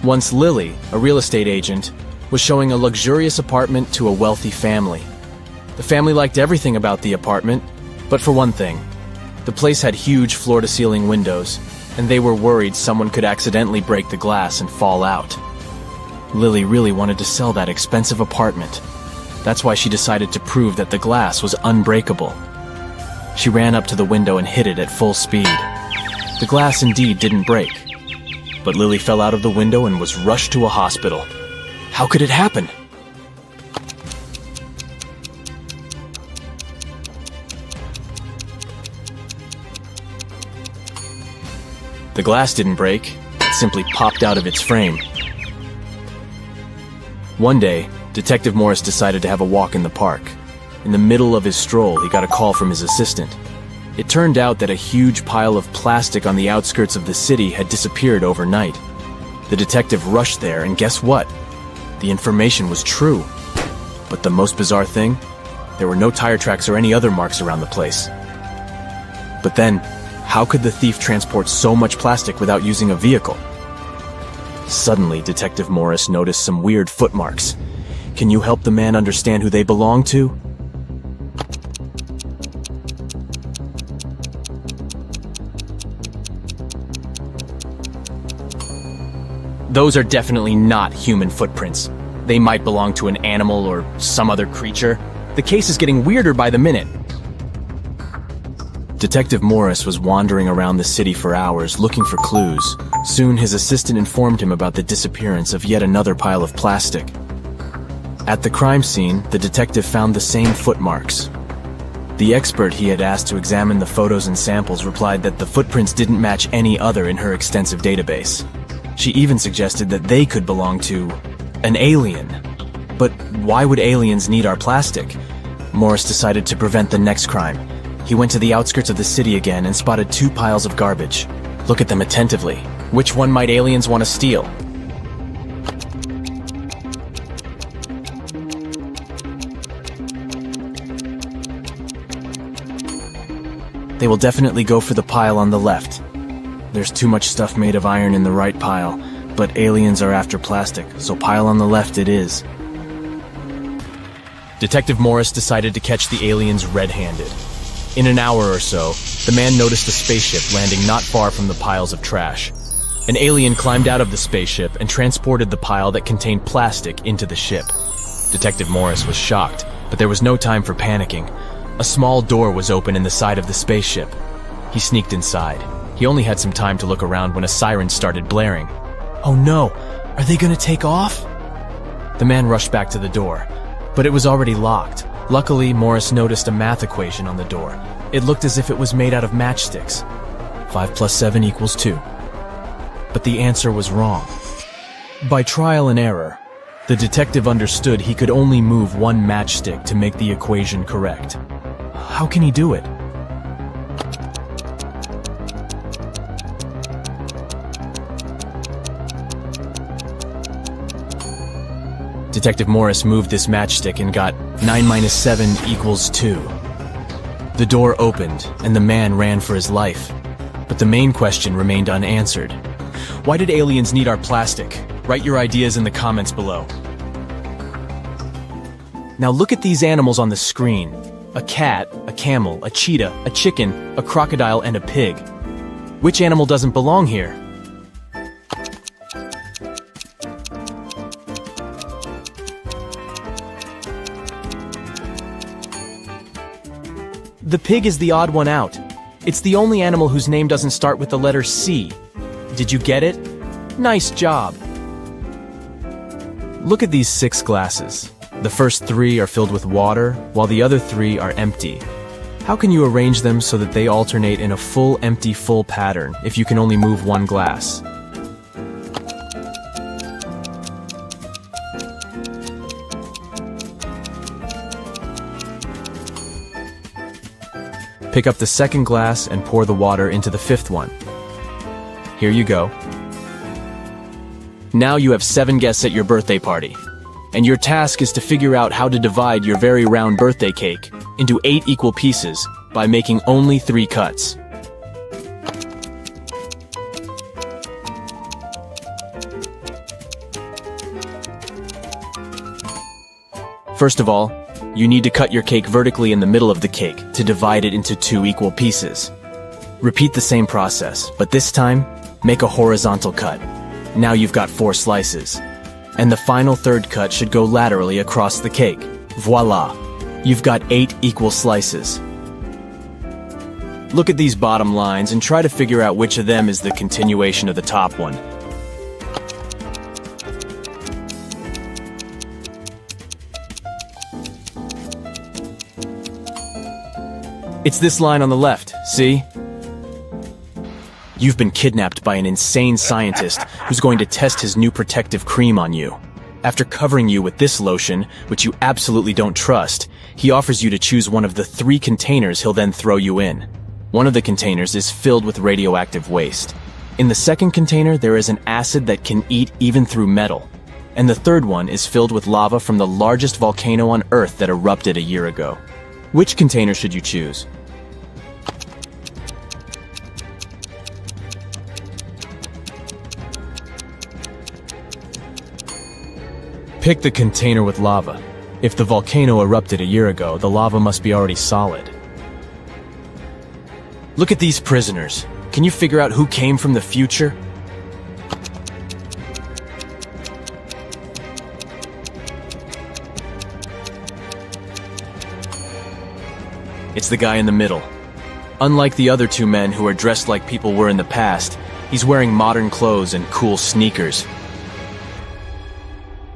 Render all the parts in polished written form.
Once Lily, a real estate agent, was showing a luxurious apartment to a wealthy family. The family liked everything about the apartment, but for one thing, the place had huge floor-to-ceiling windows, and they were worried someone could accidentally break the glass and fall out. Lily really wanted to sell that expensive apartment. That's why she decided to prove that the glass was unbreakable. She ran up to the window and hit it at full speed. The glass indeed didn't break, but Lily fell out of the window and was rushed to a hospital. How could it happen? The glass didn't break, it simply popped out of its frame. One day, Detective Morris decided to have a walk in the park. In the middle of his stroll, he got a call from his assistant. It turned out that a huge pile of plastic on the outskirts of the city had disappeared overnight. The detective rushed there, and guess what? The information was true. But the most bizarre thing? There were no tire tracks or any other marks around the place. But then, how could the thief transport so much plastic without using a vehicle? Suddenly, Detective Morris noticed some weird footmarks. Can you help the man understand who they belong to? Those are definitely not human footprints. They might belong to an animal or some other creature. The case is getting weirder by the minute. Detective Morris was wandering around the city for hours looking for clues. Soon his assistant informed him about the disappearance of yet another pile of plastic. At the crime scene, the detective found the same footmarks. The expert he had asked to examine the photos and samples replied that the footprints didn't match any other in her extensive database. She even suggested that they could belong to an alien. But why would aliens need our plastic? Morris decided to prevent the next crime. He went to the outskirts of the city again and spotted 2 piles of garbage. Look at them attentively. Which one might aliens want to steal? They will definitely go for the pile on the left. There's too much stuff made of iron in the right pile, but aliens are after plastic, so pile on the left it is. Detective Morris decided to catch the aliens red-handed. In an hour or so, the man noticed a spaceship landing not far from the piles of trash. An alien climbed out of the spaceship and transported the pile that contained plastic into the ship. Detective Morris was shocked, but there was no time for panicking. A small door was open in the side of the spaceship. He sneaked inside. He only had some time to look around when a siren started blaring. Oh no! Are they gonna take off? The man rushed back to the door, but it was already locked. Luckily, Morris noticed a math equation on the door. It looked as if it was made out of matchsticks. 5 plus 7 equals 2. But the answer was wrong. By trial and error, the detective understood he could only move one matchstick to make the equation correct. How can he do it? Detective Morris moved this matchstick and got 9 minus 7 equals 2. The door opened, and the man ran for his life. But the main question remained unanswered. Why did aliens need our plastic? Write your ideas in the comments below. Now look at these animals on the screen. A cat, a camel, a cheetah, a chicken, a crocodile, and a pig. Which animal doesn't belong here? The pig is the odd one out. It's the only animal whose name doesn't start with the letter C. Did you get it? Nice job! Look at these 6 glasses. The first 3 are filled with water, while the other 3 are empty. How can you arrange them so that they alternate in a full, empty, full pattern if you can only move one glass? Pick up the second glass and pour the water into the 5th one. Here you go. Now you have 7 guests at your birthday party. And your task is to figure out how to divide your very round birthday cake into 8 equal pieces by making only 3 cuts. First of all, you need to cut your cake vertically in the middle of the cake to divide it into 2 equal pieces. Repeat the same process, but this time, make a horizontal cut. Now you've got 4 slices. And the final third cut should go laterally across the cake. Voila! You've got 8 equal slices. Look at these bottom lines and try to figure out which of them is the continuation of the top one. It's this line on the left, see? You've been kidnapped by an insane scientist who's going to test his new protective cream on you. After covering you with this lotion, which you absolutely don't trust, he offers you to choose one of the 3 containers he'll then throw you in. One of the containers is filled with radioactive waste. In the second container, there is an acid that can eat even through metal. And the third one is filled with lava from the largest volcano on Earth that erupted a year ago. Which container should you choose? Pick the container with lava. If the volcano erupted a year ago, the lava must be already solid. Look at these prisoners. Can you figure out who came from the future? It's the guy in the middle. Unlike the other 2 men who are dressed like people were in the past, he's wearing modern clothes and cool sneakers.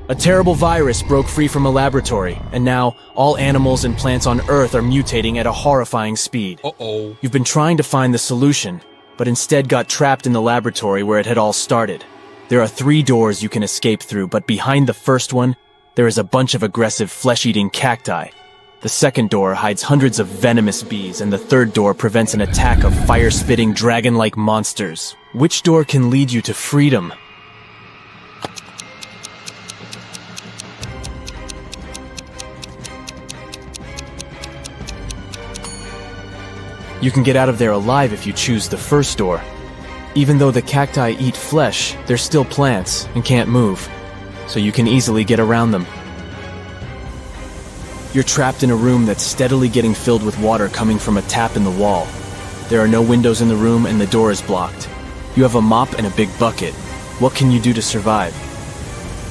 A terrible virus broke free from a laboratory, and now all animals and plants on Earth are mutating at a horrifying speed. Uh-oh. You've been trying to find the solution, but instead got trapped in the laboratory where it had all started. There are 3 doors you can escape through, but behind the first one, there is a bunch of aggressive flesh-eating cacti. The second door hides hundreds of venomous bees, and the third door prevents an attack of fire-spitting dragon-like monsters. Which door can lead you to freedom? You can get out of there alive if you choose the first door. Even though the cacti eat flesh, they're still plants and can't move, so you can easily get around them. You're trapped in a room that's steadily getting filled with water coming from a tap in the wall. There are no windows in the room and the door is blocked. You have a mop and a big bucket. What can you do to survive?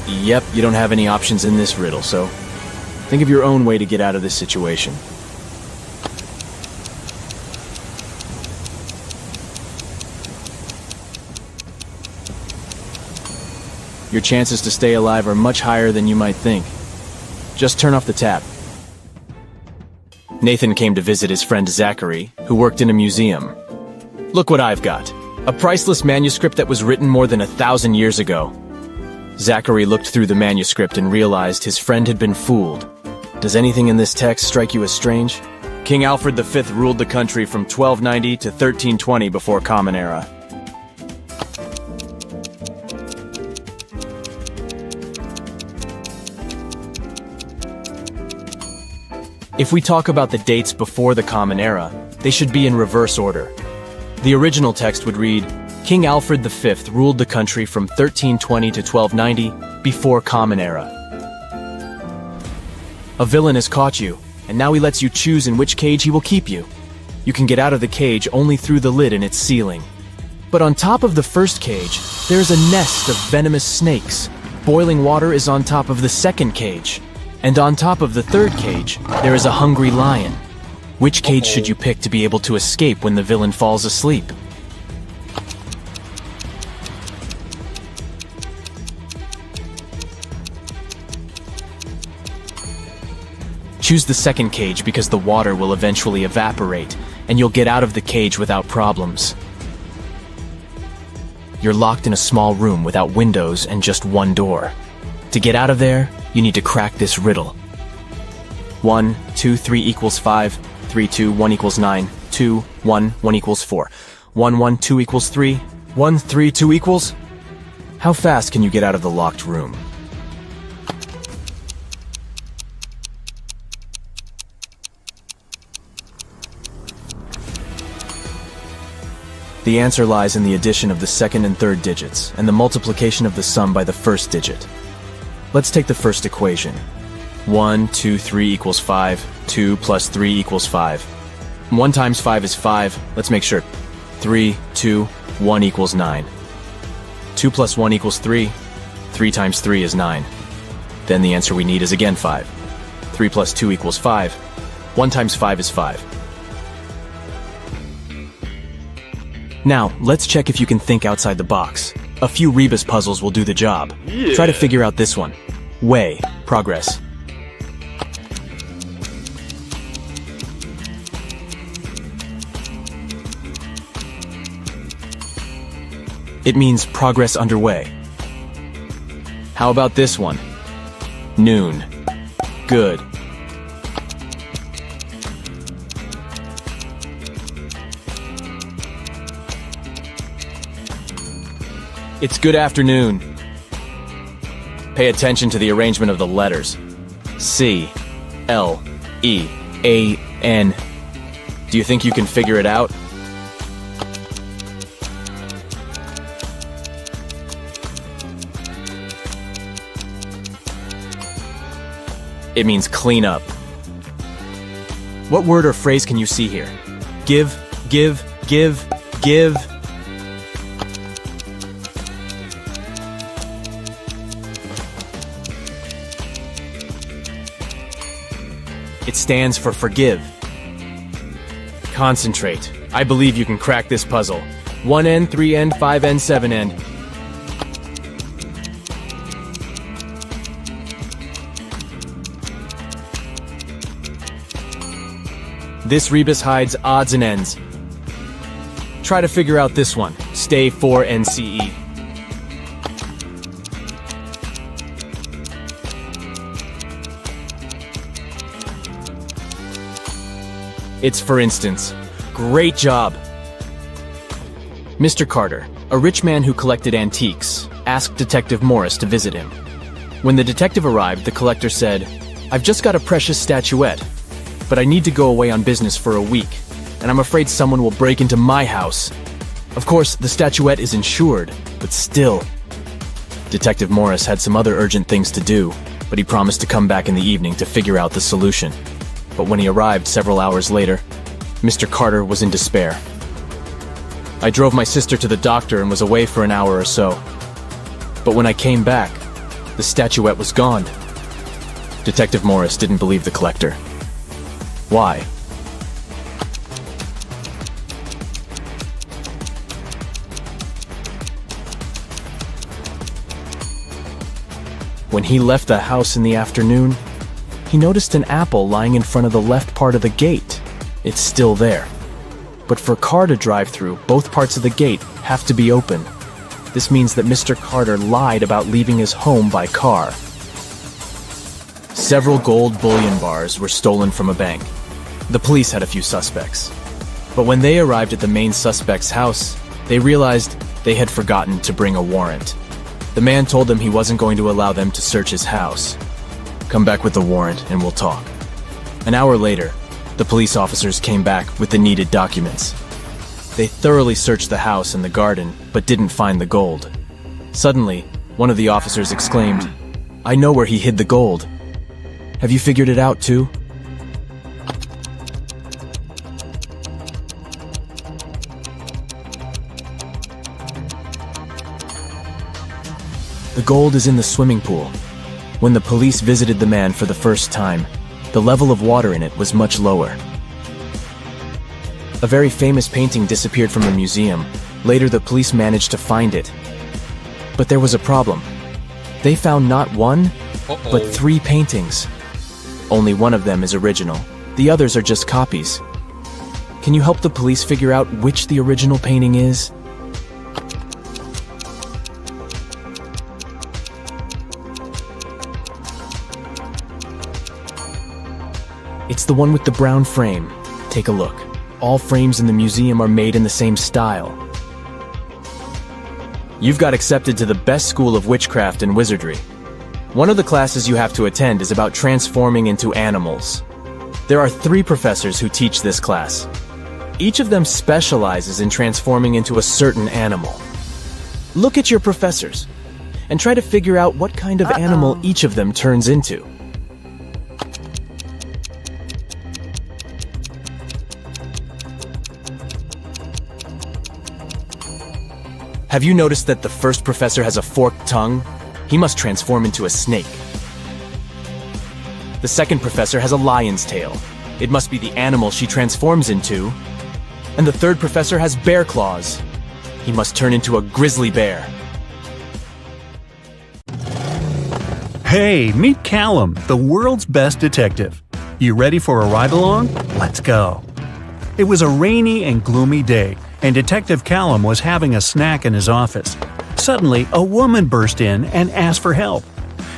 Yep, you don't have any options in this riddle, so think of your own way to get out of this situation. Your chances to stay alive are much higher than you might think. Just turn off the tap. Nathan came to visit his friend Zachary, who worked in a museum. Look what I've got. A priceless manuscript that was written more than 1,000 years ago. Zachary looked through the manuscript and realized his friend had been fooled. Does anything in this text strike you as strange? King Alfred V ruled the country from 1290 to 1320 before Common Era. If we talk about the dates before the Common Era, they should be in reverse order. The original text would read, King Alfred V ruled the country from 1320 to 1290 before Common Era. A villain has caught you, and now he lets you choose in which cage he will keep you. You can get out of the cage only through the lid in its ceiling. But on top of the first cage, there is a nest of venomous snakes. Boiling water is on top of the second cage. And on top of the third cage, there is a hungry lion. Which cage should you pick to be able to escape when the villain falls asleep? Choose the second cage because the water will eventually evaporate, and you'll get out of the cage without problems. You're locked in a small room without windows and just one door. To get out of there, you need to crack this riddle. 1, 2, 3 equals 5, 3, 2, 1 equals 9, 2, 1, 1 equals 4, 1, 1, 2 equals 3, 1, 3, 2 equals? How fast can you get out of the locked room? The answer lies in the addition of the second and third digits, and the multiplication of the sum by the first digit. Let's take the first equation. 1, 2, 3 equals 5. 2 plus 3 equals 5. 1 times 5 is 5. Let's make sure. 3, 2, 1 equals 9. 2 plus 1 equals 3. 3 times 3 is 9. Then the answer we need is again 5. 3 plus 2 equals 5. 1 times 5 is 5. Now, let's check if you can think outside the box. A few rebus puzzles will do the job. Yeah. Try to figure out this one. Way. Progress. It means progress underway. How about this one? Noon. Good. It's good afternoon. Pay attention to the arrangement of the letters. C, L, E, A, N. Do you think you can figure it out? It means clean up. What word or phrase can you see here? Give, give, give, give. It stands for forgive. Concentrate. I believe you can crack this puzzle. 1N, 3N, 5N, 7N. This rebus hides odds and ends. Try to figure out this one. Stay 4NCE. It's for instance. Great job! Mr. Carter, a rich man who collected antiques, asked Detective Morris to visit him. When the detective arrived, the collector said, "I've just got a precious statuette, but I need to go away on business for a week, and I'm afraid someone will break into my house." Of course, the statuette is insured, but still. Detective Morris had some other urgent things to do, but he promised to come back in the evening to figure out the solution. But when he arrived several hours later, Mr. Carter was in despair. I drove my sister to the doctor and was away for an hour or so. But when I came back, the statuette was gone. Detective Morris didn't believe the collector. Why? When he left the house in the afternoon, he noticed an apple lying in front of the left part of the gate. It's still there. But for a car to drive through, both parts of the gate have to be open. This means that Mr. Carter lied about leaving his home by car. Several gold bullion bars were stolen from a bank. The police had a few suspects. But when they arrived at the main suspect's house, they realized they had forgotten to bring a warrant. The man told them he wasn't going to allow them to search his house. "Come back with the warrant and we'll talk." An hour later, the police officers came back with the needed documents. They thoroughly searched the house and the garden, but didn't find the gold. Suddenly, one of the officers exclaimed, "I know where he hid the gold. Have you figured it out too?" The gold is in the swimming pool. When the police visited the man for the first time, the level of water in it was much lower. A very famous painting disappeared from the museum. Later, the police managed to find it. But there was a problem. They found not one, but 3 paintings. Only one of them is original. The others are just copies. Can you help the police figure out which the original painting is? It's the one with the brown frame. Take a look. All frames in the museum are made in the same style. You've got accepted to the best school of witchcraft and wizardry. One of the classes you have to attend is about transforming into animals. There are 3 professors who teach this class. Each of them specializes in transforming into a certain animal. Look at your professors and try to figure out what kind of animal each of them turns into. Have you noticed that the first professor has a forked tongue? He must transform into a snake. The second professor has a lion's tail. It must be the animal she transforms into. And the third professor has bear claws. He must turn into a grizzly bear. Hey, meet Callum, the world's best detective. You ready for a ride-along? Let's go. It was a rainy and gloomy day, and Detective Callum was having a snack in his office. Suddenly, a woman burst in and asked for help.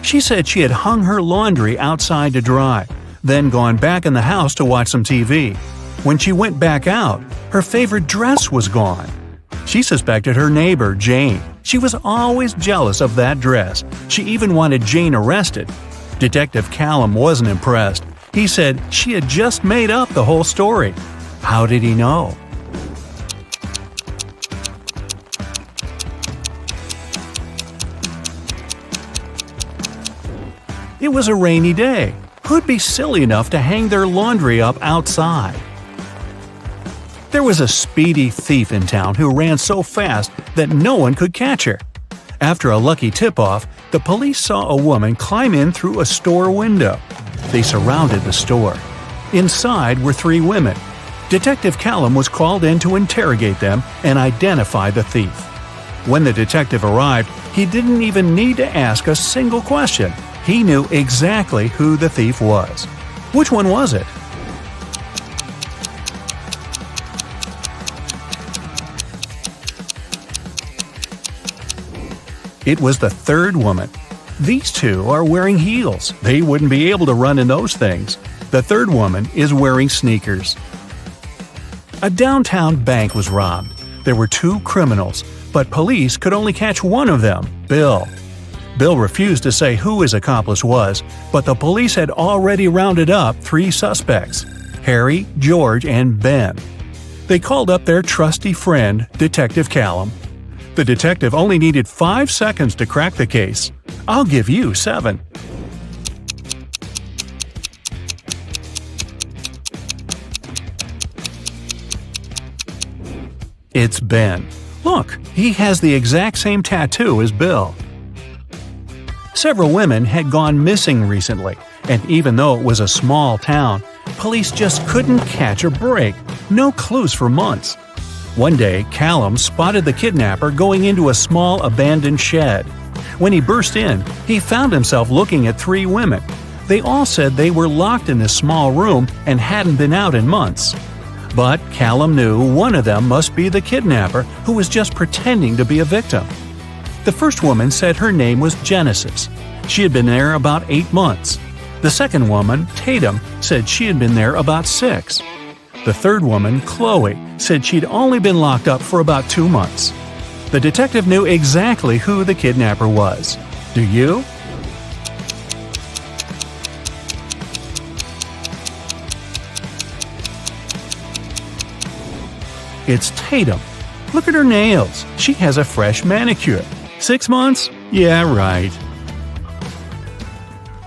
She said she had hung her laundry outside to dry, then gone back in the house to watch some TV. When she went back out, her favorite dress was gone. She suspected her neighbor, Jane. She was always jealous of that dress. She even wanted Jane arrested. Detective Callum wasn't impressed. He said she had just made up the whole story. How did he know? It was a rainy day. Who'd be silly enough to hang their laundry up outside? There was a speedy thief in town who ran so fast that no one could catch her. After a lucky tip-off, the police saw a woman climb in through a store window. They surrounded the store. Inside were 3 women. Detective Callum was called in to interrogate them and identify the thief. When the detective arrived, he didn't even need to ask a single question. He knew exactly who the thief was. Which one was it? It was the third woman. These two are wearing heels. They wouldn't be able to run in those things. The third woman is wearing sneakers. A downtown bank was robbed. There were 2 criminals, but police could only catch one of them, Bill. Bill refused to say who his accomplice was, but the police had already rounded up 3 suspects: Harry, George, and Ben. They called up their trusty friend, Detective Callum. The detective only needed 5 seconds to crack the case. I'll give you 7. It's Ben. Look, he has the exact same tattoo as Bill. Several women had gone missing recently, and even though it was a small town, police just couldn't catch a break. No clues for months. One day, Callum spotted the kidnapper going into a small abandoned shed. When he burst in, he found himself looking at 3 women. They all said they were locked in this small room and hadn't been out in months. But Callum knew one of them must be the kidnapper who was just pretending to be a victim. The first woman said her name was Genesis. She had been there about 8 months. The second woman, Tatum, said she had been there about 6. The third woman, Chloe, said she'd only been locked up for about 2 months. The detective knew exactly who the kidnapper was. Do you? It's Tatum. Look at her nails. She has a fresh manicure. 6 months? Yeah, right.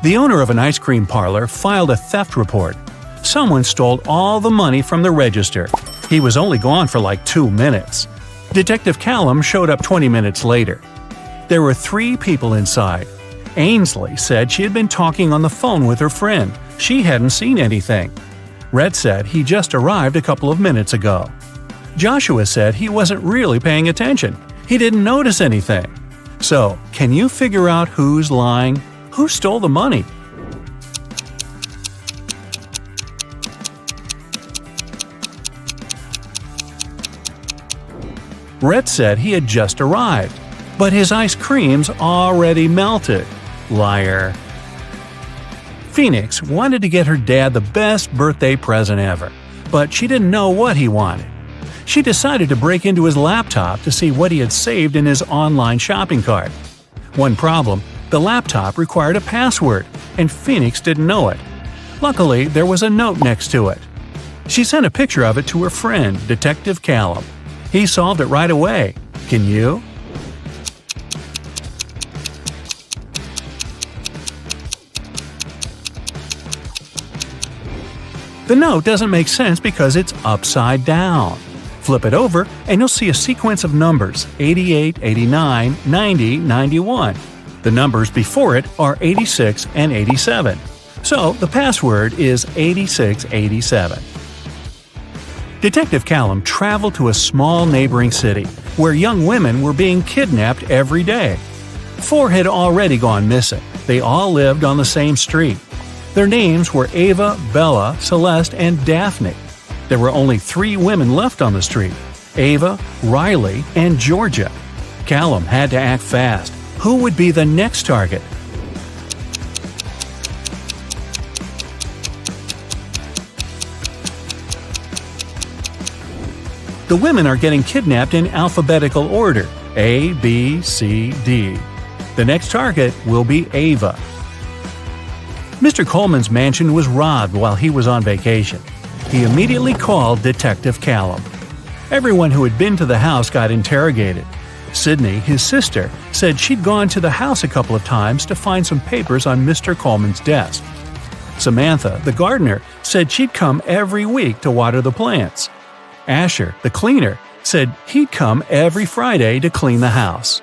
The owner of an ice cream parlor filed a theft report. Someone stole all the money from the register. He was only gone for like 2 minutes. Detective Callum showed up 20 minutes later. There were 3 people inside. Ainsley said she had been talking on the phone with her friend. She hadn't seen anything. Rhett said he just arrived a couple of minutes ago. Joshua said he wasn't really paying attention. He didn't notice anything. So, can you figure out who's lying? Who stole the money? Rhett said he had just arrived, but his ice cream's already melted. Liar. Phoenix wanted to get her dad the best birthday present ever, but she didn't know what he wanted. She decided to break into his laptop to see what he had saved in his online shopping cart. One problem, the laptop required a password, and Phoenix didn't know it. Luckily, there was a note next to it. She sent a picture of it to her friend, Detective Callum. He solved it right away. Can you? The note doesn't make sense because it's upside down. Flip it over, and you'll see a sequence of numbers 88, 89, 90, 91. The numbers before it are 86 and 87. So the password is 8687. Detective Callum traveled to a small neighboring city where young women were being kidnapped every day. 4 had already gone missing. They all lived on the same street. Their names were Ava, Bella, Celeste, and Daphne. There were only 3 women left on the street: Ava, Riley, and Georgia. Callum had to act fast. Who would be the next target? The women are getting kidnapped in alphabetical order: A, B, C, D. The next target will be Ava. Mr. Coleman's mansion was robbed while he was on vacation. He immediately called Detective Callum. Everyone who had been to the house got interrogated. Sydney, his sister, said she'd gone to the house a couple of times to find some papers on Mr. Coleman's desk. Samantha, the gardener, said she'd come every week to water the plants. Asher, the cleaner, said he'd come every Friday to clean the house.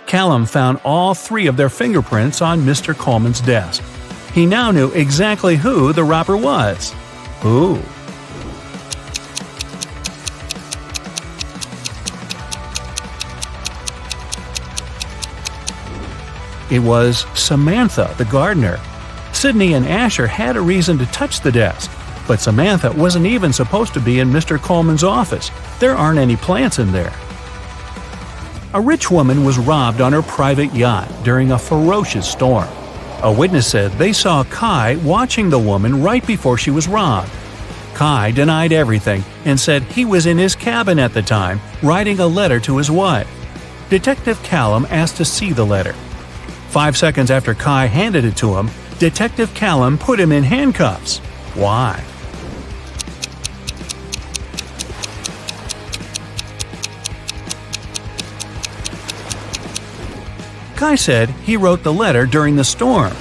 Callum found all 3 of their fingerprints on Mr. Coleman's desk. He now knew exactly who the robber was. Who? It was Samantha, the gardener. Sydney and Asher had a reason to touch the desk, but Samantha wasn't even supposed to be in Mr. Coleman's office. There aren't any plants in there. A rich woman was robbed on her private yacht during a ferocious storm. A witness said they saw Kai watching the woman right before she was robbed. Kai denied everything and said he was in his cabin at the time, writing a letter to his wife. Detective Callum asked to see the letter. 5 seconds after Kai handed it to him, Detective Callum put him in handcuffs. Why? Kai said he wrote the letter during the storm.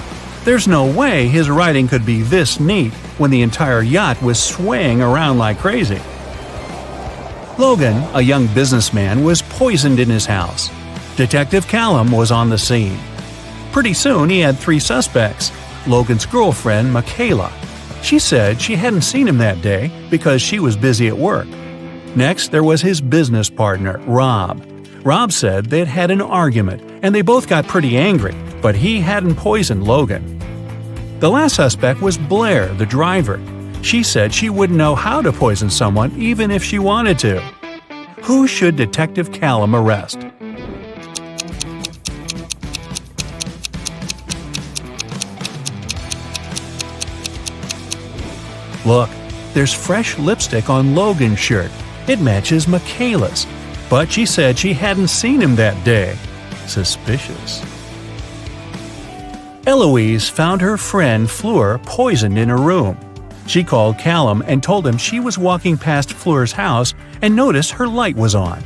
There's no way his writing could be this neat when the entire yacht was swaying around like crazy. Logan, a young businessman, was poisoned in his house. Detective Callum was on the scene. Pretty soon he had 3 suspects. Logan's girlfriend, Michaela. She said she hadn't seen him that day because she was busy at work. Next, there was his business partner, Rob. Rob said they'd had an argument, and they both got pretty angry, but he hadn't poisoned Logan. The last suspect was Blair, the driver. She said she wouldn't know how to poison someone even if she wanted to. Who should Detective Callum arrest? Look, there's fresh lipstick on Logan's shirt. It matches Michaela's. But she said she hadn't seen him that day. Suspicious. Eloise found her friend Fleur poisoned in her room. She called Callum and told him she was walking past Fleur's house and noticed her light was on.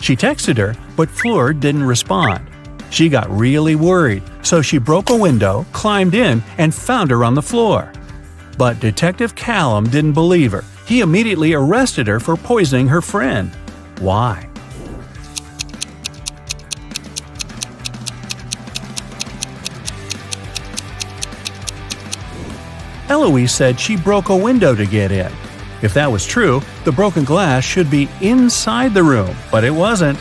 She texted her, but Fleur didn't respond. She got really worried, so she broke a window, climbed in, and found her on the floor. But Detective Callum didn't believe her. He immediately arrested her for poisoning her friend. Why? Eloise said she broke a window to get in. If that was true, the broken glass should be inside the room, but it wasn't.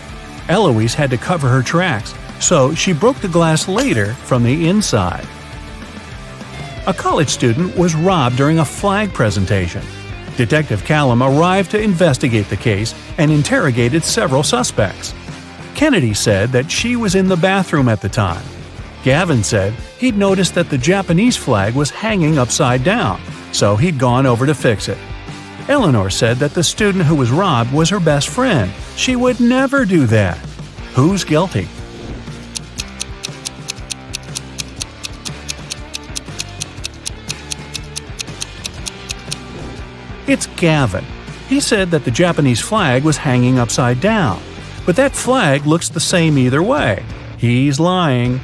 Eloise had to cover her tracks, so she broke the glass later from the inside. A college student was robbed during a flag presentation. Detective Callum arrived to investigate the case and interrogated several suspects. Kennedy said that she was in the bathroom at the time. Gavin said he'd noticed that the Japanese flag was hanging upside down, so he'd gone over to fix it. Eleanor said that the student who was robbed was her best friend. She would never do that. Who's guilty? It's Gavin. He said that the Japanese flag was hanging upside down, but that flag looks the same either way. He's lying.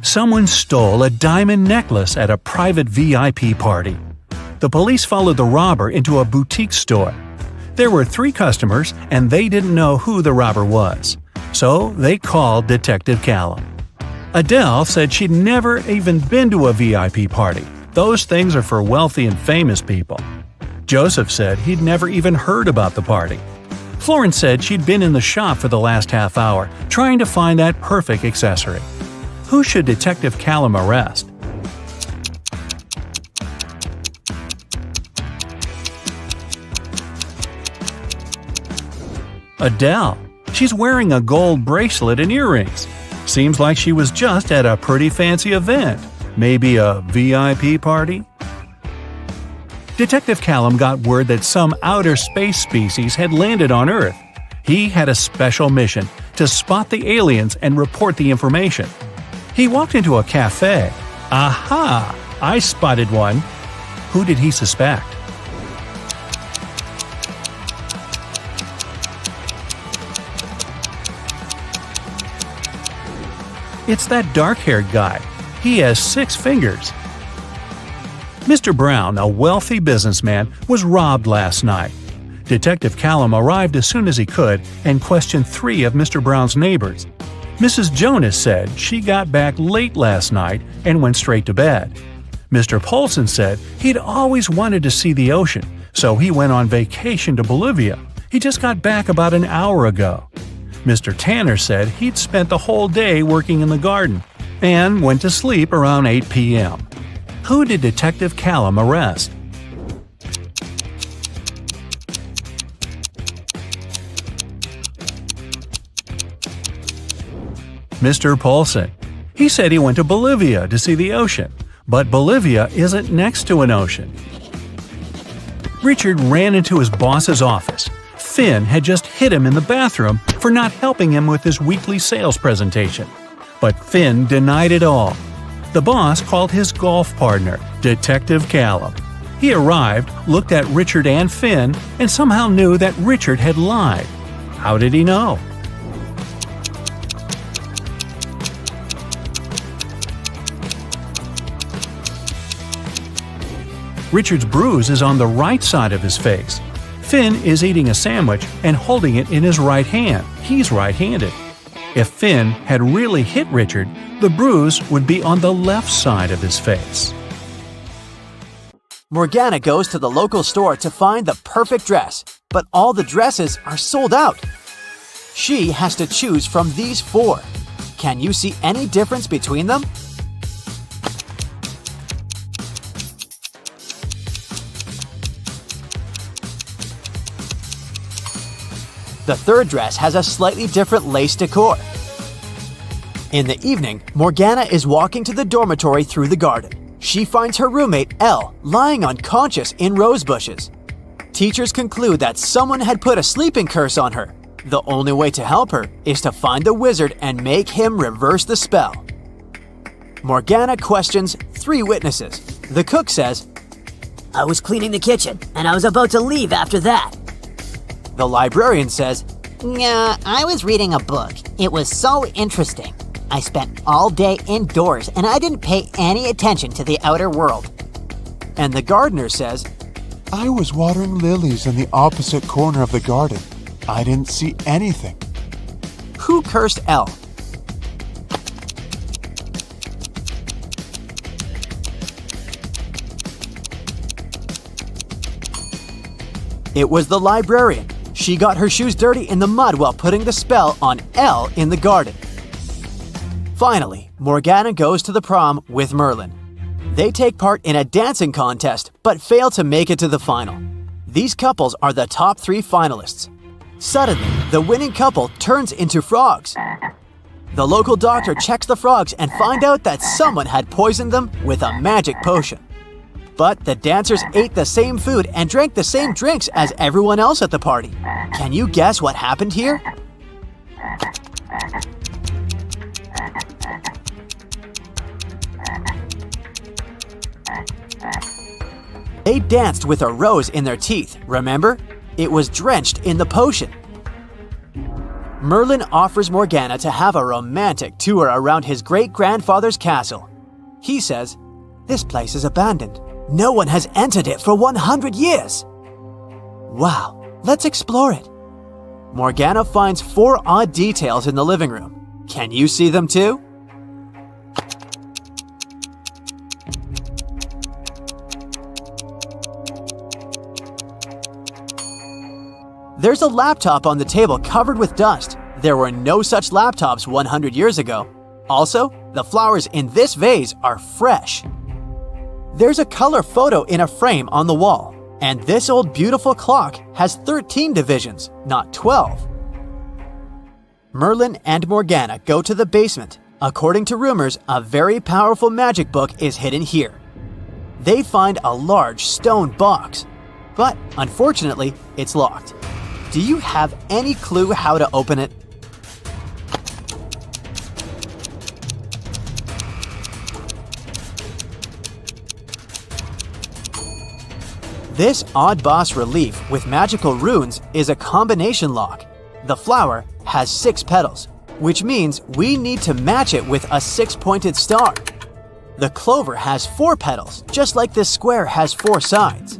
Someone stole a diamond necklace at a private VIP party. The police followed the robber into a boutique store. There were 3 customers, and they didn't know who the robber was. So they called Detective Callum. Adele said she'd never even been to a VIP party. Those things are for wealthy and famous people. Joseph said he'd never even heard about the party. Florence said she'd been in the shop for the last half hour, trying to find that perfect accessory. Who should Detective Callum arrest? Adele. She's wearing a gold bracelet and earrings. Seems like she was just at a pretty fancy event. Maybe a VIP party? Detective Callum got word that some outer space species had landed on Earth. He had a special mission to spot the aliens and report the information. He walked into a cafe. Aha! I spotted one. Who did he suspect? It's that dark-haired guy. He has 6 fingers. Mr. Brown, a wealthy businessman, was robbed last night. Detective Callum arrived as soon as he could and questioned 3 of Mr. Brown's neighbors. Mrs. Jonas said she got back late last night and went straight to bed. Mr. Polson said he'd always wanted to see the ocean, so he went on vacation to Bolivia. He just got back about an hour ago. Mr. Tanner said he'd spent the whole day working in the garden and went to sleep around 8 p.m. Who did Detective Callum arrest? Mr. Polson. He said he went to Bolivia to see the ocean, but Bolivia isn't next to an ocean. Richard ran into his boss's office. Finn had just hit him in the bathroom for not helping him with his weekly sales presentation. But Finn denied it all. The boss called his golf partner, Detective Callum. He arrived, looked at Richard and Finn, and somehow knew that Richard had lied. How did he know? Richard's bruise is on the right side of his face. Finn is eating a sandwich and holding it in his right hand. He's right-handed. If Finn had really hit Richard, the bruise would be on the left side of his face. Morgana goes to the local store to find the perfect dress, but all the dresses are sold out. She has to choose from these 4. Can you see any difference between them? The 3rd dress has a slightly different lace decor. In the evening, Morgana is walking to the dormitory through the garden. She finds her roommate, Elle, lying unconscious in rose bushes. Teachers conclude that someone had put a sleeping curse on her. The only way to help her is to find the wizard and make him reverse the spell. Morgana questions 3 witnesses. The cook says, I was cleaning the kitchen, and I was about to leave after that. the librarian says, Yeah, I was reading a book. It was so interesting. I spent all day indoors and I didn't pay any attention to the outer world. and the gardener says, I was watering lilies in the opposite corner of the garden. I didn't see anything. Who cursed Elle? It was the librarian. She got her shoes dirty in the mud while putting the spell on Elle in the garden. Finally, Morgana goes to the prom with Merlin. They take part in a dancing contest, but fail to make it to the final. These couples are the top 3 finalists. Suddenly, the winning couple turns into frogs. The local doctor checks the frogs and finds out that someone had poisoned them with a magic potion. But the dancers ate the same food and drank the same drinks as everyone else at the party. Can you guess what happened here? They danced with a rose in their teeth, remember? It was drenched in the potion. Merlin offers Morgana to have a romantic tour around his great-grandfather's castle. He says, "This place is abandoned. No one has entered it for 100 years. Wow, Let's explore it. Morgana finds 4 odd details in the living room. Can you see them too? There's a laptop on the table covered with dust. There were no such laptops 100 years ago. Also, the flowers in this vase are fresh. There's a color photo in a frame on the wall, and this old beautiful clock has 13 divisions, not 12. Merlin and Morgana go to the basement. According to rumors, a very powerful magic book is hidden here. They find a large stone box, but unfortunately, it's locked. Do you have any clue how to open it? This odd boss relief with magical runes is a combination lock. The flower has 6 petals, which means we need to match it with a 6-pointed star. The clover has 4 petals, just like this square has 4 sides.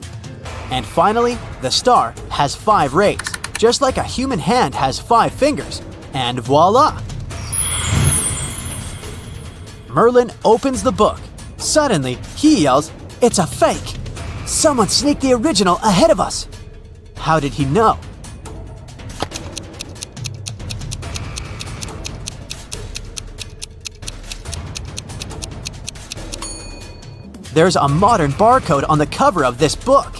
And finally, the star has 5 rays, just like a human hand has 5 fingers. And voila! Merlin opens the book. Suddenly, he yells, "It's a fake! Someone sneaked the original ahead of us!" How did he know? There's a modern barcode on the cover of this book.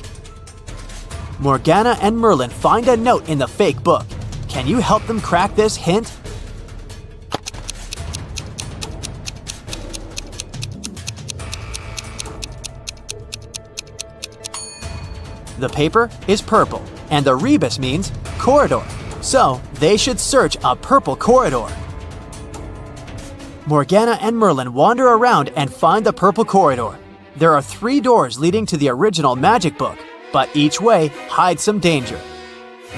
Morgana and Merlin find a note in the fake book. Can you help them crack this hint? The paper is purple, and the rebus means corridor, so they should search a purple corridor. Morgana and Merlin wander around and find the purple corridor. There are 3 doors leading to the original magic book, but each way hides some danger.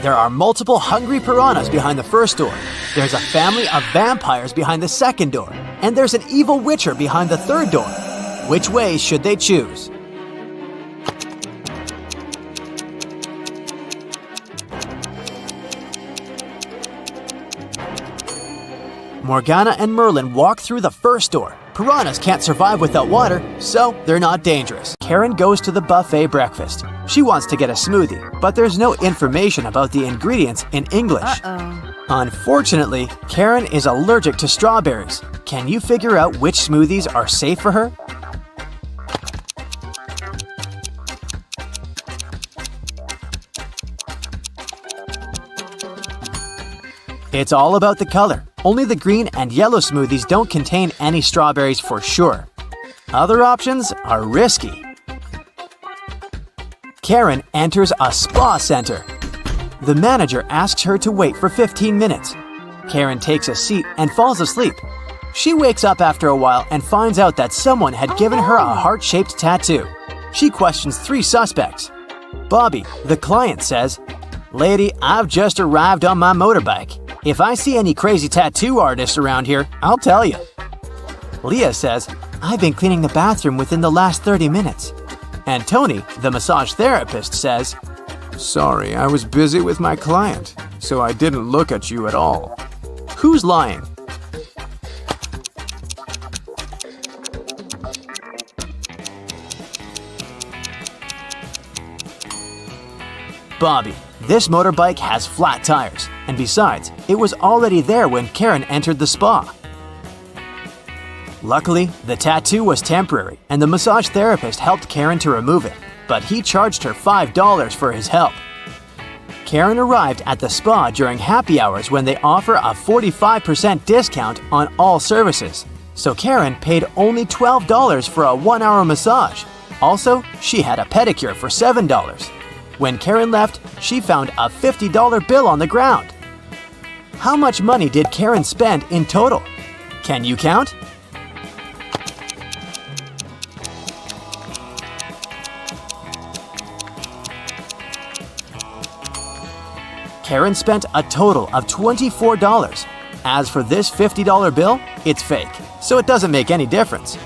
There are multiple hungry piranhas behind the first door. There's a family of vampires behind the second door, and there's an evil witcher behind the third door. Which way should they choose? Morgana and Merlin walk through the first door. Piranhas can't survive without water, so they're not dangerous. Karen goes to the buffet breakfast. She wants to get a smoothie, but there's no information about the ingredients in English. Unfortunately, Karen is allergic to strawberries. Can you figure out which smoothies are safe for her? It's all about the color. Only the green and yellow smoothies don't contain any strawberries for sure. Other options are risky. Karen enters a spa center. The manager asks her to wait for 15 minutes. Karen takes a seat and falls asleep. She wakes up after a while and finds out that someone had given her a heart-shaped tattoo. She questions 3 suspects. Bobby, the client, says, "Lady, I've just arrived on my motorbike. If I see any crazy tattoo artists around here, I'll tell you." Leah says, "I've been cleaning the bathroom within the last 30 minutes. And Tony, the massage therapist, says, Sorry, I was busy with my client, so I didn't look at you at all. Who's lying? Bobby, this motorbike has flat tires, and besides, it was already there when Karen entered the spa. Luckily, the tattoo was temporary, and the massage therapist helped Karen to remove it, but he charged her $5 for his help. Karen arrived at the spa during happy hours when they offer a 45% discount on all services, so Karen paid only $12 for a 1-hour massage. Also, she had a pedicure for $7. When Karen left, she found a $50 bill on the ground. How much money did Karen spend in total? Can you count? Karen spent a total of $24. As for this $50 bill, it's fake, so it doesn't make any difference.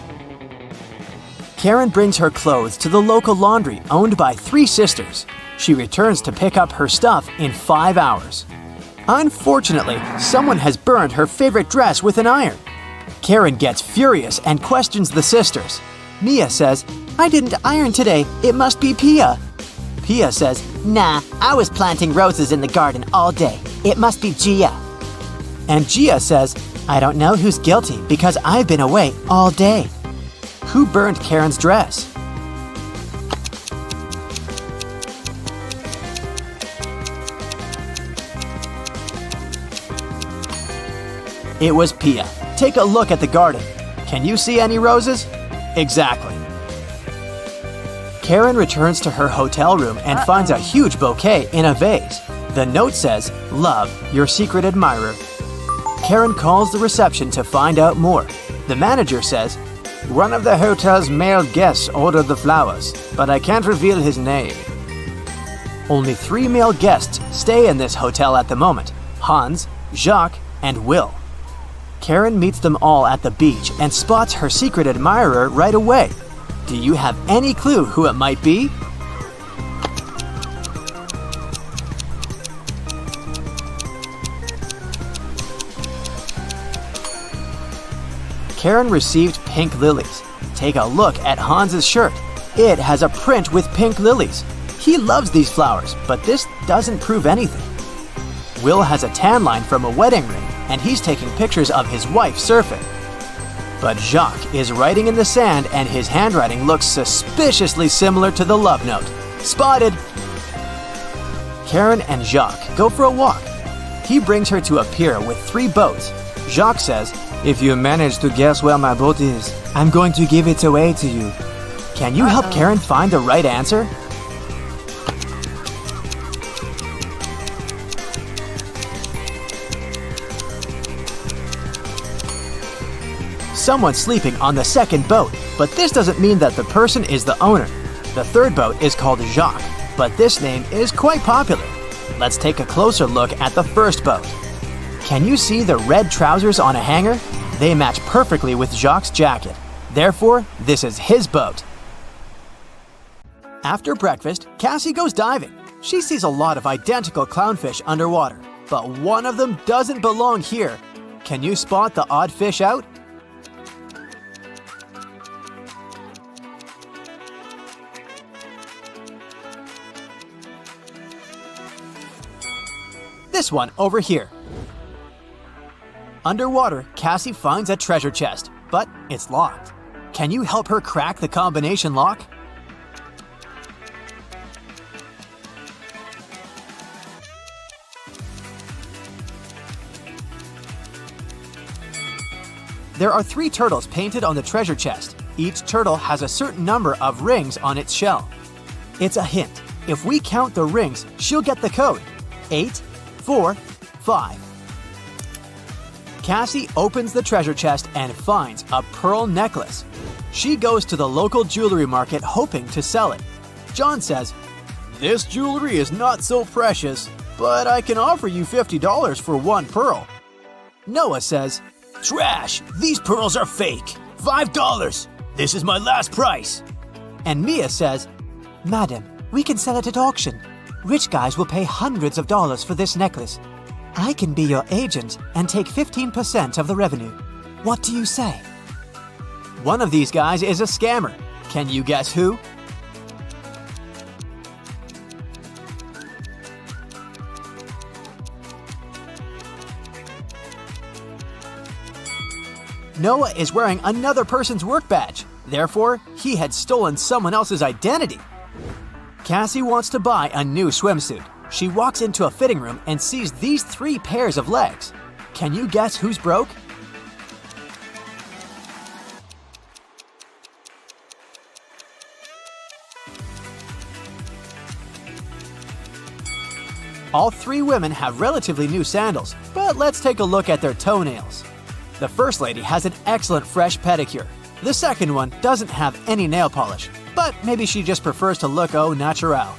Karen brings her clothes to the local laundry owned by 3 sisters. She returns to pick up her stuff in 5 hours. Unfortunately, someone has burned her favorite dress with an iron. Karen gets furious and questions the sisters. Mia says, "I didn't iron today, it must be Pia." Pia says, Nah, I was planting roses in the garden all day. It must be Gia. and Gia says, "I don't know who's guilty because I've been away all day." Who burned Karen's dress? It was Pia. Take a look at the garden. Can you see any roses? Exactly. Karen returns to her hotel room and finds a huge bouquet in a vase. The note says, "Love, your secret admirer." Karen calls the reception to find out more. The manager says, "One of the hotel's male guests ordered the flowers, but I can't reveal his name." Only 3 male guests stay in this hotel at the moment: Hans, Jacques, and Will. Karen meets them all at the beach and spots her secret admirer right away. Do you have any clue who it might be? Karen received pink lilies. Take a look at Hans's shirt. It has a print with pink lilies. He loves these flowers, but this doesn't prove anything. Will has a tan line from a wedding ring, and he's taking pictures of his wife surfing. But Jacques is writing in the sand, and his handwriting looks suspiciously similar to the love note. Spotted! Karen and Jacques go for a walk. He brings her to a pier with 3 boats. Jacques says, "If you manage to guess where my boat is, I'm going to give it away to you. Can you help Karen find the right answer?" Someone's sleeping on the second boat, but this doesn't mean that the person is the owner. The third boat is called Jacques, but this name is quite popular. Let's take a closer look at the first boat. Can you see the red trousers on a hanger? They match perfectly with Jacques' jacket. Therefore, this is his boat. After breakfast, Cassie goes diving. She sees a lot of identical clownfish underwater, but one of them doesn't belong here. Can you spot the odd fish out? This one over here. Underwater, Cassie finds a treasure chest, but it's locked. Can you help her crack the combination lock? There are 3 turtles painted on the treasure chest. Each turtle has a certain number of rings on its shell. It's a hint. If we count the rings, she'll get the code. 8, 4, 5. Cassie opens the treasure chest and finds a pearl necklace. She goes to the local jewelry market hoping to sell it. John says, "This jewelry is not so precious, but I can offer you $50 for 1 pearl." Noah says, "Trash! These pearls are fake! $5! This is my last price!" And Mia says, "Madam, we can sell it at auction. Rich guys will pay hundreds of dollars for this necklace. I can be your agent and take 15% of the revenue. What do you say?" One of these guys is a scammer. Can you guess who? Noah is wearing another person's work badge. Therefore, he had stolen someone else's identity. Cassie wants to buy a new swimsuit. She walks into a fitting room and sees these 3 pairs of legs. Can you guess who's broke? All 3 women have relatively new sandals, but let's take a look at their toenails. The first lady has an excellent fresh pedicure. The second one doesn't have any nail polish, but maybe she just prefers to look au naturel.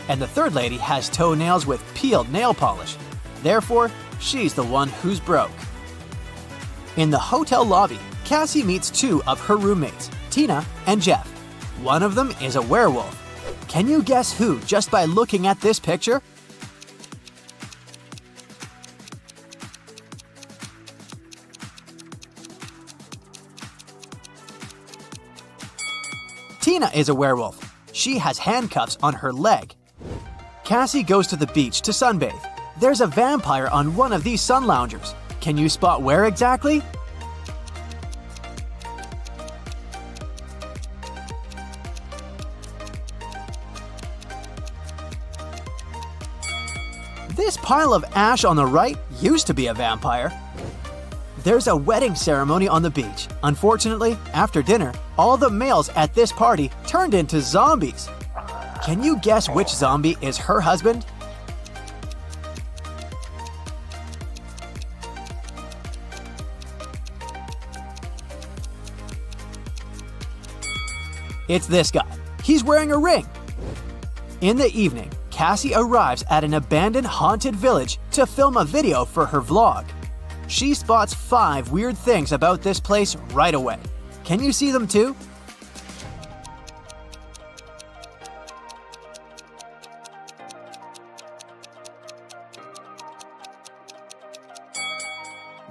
And the third lady has toenails with peeled nail polish. Therefore, she's the one who's broke. In the hotel lobby, Cassie meets 2 of her roommates, Tina and Jeff. One of them is a werewolf. Can you guess who just by looking at this picture? Tina is a werewolf. She has handcuffs on her leg. Cassie goes to the beach to sunbathe. There's a vampire on one of these sun loungers. Can you spot where exactly? This pile of ash on the right used to be a vampire. There's a wedding ceremony on the beach. Unfortunately, after dinner, all the males at this party turned into zombies. Can you guess which zombie is her husband? It's this guy. He's wearing a ring. In the evening, Cassie arrives at an abandoned haunted village to film a video for her vlog. She spots 5 weird things about this place right away. Can you see them too?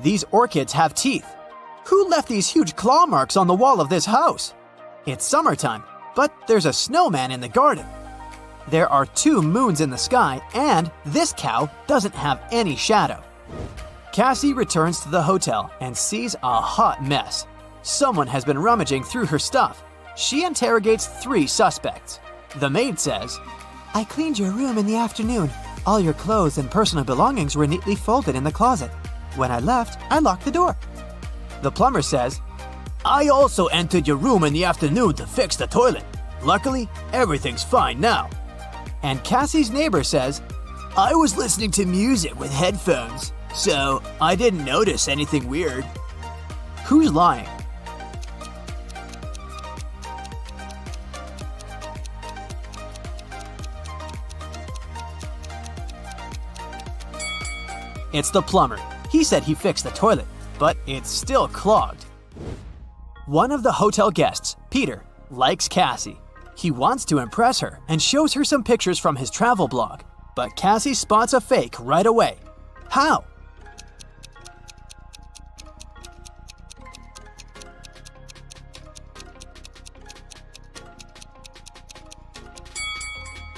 These orchids have teeth. Who left these huge claw marks on the wall of this house? It's summertime, but there's a snowman in the garden. There are 2 moons in the sky, and this cow doesn't have any shadow. Cassie returns to the hotel and sees a hot mess. Someone has been rummaging through her stuff. She interrogates 3 suspects. The maid says, "I cleaned your room in the afternoon. All your clothes and personal belongings were neatly folded in the closet. When I left, I locked the door." The plumber says, "I also entered your room in the afternoon to fix the toilet. Luckily, everything's fine now." And Cassie's neighbor says, "I was listening to music with headphones, so I didn't notice anything weird." Who's lying? It's the plumber. He said he fixed the toilet, but it's still clogged. One of the hotel guests, Peter, likes Cassie. He wants to impress her and shows her some pictures from his travel blog, but Cassie spots a fake right away. How?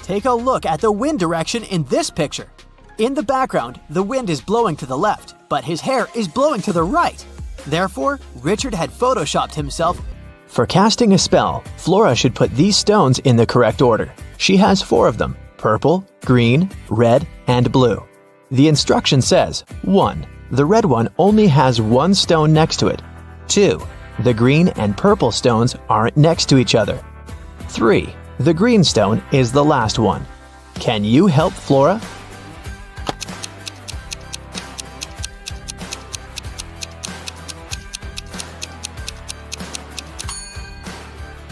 Take a look at the wind direction in this picture. In the background, the wind is blowing to the left, but his hair is blowing to the right. Therefore, Richard had photoshopped himself. For casting a spell, Flora should put these stones in the correct order. She has 4 of them: purple, green, red, and blue. The instruction says, 1. The red one only has 1 stone next to it. 2. The green and purple stones aren't next to each other. 3. The green stone is the last one. Can you help Flora?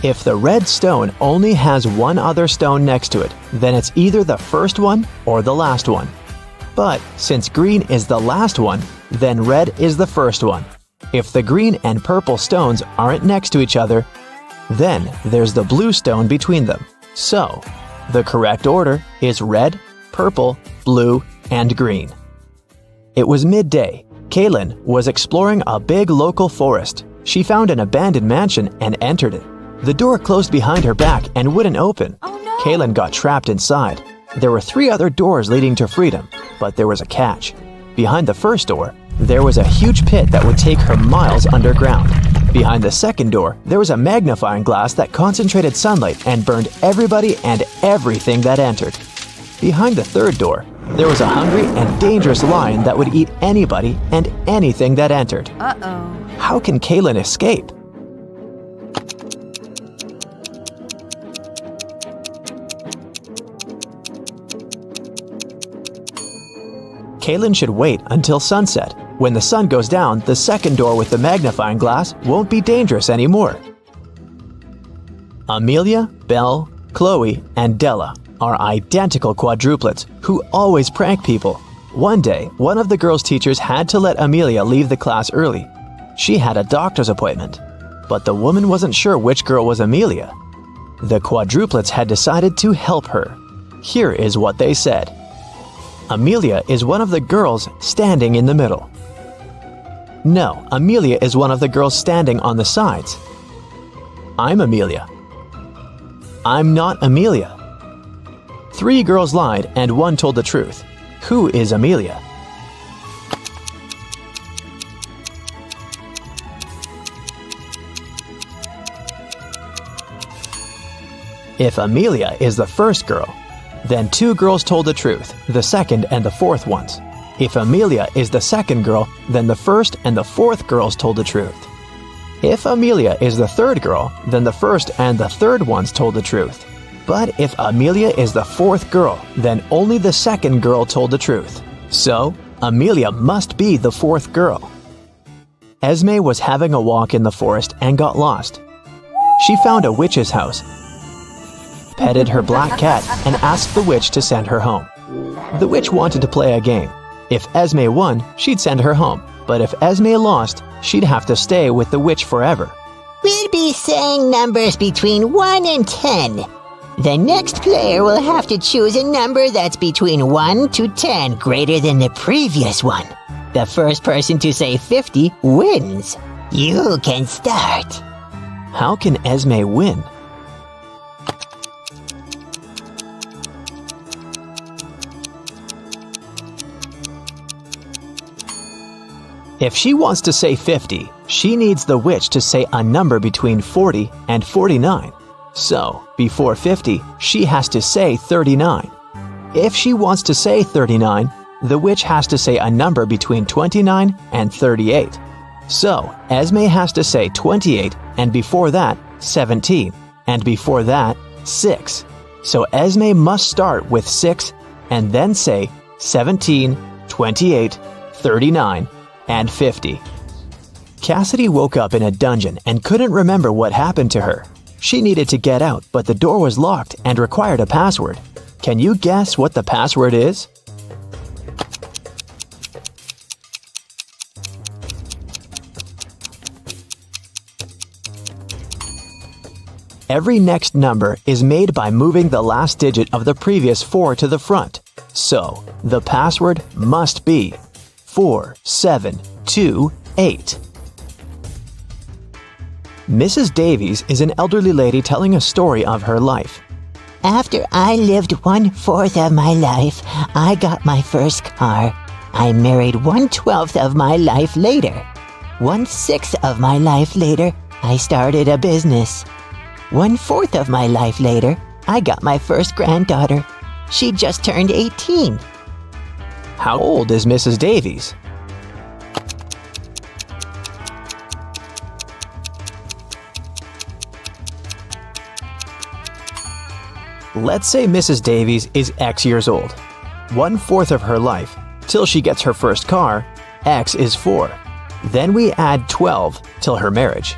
If the red stone only has 1 other stone next to it, then it's either the first one or the last one. But since green is the last one, then red is the first one. If the green and purple stones aren't next to each other, then there's the blue stone between them. So, the correct order is red, purple, blue, and green. It was midday. Kaylin was exploring a big local forest. She found an abandoned mansion and entered it. The door closed behind her back and wouldn't open. Oh no! Kaylin got trapped inside. There were 3 other doors leading to freedom, but there was a catch. Behind the first door, there was a huge pit that would take her miles underground. Behind the second door, there was a magnifying glass that concentrated sunlight and burned everybody and everything that entered. Behind the third door, there was a hungry and dangerous lion that would eat anybody and anything that entered. Uh-oh. How can Kaylin escape? Kaylin should wait until sunset. When the sun goes down, the second door with the magnifying glass won't be dangerous anymore. Amelia, Belle, Chloe, and Della are identical quadruplets who always prank people. One day, one of the girls' teachers had to let Amelia leave the class early. She had a doctor's appointment, but the woman wasn't sure which girl was Amelia. The quadruplets had decided to help her. Here is what they said. Amelia is one of the girls standing in the middle. No, Amelia is one of the girls standing on the sides. I'm Amelia. I'm not Amelia. 3 girls lied and 1 told the truth. Who is Amelia? If Amelia is the first girl, then 2 girls told the truth, the second and the fourth ones. If Amelia is the second girl, then the first and the fourth girls told the truth. If Amelia is the third girl, then the first and the third ones told the truth. But if Amelia is the fourth girl, then only the second girl told the truth. So, Amelia must be the fourth girl. Esme was having a walk in the forest and got lost. She found a witch's house, petted her black cat, and asked the witch to send her home. The witch wanted to play a game. If Esme won, she'd send her home. But if Esme lost, she'd have to stay with the witch forever. We'll be saying numbers between 1 and 10. The next player will have to choose a number that's between 1 to 10 greater than the previous one. The first person to say 50 wins. You can start. How can Esme win? If she wants to say 50, she needs the witch to say a number between 40 and 49. So, before 50, she has to say 39. If she wants to say 39, the witch has to say a number between 29 and 38. So, Esme has to say 28, and before that, 17, and before that, 6. So Esme must start with 6 and then say 17, 28, 39, and 50. Cassidy woke up in a dungeon and couldn't remember what happened to her. She needed to get out, but the door was locked and required a password. Can you guess what the password is? Every next number is made by moving the last digit of the previous 4 to the front. So, the password must be 4728. Mrs. Davies is an elderly lady telling a story of her life. After I lived 1/4 of my life, I got my first car. I married 1/12 of my life later. 1/6 of my life later, I started a business. 1/4 of my life later, I got my first granddaughter. She just turned 18. How old is Mrs. Davies? Let's say Mrs. Davies is X years old. 1/4 of her life, till she gets her first car, X is 4. Then we add 12 till her marriage.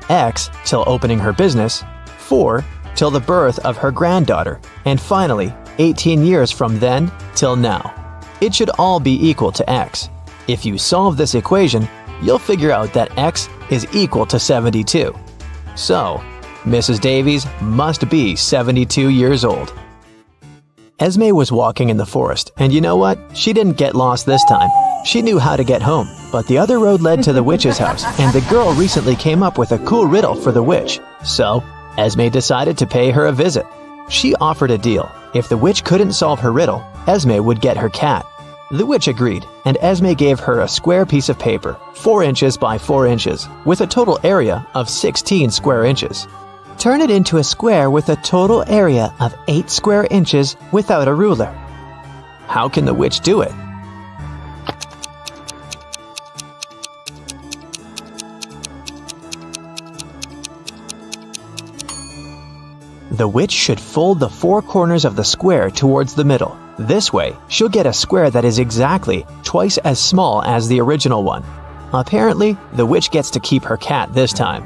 X till opening her business, 4 till the birth of her granddaughter, and finally 18 years from then till now. It should all be equal to X. If you solve this equation, you'll figure out that X is equal to 72. So, Mrs. Davies must be 72 years old. Esme was walking in the forest, and you know what? She didn't get lost this time. She knew how to get home, but the other road led to the witch's house, and the girl recently came up with a cool riddle for the witch. So, Esme decided to pay her a visit. She offered a deal. If the witch couldn't solve her riddle, Esme would get her cat. The witch agreed, and Esme gave her a square piece of paper, 4 inches by 4 inches, with a total area of 16 square inches. Turn it into a square with a total area of 8 square inches without a ruler. How can the witch do it? The witch should fold the 4 corners of the square towards the middle. This way, she'll get a square that is exactly twice as small as the original one. Apparently, the witch gets to keep her cat this time.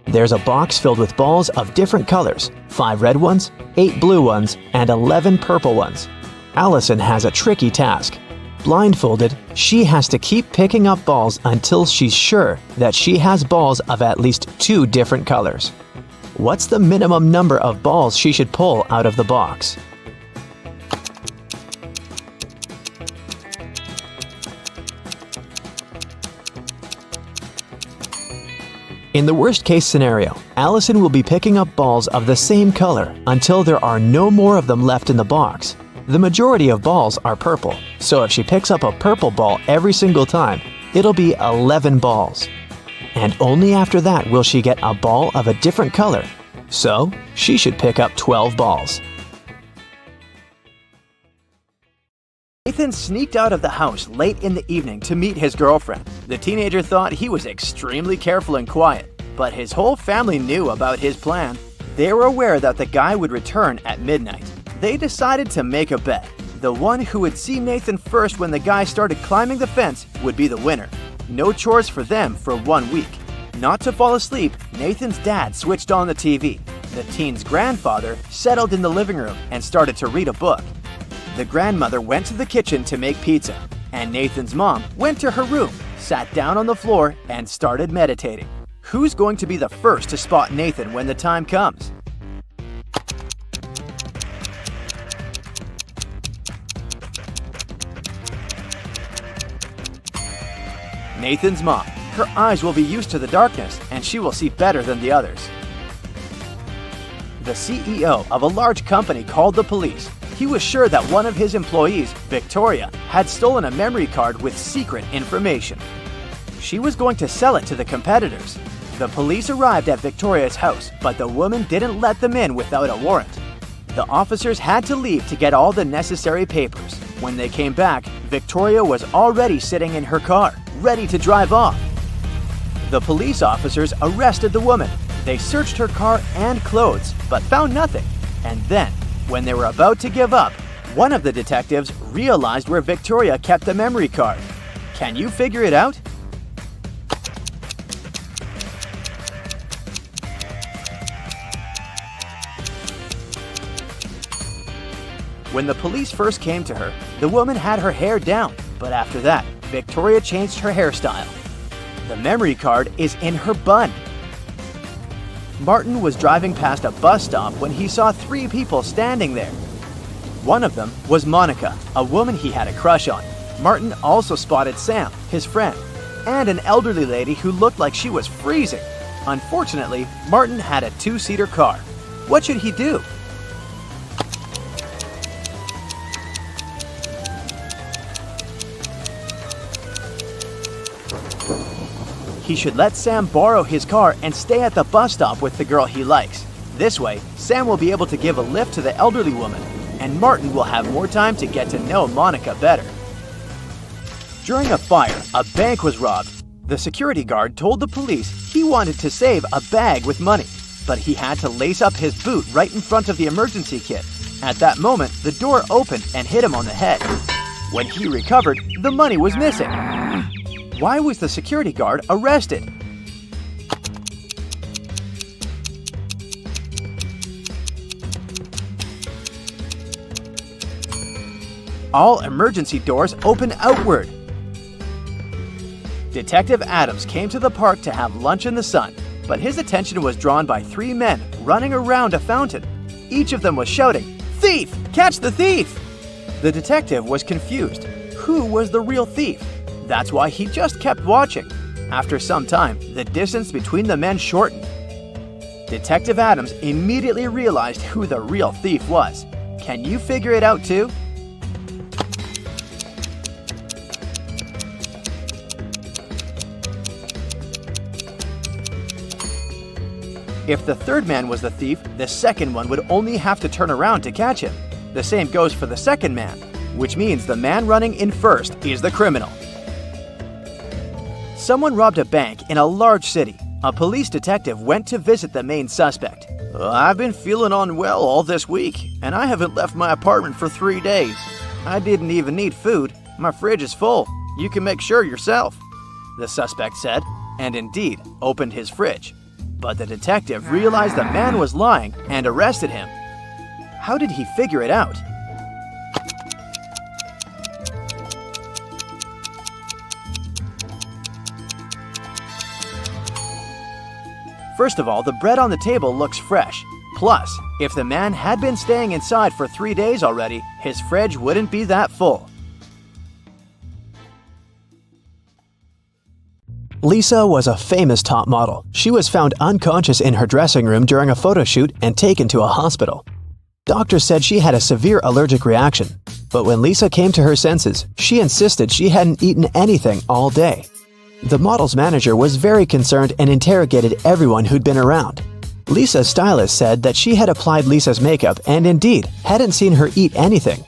There's a box filled with balls of different colors, 5 red ones, 8 blue ones, and 11 purple ones. Allison has a tricky task. Blindfolded, she has to keep picking up balls until she's sure that she has balls of at least 2 different colors. What's the minimum number of balls she should pull out of the box? In the worst-case scenario, Allison will be picking up balls of the same color until there are no more of them left in the box. The majority of balls are purple, so if she picks up a purple ball every single time, it'll be 11 balls. And only after that will she get a ball of a different color. So, she should pick up 12 balls. Nathan sneaked out of the house late in the evening to meet his girlfriend. The teenager thought he was extremely careful and quiet, but his whole family knew about his plan. They were aware that the guy would return at midnight. They decided to make a bet. The one who would see Nathan first when the guy started climbing the fence would be the winner. No chores for them for 1 week. Not to fall asleep, Nathan's dad switched on the TV. The teen's grandfather settled in the living room and started to read a book. The grandmother went to the kitchen to make pizza, and Nathan's mom went to her room, sat down on the floor, and started meditating. Who's going to be the first to spot Nathan when the time comes? Nathan's mom. Her eyes will be used to the darkness, and she will see better than the others. The CEO of a large company called the police. He was sure that one of his employees, Victoria, had stolen a memory card with secret information. She was going to sell it to the competitors. The police arrived at Victoria's house, but the woman didn't let them in without a warrant. The officers had to leave to get all the necessary papers. When they came back, Victoria was already sitting in her car, ready to drive off. The police officers arrested the woman. They searched her car and clothes, but found nothing. And then, when they were about to give up, one of the detectives realized where Victoria kept the memory card. Can you figure it out? When the police first came to her, the woman had her hair down, but after that, Victoria changed her hairstyle. The memory card is in her bun. Martin was driving past a bus stop when he saw 3 people standing there. One of them was Monica, a woman he had a crush on. Martin also spotted Sam, his friend, and an elderly lady who looked like she was freezing. Unfortunately, Martin had a 2-seater car. What should he do? He should let Sam borrow his car and stay at the bus stop with the girl he likes. This way, Sam will be able to give a lift to the elderly woman, and Martin will have more time to get to know Monica better. During a fire, a bank was robbed. The security guard told the police he wanted to save a bag with money, but he had to lace up his boot right in front of the emergency kit. At that moment, the door opened and hit him on the head. When he recovered, the money was missing. Why was the security guard arrested? All emergency doors open outward. Detective Adams came to the park to have lunch in the sun, but his attention was drawn by 3 men running around a fountain. Each of them was shouting, "Thief! Catch the thief!" The detective was confused. Who was the real thief? That's why he just kept watching. After some time, the distance between the men shortened. Detective Adams immediately realized who the real thief was. Can you figure it out too? If the third man was the thief, the second one would only have to turn around to catch him. The same goes for the second man, which means the man running in first is the criminal. Someone robbed a bank in a large city. A police detective went to visit the main suspect. "I've been feeling unwell all this week, and I haven't left my apartment for 3 days. I didn't even need food. My fridge is full. You can make sure yourself," the suspect said, and indeed opened his fridge. But the detective realized the man was lying and arrested him. How did he figure it out? First of all, the bread on the table looks fresh. Plus, if the man had been staying inside for 3 days already, his fridge wouldn't be that full. Lisa was a famous top model. She was found unconscious in her dressing room during a photo shoot and taken to a hospital. Doctors said she had a severe allergic reaction, but when Lisa came to her senses, she insisted she hadn't eaten anything all day. The model's manager was very concerned and interrogated everyone who'd been around. Lisa's stylist said that she had applied Lisa's makeup and indeed hadn't seen her eat anything.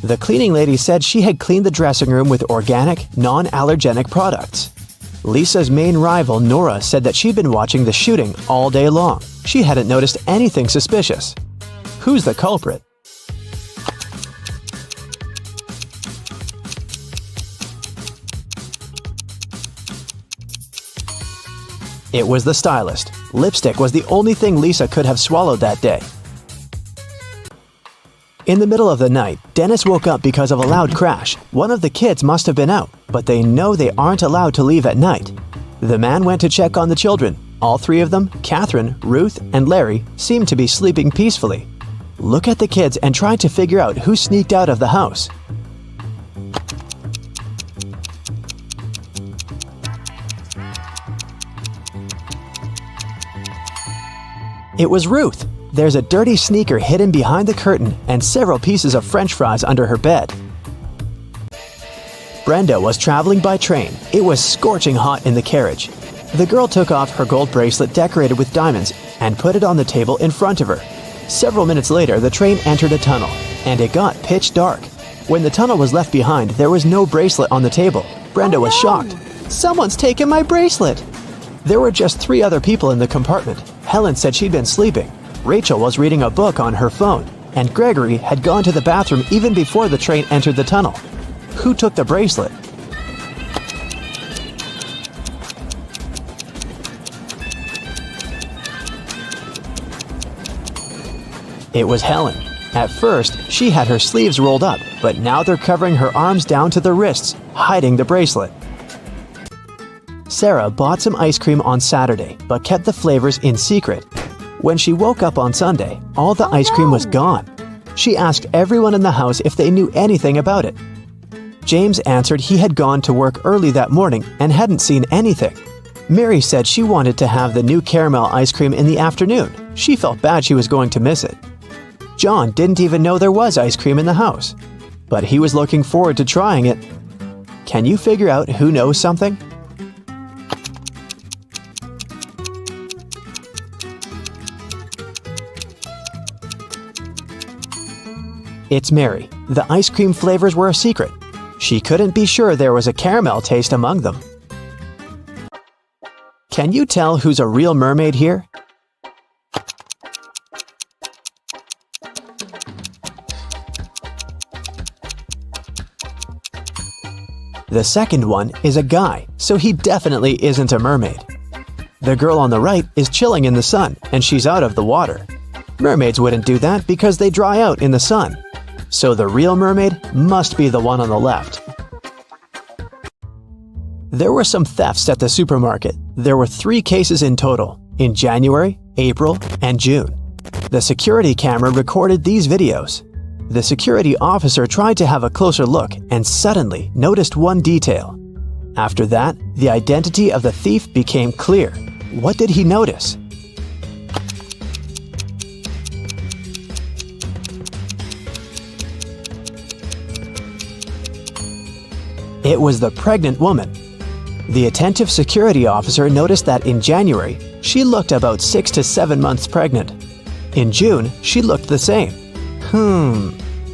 The cleaning lady said she had cleaned the dressing room with organic, non-allergenic products. Lisa's main rival, Nora, said that she'd been watching the shooting all day long. She hadn't noticed anything suspicious. Who's the culprit? It was the stylist. Lipstick was the only thing Lisa could have swallowed that day. In the middle of the night, Dennis woke up because of a loud crash. One of the kids must have been out, but they know they aren't allowed to leave at night. The man went to check on the children. All three of them, Catherine, Ruth, and Larry, seemed to be sleeping peacefully. Look at the kids and try to figure out who sneaked out of the house. It was Ruth. There's a dirty sneaker hidden behind the curtain and several pieces of French fries under her bed. Brenda was traveling by train. It was scorching hot in the carriage. The girl took off her gold bracelet decorated with diamonds and put it on the table in front of her. Several minutes later, the train entered a tunnel, and it got pitch dark. When the tunnel was left behind, there was no bracelet on the table. Brenda was shocked. "Someone's taken my bracelet!" There were just 3 other people in the compartment. Helen said she'd been sleeping. Rachel was reading a book on her phone, and Gregory had gone to the bathroom even before the train entered the tunnel. Who took the bracelet? It was Helen. At first, she had her sleeves rolled up, but now they're covering her arms down to the wrists, hiding the bracelet. Sarah bought some ice cream on Saturday, but kept the flavors in secret. When she woke up on Sunday, all the ice cream was gone. She asked everyone in the house if they knew anything about it. James answered he had gone to work early that morning and hadn't seen anything. Mary said she wanted to have the new caramel ice cream in the afternoon. She felt bad she was going to miss it. John didn't even know there was ice cream in the house, but he was looking forward to trying it. Can you figure out who knows something? It's Mary. The ice cream flavors were a secret. She couldn't be sure there was a caramel taste among them. Can you tell who's a real mermaid here? The second one is a guy, so he definitely isn't a mermaid. The girl on the right is chilling in the sun, and she's out of the water. Mermaids wouldn't do that because they dry out in the sun. So the real mermaid must be the one on the left. There were some thefts at the supermarket. There were 3 cases in total, in January, April, and June. The security camera recorded these videos. The security officer tried to have a closer look and suddenly noticed one detail. After that, the identity of the thief became clear. What did he notice? It was the pregnant woman. The attentive security officer noticed that in January, she looked about 6 to 7 months pregnant. In June, she looked the same.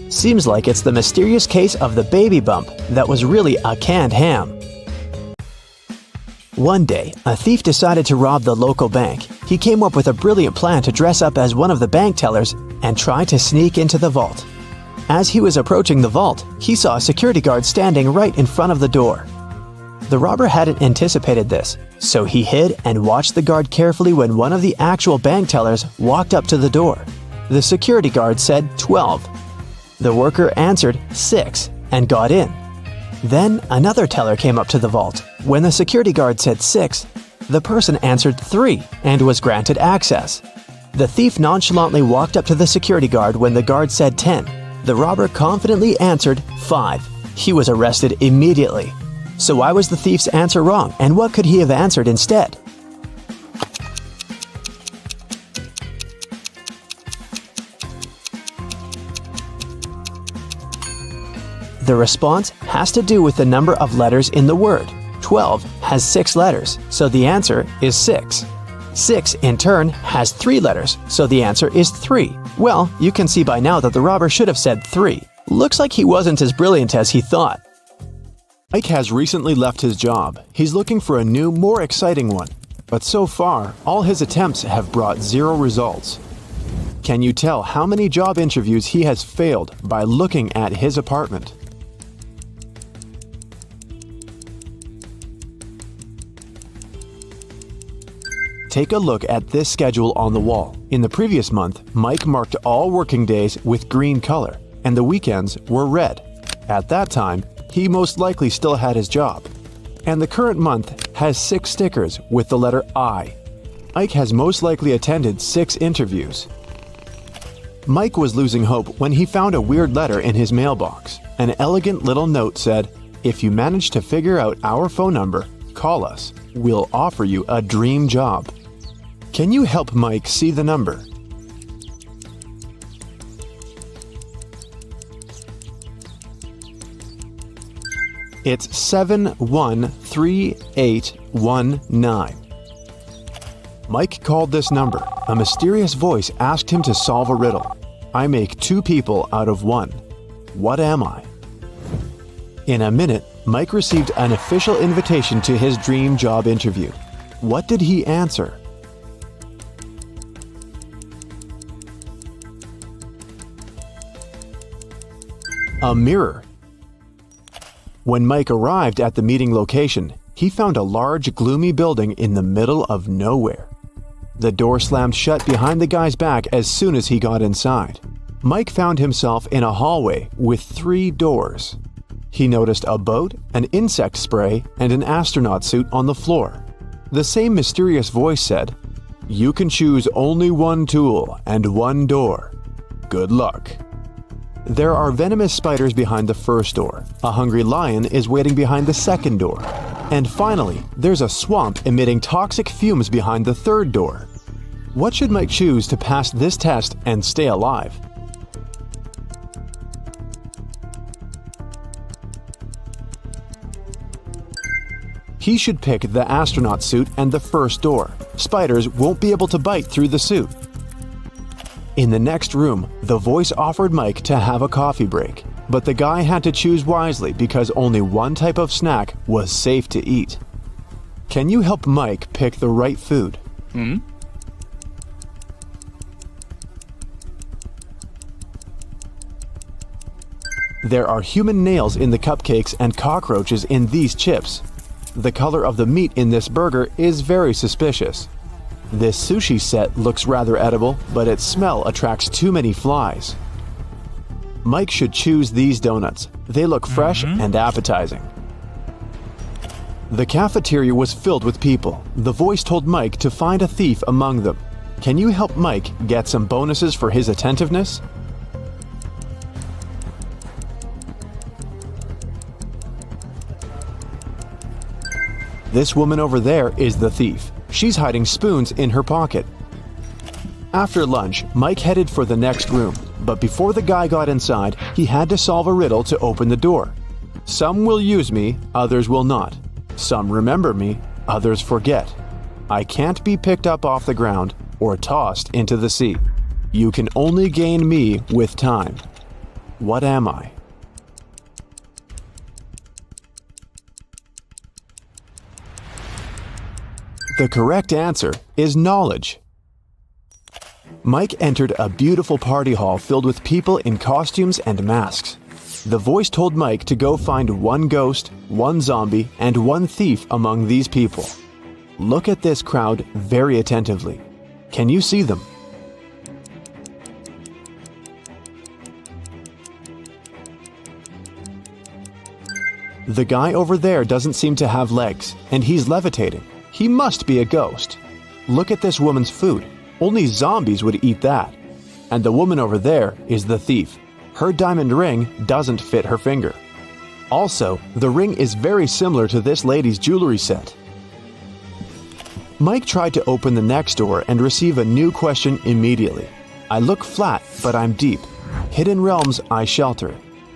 Seems like it's the mysterious case of the baby bump that was really a canned ham. One day, a thief decided to rob the local bank. He came up with a brilliant plan to dress up as one of the bank tellers and try to sneak into the vault. As he was approaching the vault, he saw a security guard standing right in front of the door. The robber hadn't anticipated this, so he hid and watched the guard carefully when one of the actual bank tellers walked up to the door. The security guard said 12. The worker answered 6 and got in. Then another teller came up to the vault. When the security guard said 6, The person answered 3 and was granted access. The thief nonchalantly walked up to the security guard when the guard said 10. The robber confidently answered 5. He was arrested immediately. So why was the thief's answer wrong, and what could he have answered instead? The response has to do with the number of letters in the word. 12 has 6 letters, so the answer is 6. 6, in turn, has 3 letters, so the answer is 3. Well, you can see by now that the robber should have said 3. Looks like he wasn't as brilliant as he thought. Mike has recently left his job. He's looking for a new, more exciting one. But so far, all his attempts have brought 0 results. Can you tell how many job interviews he has failed by looking at his apartment? Take a look at this schedule on the wall. In the previous month, Mike marked all working days with green color, and the weekends were red. At that time, he most likely still had his job. And the current month has 6 stickers with the letter I. Mike has most likely attended 6 interviews. Mike was losing hope when he found a weird letter in his mailbox. An elegant little note said, "If you manage to figure out our phone number, call us. We'll offer you a dream job." Can you help Mike see the number? It's 713819. Mike called this number. A mysterious voice asked him to solve a riddle. I make 2 people out of 1. What am I? In a minute, Mike received an official invitation to his dream job interview. What did he answer? A mirror. When Mike arrived at the meeting location, he found a large, gloomy building in the middle of nowhere. The door slammed shut behind the guy's back as soon as he got inside. Mike found himself in a hallway with 3 doors. He noticed a boat, an insect spray, and an astronaut suit on the floor. The same mysterious voice said, "You can choose only 1 tool and 1 door. Good luck." There are venomous spiders behind the first door. A hungry lion is waiting behind the second door. And finally, there's a swamp emitting toxic fumes behind the third door. What should Mike choose to pass this test and stay alive? He should pick the astronaut suit and the first door. Spiders won't be able to bite through the suit. In the next room, the voice offered Mike to have a coffee break, but the guy had to choose wisely because only 1 type of snack was safe to eat. Can you help Mike pick the right food? There are human nails in the cupcakes and cockroaches in these chips. The color of the meat in this burger is very suspicious. This sushi set looks rather edible, but its smell attracts too many flies. Mike should choose these donuts. They look fresh and appetizing. The cafeteria was filled with people. The voice told Mike to find a thief among them. Can you help Mike get some bonuses for his attentiveness? This woman over there is the thief. She's hiding spoons in her pocket. After lunch, Mike headed for the next room, but before the guy got inside, he had to solve a riddle to open the door. Some will use me, others will not. Some remember me, others forget. I can't be picked up off the ground or tossed into the sea. You can only gain me with time. What am I? The correct answer is knowledge. Mike entered a beautiful party hall filled with people in costumes and masks. The voice told Mike to go find 1 ghost, 1 zombie, and 1 thief among these people. Look at this crowd very attentively. Can you see them? The guy over there doesn't seem to have legs, and he's levitating. He must be a ghost. Look at this woman's food. Only zombies would eat that. And the woman over there is the thief. Her diamond ring doesn't fit her finger. Also, the ring is very similar to this lady's jewelry set. Mike tried to open the next door and receive a new question immediately. I look flat, but I'm deep. Hidden realms I shelter.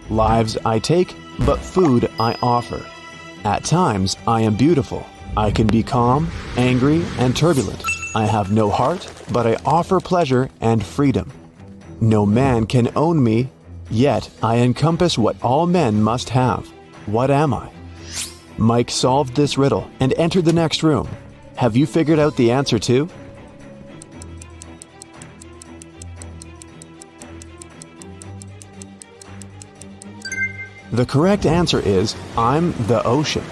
Lives I take, but food I offer. At times I am beautiful. I can be calm, angry, and turbulent. I have no heart, but I offer pleasure and freedom. No man can own me, yet I encompass what all men must have. What am I? Mike solved this riddle and entered the next room. Have you figured out the answer too? The correct answer is, I'm the ocean.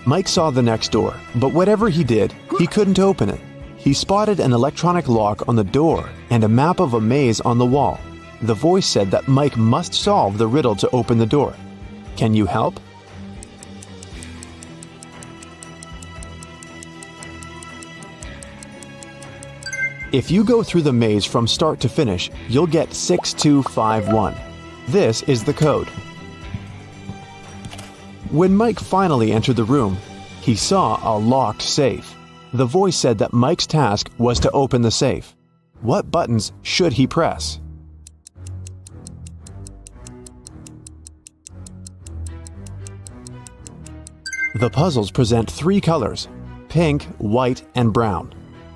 Mike saw the next door, but whatever he did, he couldn't open it. He spotted an electronic lock on the door and a map of a maze on the wall. The voice said that Mike must solve the riddle to open the door. Can you help? If you go through the maze from start to finish, you'll get 6251. This is the code. When Mike finally entered the room, he saw a locked safe. The voice said that Mike's task was to open the safe. What buttons should he press? The puzzles present 3 colors: pink, white, and brown.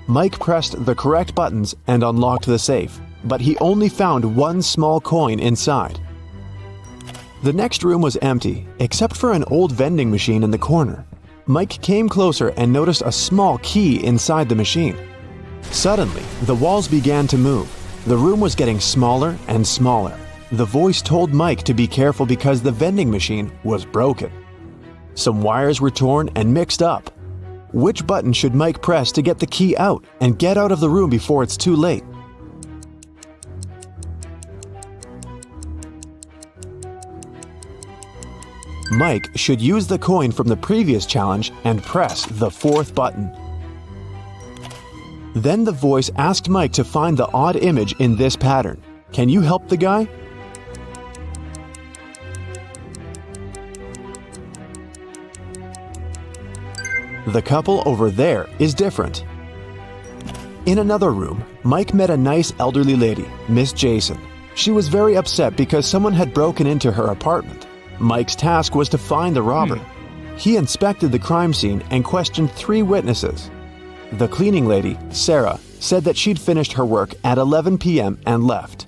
Mike pressed the correct buttons and unlocked the safe, but he only found one small coin inside. The next room was empty, except for an old vending machine in the corner. Mike came closer and noticed a small key inside the machine. Suddenly, the walls began to move. The room was getting smaller and smaller. The voice told Mike to be careful because the vending machine was broken. Some wires were torn and mixed up. Which button should Mike press to get the key out and get out of the room before it's too late? Mike should use the coin from the previous challenge and press the 4th button. Then the voice asked Mike to find the odd image in this pattern. Can you help the guy? The couple over there is different. In another room, Mike met a nice elderly lady, Miss Jason. She was very upset because someone had broken into her apartment. Mike's task was to find the robber. He inspected the crime scene and questioned 3 witnesses. The cleaning lady, Sarah, said that she'd finished her work at 11 p.m. and left.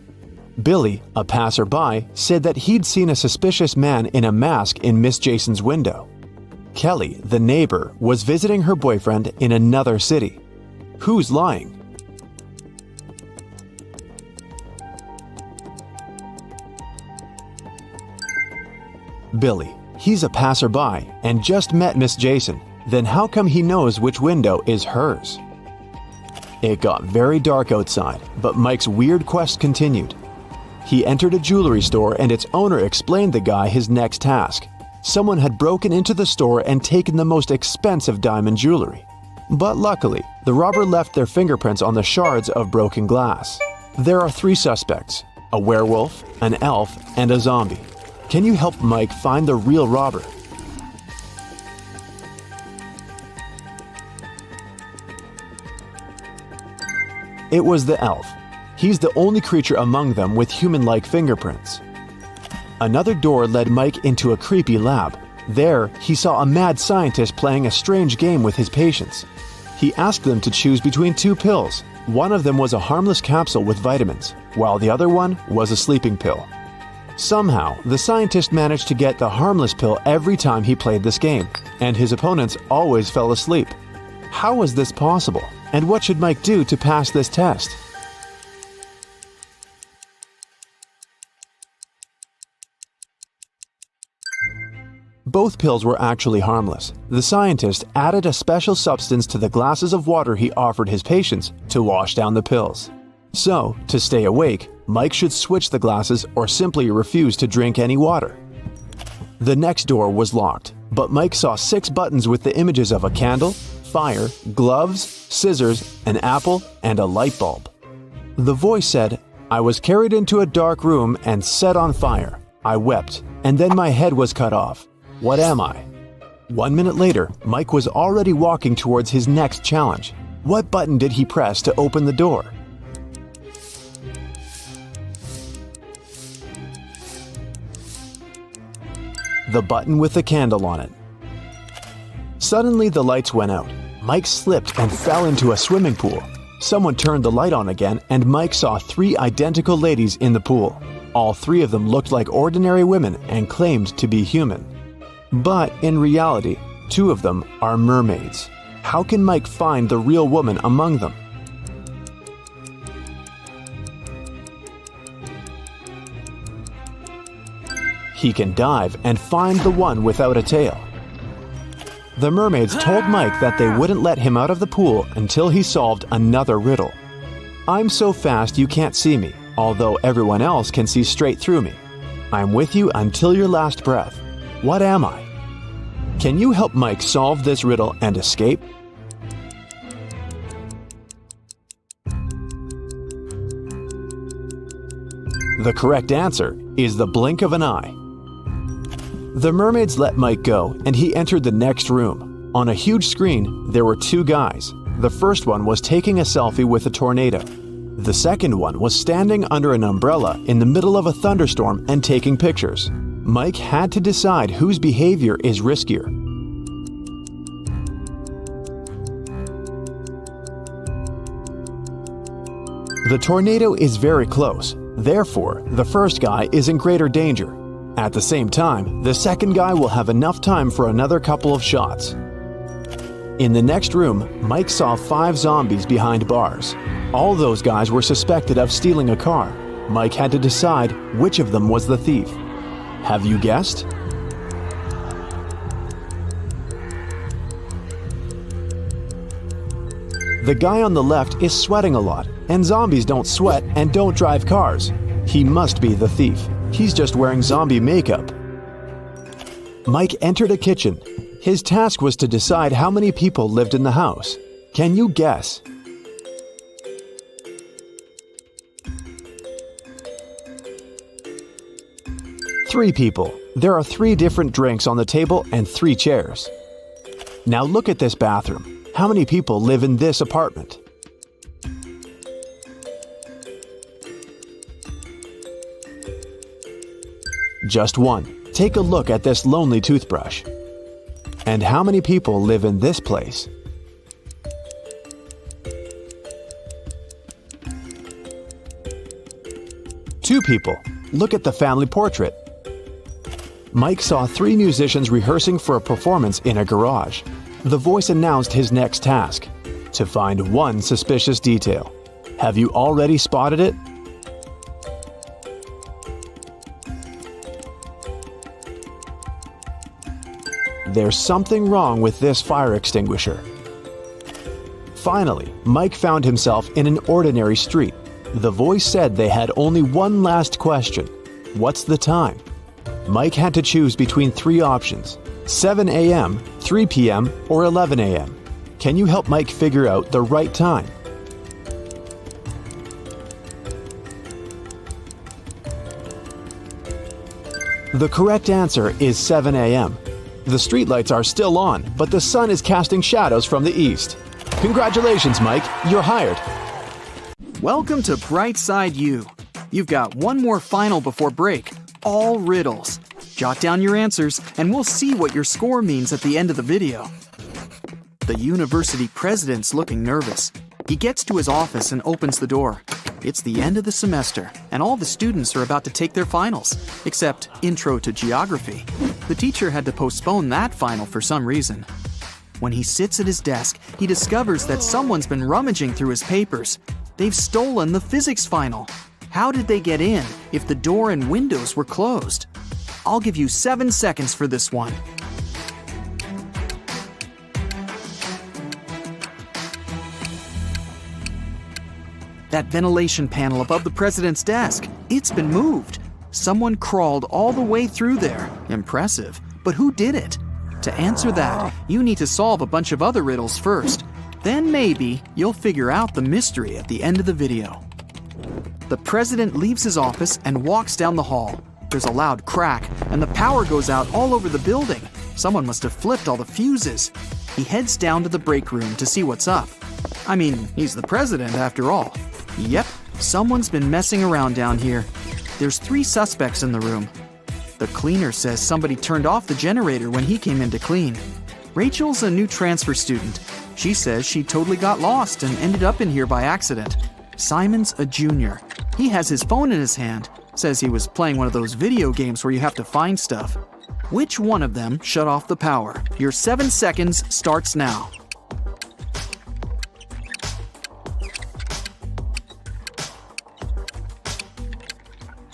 Billy, a passerby, said that he'd seen a suspicious man in a mask in Miss Jason's window. Kelly, the neighbor, was visiting her boyfriend in another city. Who's lying? Billy. He's a passerby and just met Miss Jason. Then how come he knows which window is hers? It got very dark outside, but Mike's weird quest continued. He entered a jewelry store and its owner explained the guy his next task. Someone had broken into the store and taken the most expensive diamond jewelry. But luckily, the robber left their fingerprints on the shards of broken glass. There are 3 suspects: a werewolf, an elf, and a zombie. Can you help Mike find the real robber? It was the elf. He's the only creature among them with human-like fingerprints. Another door led Mike into a creepy lab. There, he saw a mad scientist playing a strange game with his patients. He asked them to choose between 2 pills. One of them was a harmless capsule with vitamins, while the other one was a sleeping pill. Somehow, the scientist managed to get the harmless pill every time he played this game, and his opponents always fell asleep. How was this possible? And what should Mike do to pass this test? Both pills were actually harmless. The scientist added a special substance to the glasses of water he offered his patients to wash down the pills. So, to stay awake, Mike should switch the glasses or simply refuse to drink any water. The next door was locked, but Mike saw 6 buttons with the images of a candle, fire, gloves, scissors, an apple, and a light bulb. The voice said, "I was carried into a dark room and set on fire. I wept, and then my head was cut off. What am I?" 1 minute later, Mike was already walking towards his next challenge. What button did he press to open the door? The button with the candle on it. Suddenly the lights went out. Mike slipped and fell into a swimming pool. Someone turned the light on again and Mike saw 3 identical ladies in the pool. All 3 of them looked like ordinary women and claimed to be human. But in reality, 2 of them are mermaids. How can Mike find the real woman among them? He can dive and find the one without a tail. The mermaids told Mike that they wouldn't let him out of the pool until he solved another riddle. "I'm so fast you can't see me, although everyone else can see straight through me. I'm with you until your last breath. What am I?" Can you help Mike solve this riddle and escape? The correct answer is the blink of an eye. The mermaids let Mike go, and he entered the next room. On a huge screen, there were 2 guys. The first one was taking a selfie with a tornado. The second one was standing under an umbrella in the middle of a thunderstorm and taking pictures. Mike had to decide whose behavior is riskier. The tornado is very close. Therefore, the first guy is in greater danger. At the same time, the second guy will have enough time for another couple of shots. In the next room, Mike saw 5 zombies behind bars. All those guys were suspected of stealing a car. Mike had to decide which of them was the thief. Have you guessed? The guy on the left is sweating a lot, and zombies don't sweat and don't drive cars. He must be the thief. He's just wearing zombie makeup. Mike entered a kitchen. His task was to decide how many people lived in the house. Can you guess? Three people. There are 3 different drinks on the table and 3 chairs. Now look at this bathroom. How many people live in this apartment? Just 1. Take a look at this lonely toothbrush. And how many people live in this place? Two people. Look at the family portrait. Mike saw 3 musicians rehearsing for a performance in a garage. The voice announced his next task: to find 1 suspicious detail. Have you already spotted it? There's something wrong with this fire extinguisher. Finally, Mike found himself in an ordinary street. The voice said they had only one last question. What's the time? Mike had to choose between 3 options: 7 a.m., 3 p.m., or 11 a.m. Can you help Mike figure out the right time? The correct answer is 7 a.m. The streetlights are still on, but the sun is casting shadows from the east. Congratulations, Mike. You're hired. Welcome to Brightside U. You've got one more final before break, all riddles. Jot down your answers, and we'll see what your score means at the end of the video. The university president's looking nervous. He gets to his office and opens the door. It's the end of the semester, and all the students are about to take their finals, except Intro to Geography. The teacher had to postpone that final for some reason. When he sits at his desk, he discovers that someone's been rummaging through his papers. They've stolen the physics final. How did they get in if the door and windows were closed? I'll give you 7 seconds for this one. That ventilation panel above the president's desk, it's been moved. Someone crawled all the way through there. Impressive. But who did it? To answer that, you need to solve a bunch of other riddles first. Then maybe you'll figure out the mystery at the end of the video. The president leaves his office and walks down the hall. There's a loud crack, and the power goes out all over the building. Someone must have flipped all the fuses. He heads down to the break room to see what's up. I mean, he's the president after all. Yep, someone's been messing around down here. There's 3 suspects in the room. The cleaner says somebody turned off the generator when he came in to clean. Rachel's a new transfer student. She says she totally got lost and ended up in here by accident. Simon's a junior. He has his phone in his hand. Says he was playing one of those video games where you have to find stuff. Which one of them shut off the power? Your 7 seconds starts now.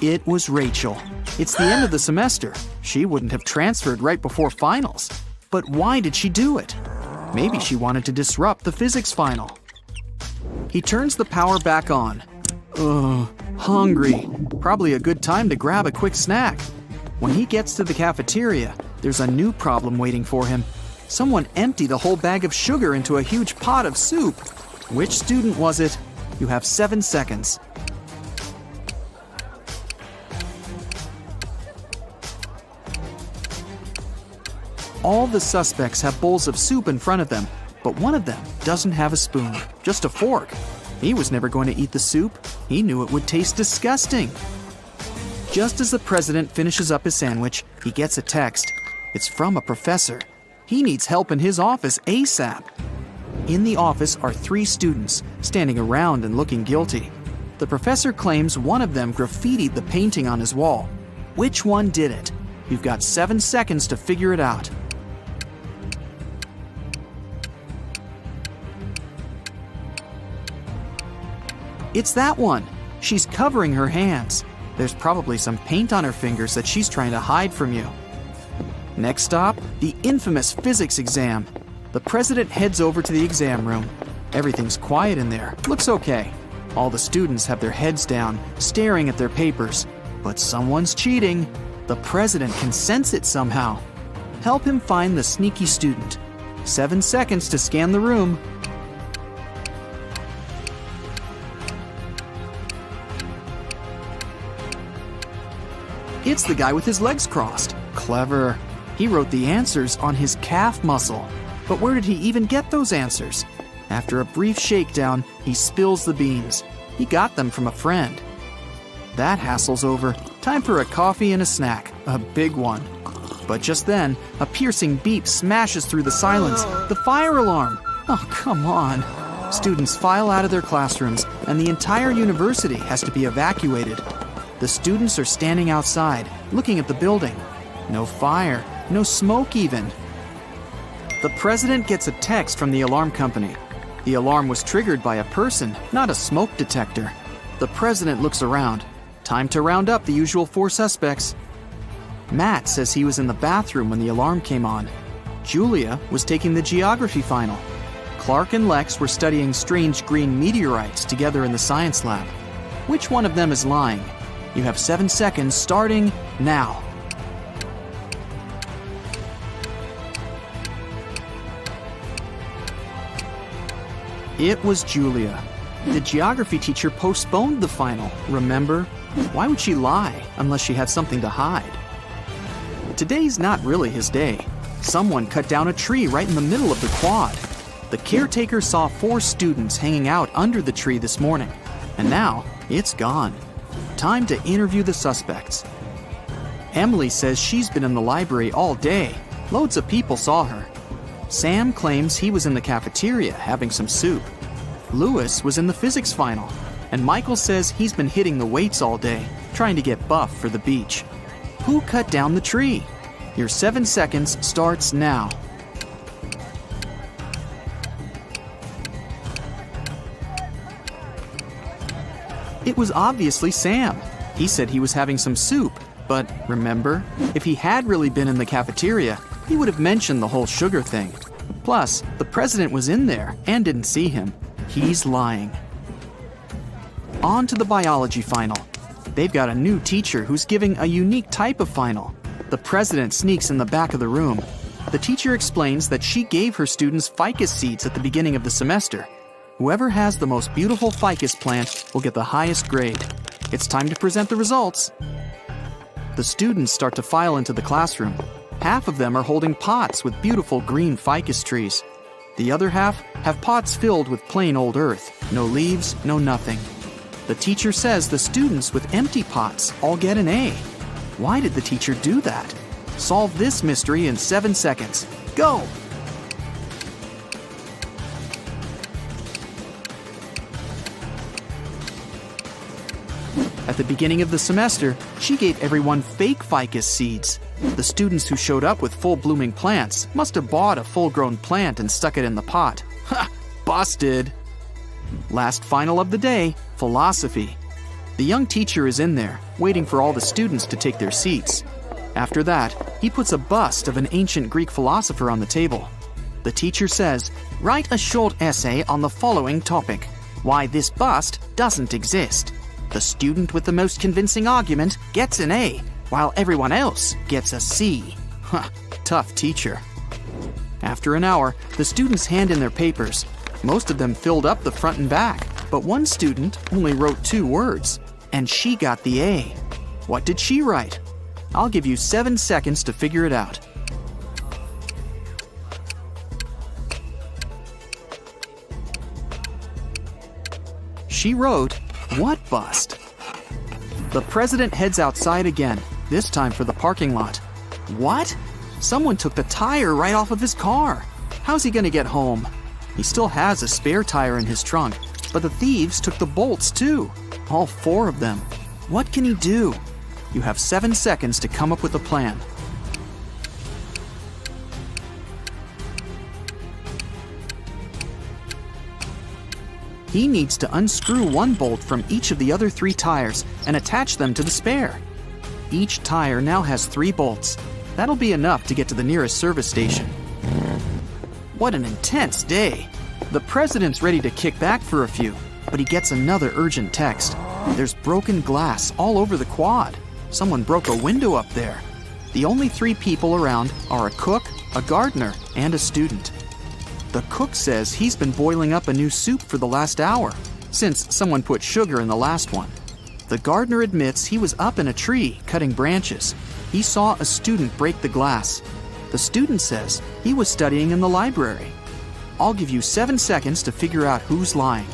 It was Rachel. It's the end of the semester. She wouldn't have transferred right before finals. But why did she do it? Maybe she wanted to disrupt the physics final. He turns the power back on. Ugh, hungry. Probably a good time to grab a quick snack. When he gets to the cafeteria, there's a new problem waiting for him. Someone emptied a whole bag of sugar into a huge pot of soup. Which student was it? You have 7 seconds. All the suspects have bowls of soup in front of them, but one of them doesn't have a spoon, just a fork. He was never going to eat the soup. He knew it would taste disgusting. Just as the president finishes up his sandwich, he gets a text. It's from a professor. He needs help in his office ASAP. In the office are 3 students, standing around and looking guilty. The professor claims one of them graffitied the painting on his wall. Which one did it? You've got 7 seconds to figure it out. It's that one. She's covering her hands. There's probably some paint on her fingers that she's trying to hide from you. Next stop, the infamous physics exam. The president heads over to the exam room. Everything's quiet in there. Looks okay. All the students have their heads down, staring at their papers. But someone's cheating. The president can sense it somehow. Help him find the sneaky student. 7 seconds to scan the room. It's the guy with his legs crossed. Clever. He wrote the answers on his calf muscle. But where did he even get those answers? After a brief shakedown, he spills the beans. He got them from a friend. That hassle's over. Time for a coffee and a snack. A big one. But just then, a piercing beep smashes through the silence. The fire alarm! Oh, come on. Students file out of their classrooms, and the entire university has to be evacuated. The students are standing outside, looking at the building. No fire, no smoke even. The president gets a text from the alarm company. The alarm was triggered by a person, not a smoke detector. The president looks around. Time to round up the usual 4 suspects. Matt says he was in the bathroom when the alarm came on. Julia was taking the geography final. Clark and Lex were studying strange green meteorites together in the science lab. Which one of them is lying? You have 7 seconds starting now. It was Julia. The geography teacher postponed the final, remember? Why would she lie unless she had something to hide? Today's not really his day. Someone cut down a tree right in the middle of the quad. The caretaker saw 4 students hanging out under the tree this morning, and now it's gone. Time to interview the suspects. Emily says she's been in the library all day. Loads of people saw her. Sam claims he was in the cafeteria having some soup. Lewis was in the physics final. And Michael says he's been hitting the weights all day, trying to get buff for the beach. Who cut down the tree? Your 7 seconds starts now. It was obviously Sam. He said he was having some soup, but remember, if he had really been in the cafeteria, he would have mentioned the whole sugar thing. Plus, the president was in there and didn't see him. He's lying. On to the biology final. They've got a new teacher who's giving a unique type of final. The president sneaks in the back of the room. The teacher explains that she gave her students ficus seeds at the beginning of the semester. Whoever has the most beautiful ficus plant will get the highest grade. It's time to present the results. The students start to file into the classroom. Half of them are holding pots with beautiful green ficus trees. The other half have pots filled with plain old earth, no leaves, no nothing. The teacher says the students with empty pots all get an A. Why did the teacher do that? Solve this mystery in 7 seconds. Go! At the beginning of the semester, she gave everyone fake ficus seeds. The students who showed up with full-blooming plants must have bought a full-grown plant and stuck it in the pot. Ha! Busted! Last final of the day, philosophy. The young teacher is in there, waiting for all the students to take their seats. After that, he puts a bust of an ancient Greek philosopher on the table. The teacher says, "Write a short essay on the following topic: why this bust doesn't exist." The student with the most convincing argument gets an A, while everyone else gets a C. Huh, tough teacher. After an hour, the students hand in their papers. Most of them filled up the front and back, but one student only wrote 2 words, and she got the A. What did she write? I'll give you 7 seconds to figure it out. She wrote, "What bust?" The president heads outside again, this time for the parking lot. What? Someone took the tire right off of his car. How's he gonna get home? He still has a spare tire in his trunk, but the thieves took the bolts too. All 4 of them. What can he do? You have 7 seconds to come up with a plan. He needs to unscrew one bolt from each of the other 3 tires and attach them to the spare. Each tire now has 3 bolts. That'll be enough to get to the nearest service station. What an intense day. The president's ready to kick back for a few, but he gets another urgent text. There's broken glass all over the quad. Someone broke a window up there. The only 3 people around are a cook, a gardener, and a student. The cook says he's been boiling up a new soup for the last hour, since someone put sugar in the last one. The gardener admits he was up in a tree cutting branches. He saw a student break the glass. The student says he was studying in the library. I'll give you 7 seconds to figure out who's lying.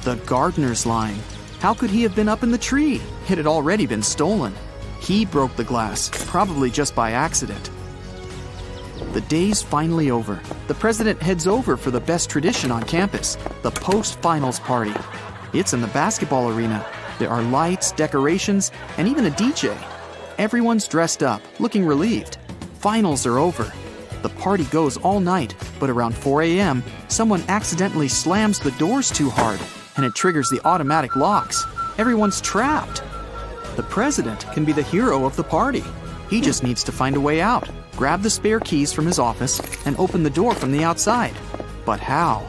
The gardener's lying. How could he have been up in the tree? It had already been stolen. He broke the glass, probably just by accident. The day's finally over. The president heads over for the best tradition on campus, the post-finals party. It's in the basketball arena. There are lights, decorations, and even a DJ. Everyone's dressed up, looking relieved. Finals are over. The party goes all night, but around 4 a.m., someone accidentally slams the doors too hard, and it triggers the automatic locks. Everyone's trapped. The president can be the hero of the party. He just needs to find a way out, grab the spare keys from his office, and open the door from the outside. But how?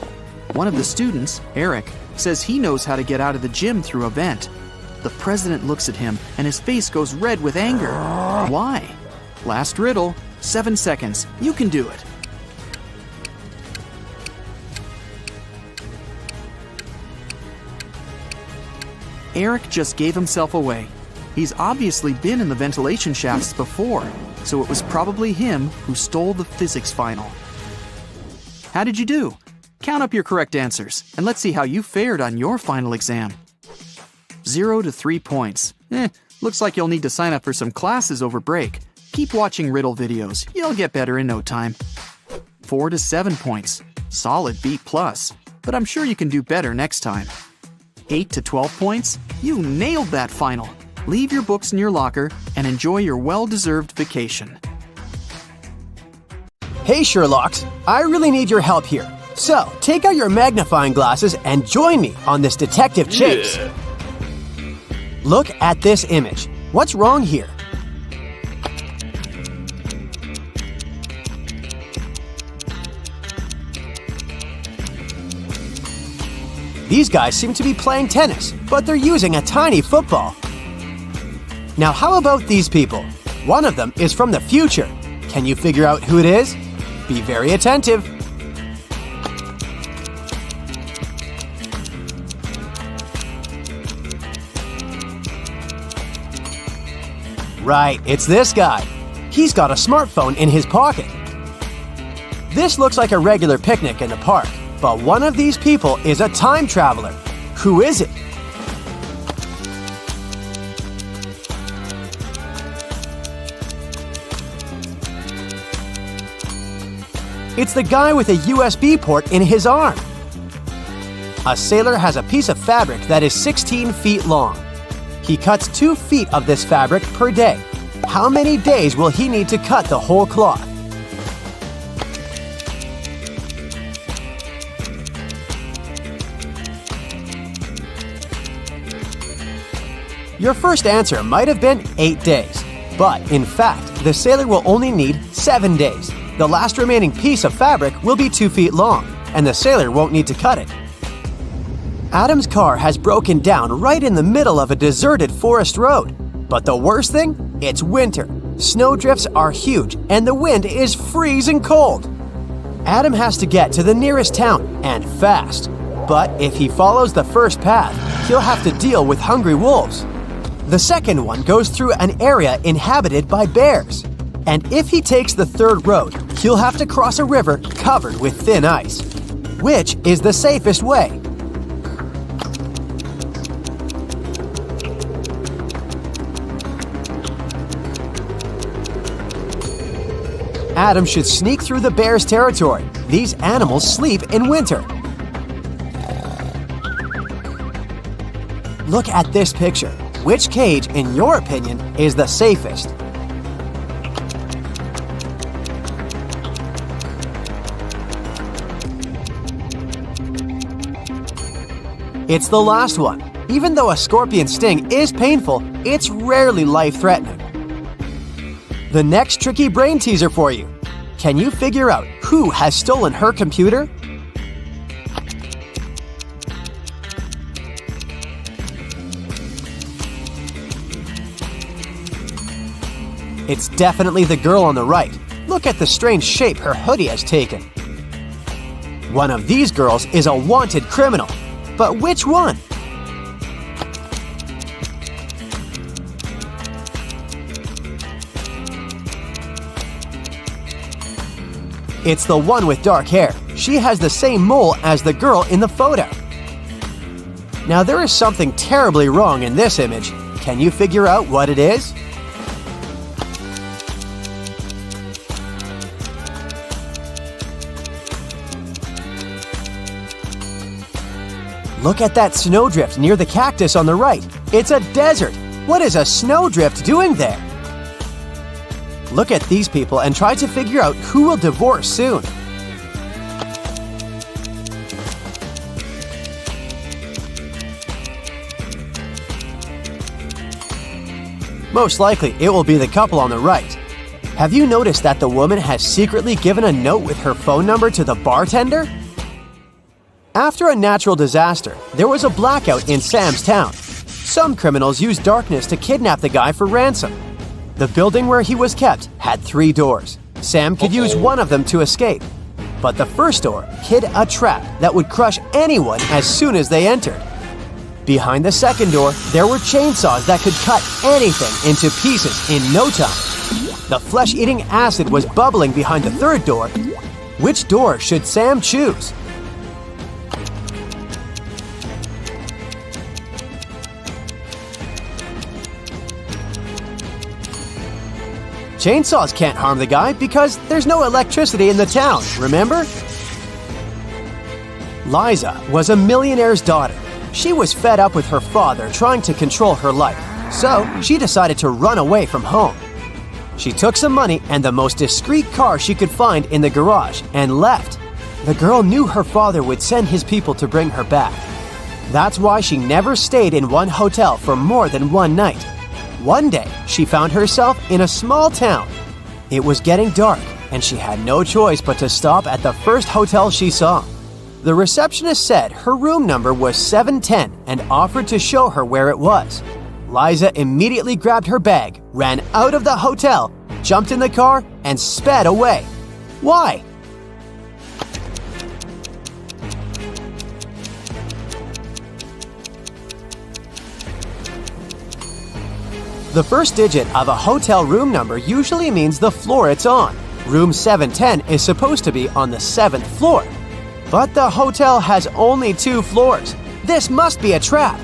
One of the students, Eric, says he knows how to get out of the gym through a vent. The president looks at him, and his face goes red with anger. Why? Last riddle, 7 seconds. You can do it. Eric just gave himself away. He's obviously been in the ventilation shafts before, so it was probably him who stole the physics final. How did you do? Count up your correct answers, and let's see how you fared on your final exam. 0 to 3 points. Looks like you'll need to sign up for some classes over break. Keep watching riddle videos. You'll get better in no time. 4 to 7 points. Solid B+, but I'm sure you can do better next time. 8 to 12 points. You nailed that final. Leave your books in your locker and enjoy your well-deserved vacation. Hey Sherlocks, I really need your help here. So, take out your magnifying glasses and join me on this detective chase. Yeah. Look at this image. What's wrong here? These guys seem to be playing tennis, but they're using a tiny football. Now how about these people? One of them is from the future. Can you figure out who it is? Be very attentive. Right, it's this guy. He's got a smartphone in his pocket. This looks like a regular picnic in the park, but one of these people is a time traveler. Who is it? It's the guy with a USB port in his arm. A sailor has a piece of fabric that is 16 feet long. He cuts 2 feet of this fabric per day. How many days will he need to cut the whole cloth? Your first answer might have been 8 days, but in fact, the sailor will only need 7 days. The last remaining piece of fabric will be 2 feet long, and the sailor won't need to cut it. Adam's car has broken down right in the middle of a deserted forest road. But the worst thing? It's winter. Snowdrifts are huge, and the wind is freezing cold. Adam has to get to the nearest town, and fast. But if he follows the first path, he'll have to deal with hungry wolves. The second one goes through an area inhabited by bears. And if he takes the third road, he'll have to cross a river covered with thin ice. Which is the safest way? Adam should sneak through the bear's territory. These animals sleep in winter. Look at this picture. Which cage, in your opinion, is the safest? It's the last one. Even though a scorpion sting is painful, it's rarely life-threatening. The next tricky brain teaser for you. Can you figure out who has stolen her computer? It's definitely the girl on the right. Look at the strange shape her hoodie has taken. One of these girls is a wanted criminal. But which one? It's the one with dark hair. She has the same mole as the girl in the photo. Now there is something terribly wrong in this image. Can you figure out what it is? Look at that snowdrift near the cactus on the right. It's a desert. What is a snowdrift doing there? Look at these people and try to figure out who will divorce soon. Most likely, it will be the couple on the right. Have you noticed that the woman has secretly given a note with her phone number to the bartender? After a natural disaster, there was a blackout in Sam's town. Some criminals used darkness to kidnap the guy for ransom. The building where he was kept had 3 doors. Sam could use one of them to escape. But the first door hid a trap that would crush anyone as soon as they entered. Behind the second door, there were chainsaws that could cut anything into pieces in no time. The flesh-eating acid was bubbling behind the third door. Which door should Sam choose? Chainsaws can't harm the guy because there's no electricity in the town, remember? Liza was a millionaire's daughter. She was fed up with her father trying to control her life, so she decided to run away from home. She took some money and the most discreet car she could find in the garage and left. The girl knew her father would send his people to bring her back. That's why she never stayed in one hotel for more than one night. One day, she found herself in a small town. It was getting dark, and she had no choice but to stop at the first hotel she saw. The receptionist said her room number was 710 and offered to show her where it was. Liza immediately grabbed her bag, ran out of the hotel, jumped in the car, and sped away. Why? The first digit of a hotel room number usually means the floor it's on. Room 710 is supposed to be on the 7th floor. But the hotel has only 2 floors. This must be a trap.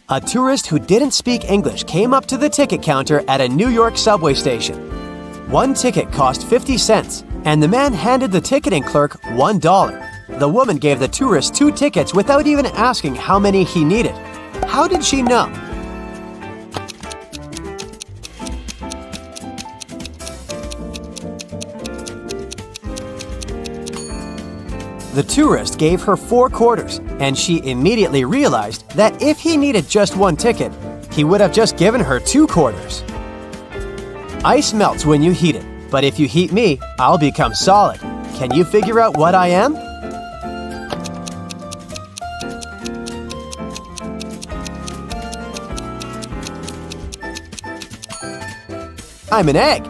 A tourist who didn't speak English came up to the ticket counter at a New York subway station. One ticket cost 50 cents, and the man handed the ticketing clerk $1. The woman gave the tourist 2 tickets without even asking how many he needed. How did she know? The tourist gave her 4 quarters, and she immediately realized that if he needed just 1 ticket, he would have just given her 2 quarters. Ice melts when you heat it, but if you heat me, I'll become solid. Can you figure out what I am? I'm an egg.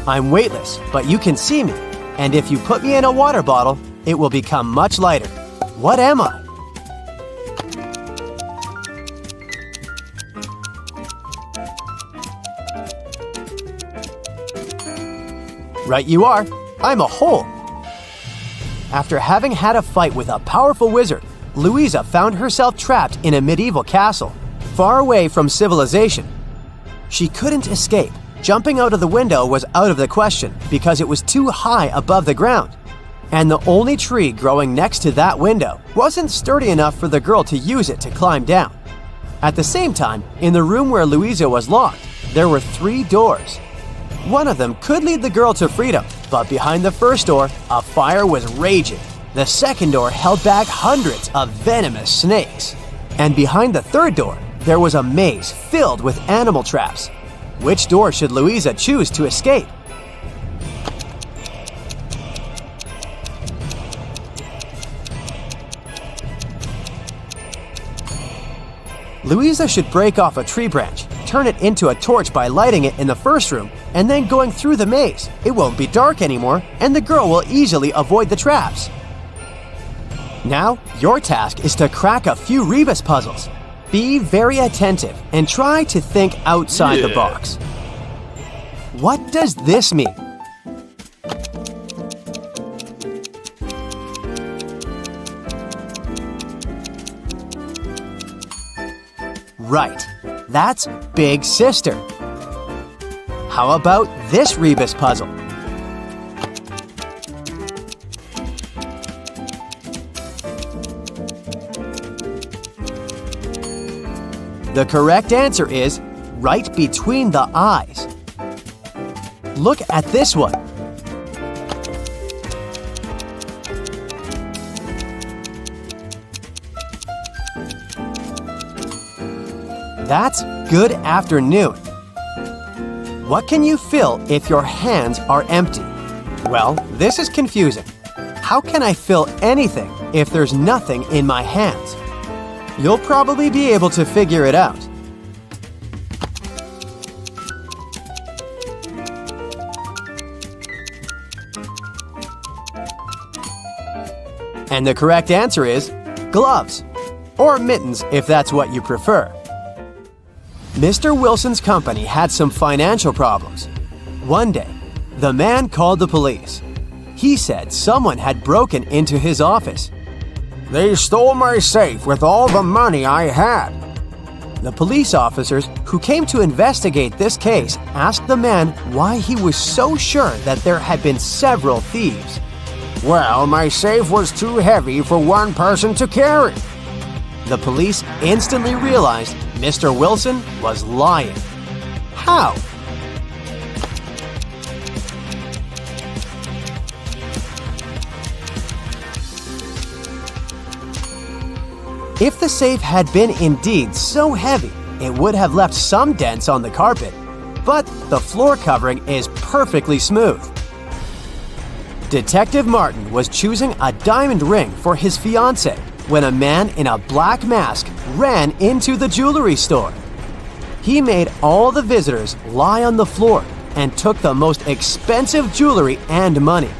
I'm weightless, but you can see me. And if you put me in a water bottle, it will become much lighter. What am I? Right you are. I'm a hole. After having had a fight with a powerful wizard, Louisa found herself trapped in a medieval castle, far away from civilization. She couldn't escape. Jumping out of the window was out of the question because it was too high above the ground. And the only tree growing next to that window wasn't sturdy enough for the girl to use it to climb down. At the same time, in the room where Louisa was locked, there were 3 doors. One of them could lead the girl to freedom, but behind the first door, a fire was raging. The second door held back hundreds of venomous snakes. And behind the third door, there was a maze filled with animal traps. Which door should Louisa choose to escape? Louisa should break off a tree branch, turn it into a torch by lighting it in the first room, and then going through the maze. It won't be dark anymore, and the girl will easily avoid the traps. Now, your task is to crack a few rebus puzzles. Be very attentive and try to think outside the box. What does this mean? Right, that's Big Sister. How about this rebus puzzle? The correct answer is right between the eyes. Look at this one. That's good afternoon. What can you fill if your hands are empty? Well, this is confusing. How can I fill anything if there's nothing in my hands? You'll probably be able to figure it out. And the correct answer is gloves, or mittens if that's what you prefer. Mr. Wilson's company had some financial problems. One day, the man called the police. He said someone had broken into his office. "They stole my safe with all the money I had." The police officers who came to investigate this case asked the man why he was so sure that there had been several thieves. "Well, my safe was too heavy for one person to carry." The police instantly realized Mr. Wilson was lying. How? If the safe had been indeed so heavy, it would have left some dents on the carpet, but the floor covering is perfectly smooth. Detective Martin was choosing a diamond ring for his fiancée when a man in a black mask ran into the jewelry store. He made all the visitors lie on the floor and took the most expensive jewelry and money.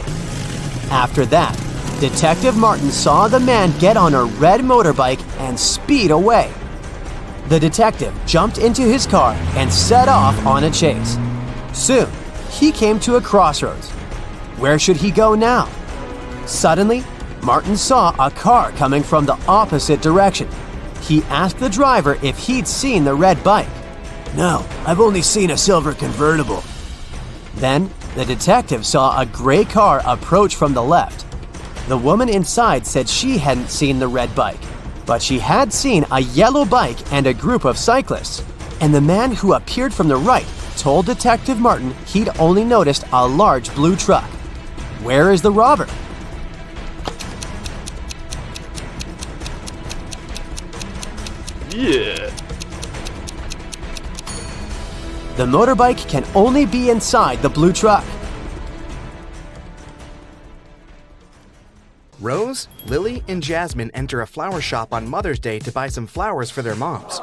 After that, Detective Martin saw the man get on a red motorbike and speed away. The detective jumped into his car and set off on a chase. Soon, he came to a crossroads. Where should he go now? Suddenly, Martin saw a car coming from the opposite direction. He asked the driver if he'd seen the red bike. No, I've only seen a silver convertible. Then, the detective saw a gray car approach from the left. The woman inside said she hadn't seen the red bike, but she had seen a yellow bike and a group of cyclists. And the man who appeared from the right told Detective Martin he'd only noticed a large blue truck. Where is the robber? Yeah. The motorbike can only be inside the blue truck. Rose, Lily, and Jasmine enter a flower shop on Mother's Day to buy some flowers for their moms.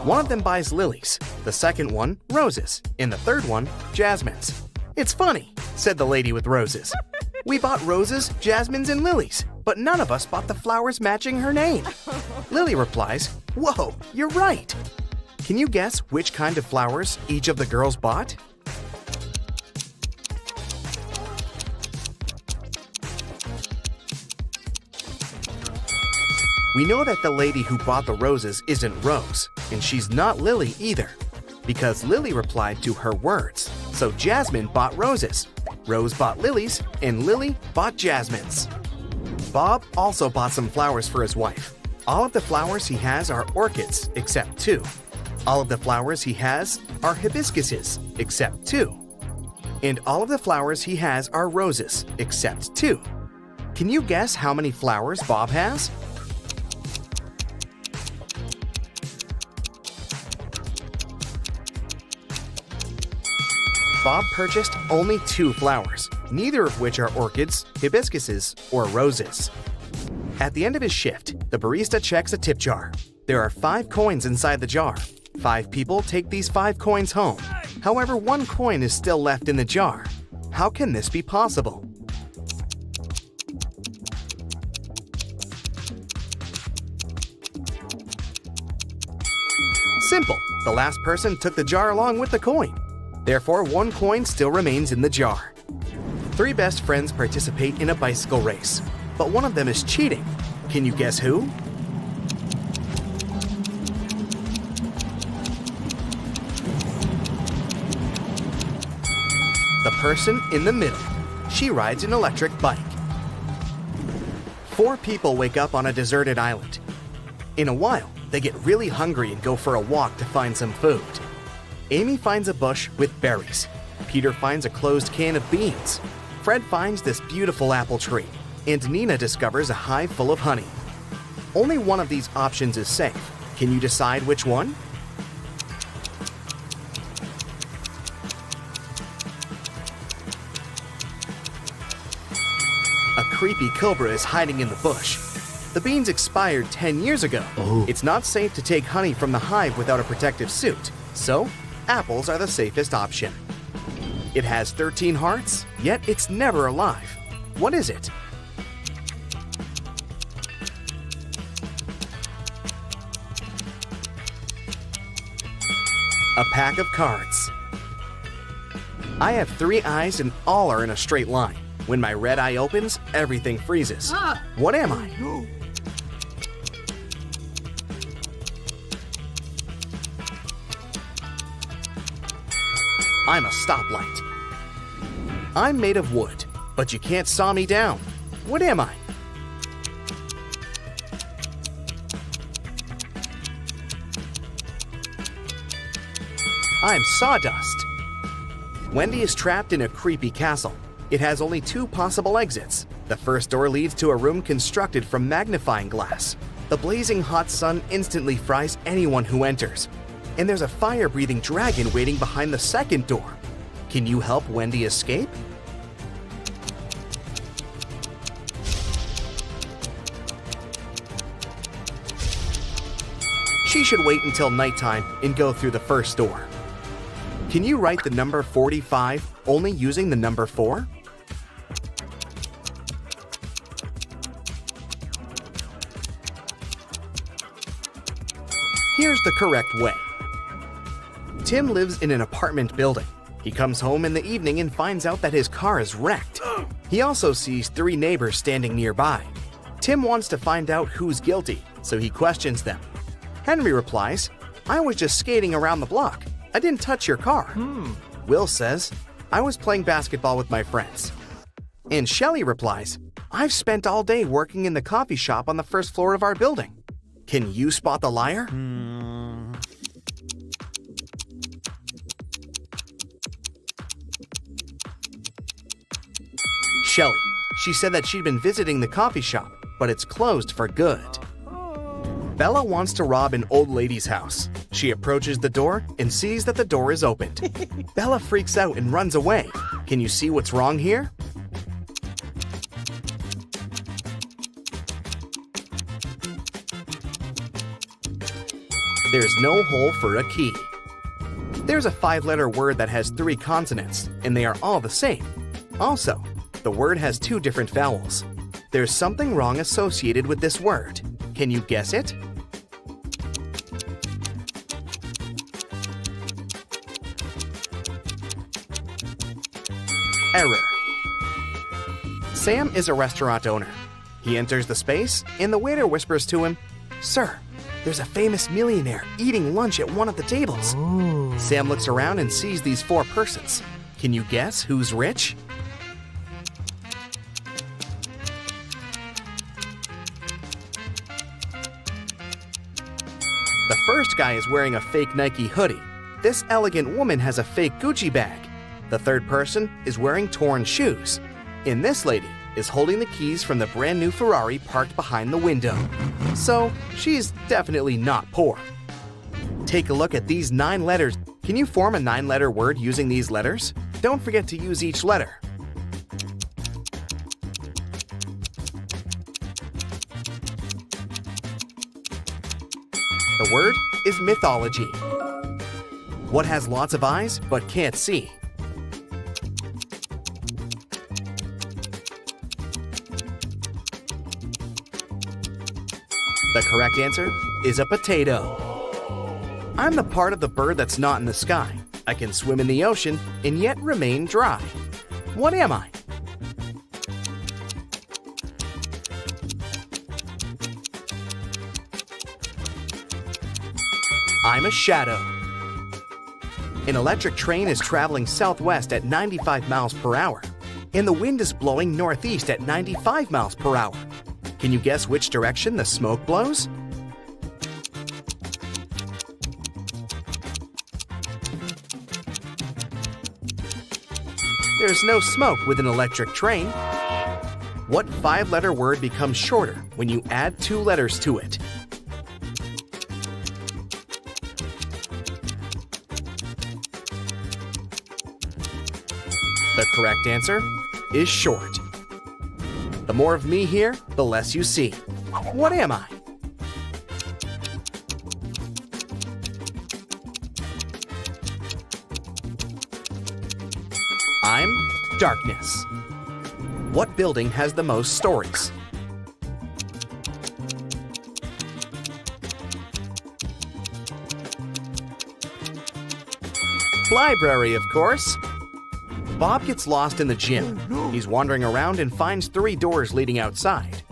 One of them buys lilies, the second one, roses, and the third one, jasmines. "It's funny," said the lady with roses. "We bought roses, jasmines, and lilies, but none of us bought the flowers matching her name." Lily replies, "Whoa, you're right." Can you guess which kind of flowers each of the girls bought? We know that the lady who bought the roses isn't Rose, and she's not Lily either, because Lily replied to her words. So Jasmine bought roses, Rose bought lilies, and Lily bought jasmines. Bob also bought some flowers for his wife. All of the flowers he has are orchids, except two. All of the flowers he has are hibiscuses, except two. And all of the flowers he has are roses, except two. Can you guess how many flowers Bob has? Bob purchased only 2 flowers, neither of which are orchids, hibiscuses, or roses. At the end of his shift, the barista checks a tip jar. There are 5 coins inside the jar. 5 people take these 5 coins home. However, 1 coin is still left in the jar. How can this be possible? Simple. The last person took the jar along with the coin. Therefore, 1 coin still remains in the jar. 3 best friends participate in a bicycle race, but one of them is cheating. Can you guess who? The person in the middle. She rides an electric bike. 4 people wake up on a deserted island. In a while, they get really hungry and go for a walk to find some food. Amy finds a bush with berries. Peter finds a closed can of beans. Fred finds this beautiful apple tree. And Nina discovers a hive full of honey. Only one of these options is safe. Can you decide which one? A creepy cobra is hiding in the bush. The beans expired 10 years ago. It's not safe to take honey from the hive without a protective suit, so apples are the safest option. It has 13 hearts, yet it's never alive. What is it? A pack of cards. I have 3 eyes and all are in a straight line. When my red eye opens, everything freezes. What am I? I'm a stoplight. I'm made of wood, but you can't saw me down. What am I? I'm sawdust. Wendy is trapped in a creepy castle. It has only 2 possible exits. The first door leads to a room constructed from magnifying glass. The blazing hot sun instantly fries anyone who enters. And there's a fire-breathing dragon waiting behind the second door. Can you help Wendy escape? she should wait until nighttime and go through the first door. Can you write the number 45 only using the number 4? Here's the correct way. Tim lives in an apartment building. He comes home in the evening and finds out that his car is wrecked. He also sees 3 neighbors standing nearby. Tim wants to find out who's guilty, so he questions them. Henry replies, "I was just skating around the block. I didn't touch your car." Will says, "I was playing basketball with my friends." And Shelley replies, "I've spent all day working in the coffee shop on the first floor of our building." Can you spot the liar? Shelley. She said that she'd been visiting the coffee shop, but it's closed for good. Bella wants to rob an old lady's house. She approaches the door and sees that the door is opened. Bella freaks out and runs away. Can you see what's wrong here? There's no hole for a key. There's a 5-letter word that has 3 consonants, and they are all the same. Also, the word has 2 different vowels. There's something wrong associated with this word. Can you guess it? Error. Sam is a restaurant owner. He enters the space, and the waiter whispers to him, "Sir, there's a famous millionaire eating lunch at one of the tables." Sam looks around and sees these 4 persons. Can you guess who's rich? The first guy is wearing a fake Nike hoodie. This elegant woman has a fake Gucci bag. The third person is wearing torn shoes. And this lady is holding the keys from the brand new Ferrari parked behind the window. So, she's definitely not poor. Take a look at these 9 letters. Can you form a 9-letter word using these letters? Don't forget to use each letter. The word is mythology. What has lots of eyes but can't see? The correct answer is a potato. I'm the part of the bird that's not in the sky. I can swim in the ocean and yet remain dry. What am I? I'm a shadow. An electric train is traveling southwest at 95 miles per hour, and the wind is blowing northeast at 95 miles per hour. Can you guess which direction the smoke blows? There's no smoke with an electric train. What 5-letter word becomes shorter when you add 2 letters to it? The correct answer is short. The more of me here, the less you see. What am I? I'm darkness. What building has the most stories? Library, of course. Bob gets lost in the gym. He's wandering around and finds 3 doors leading outside.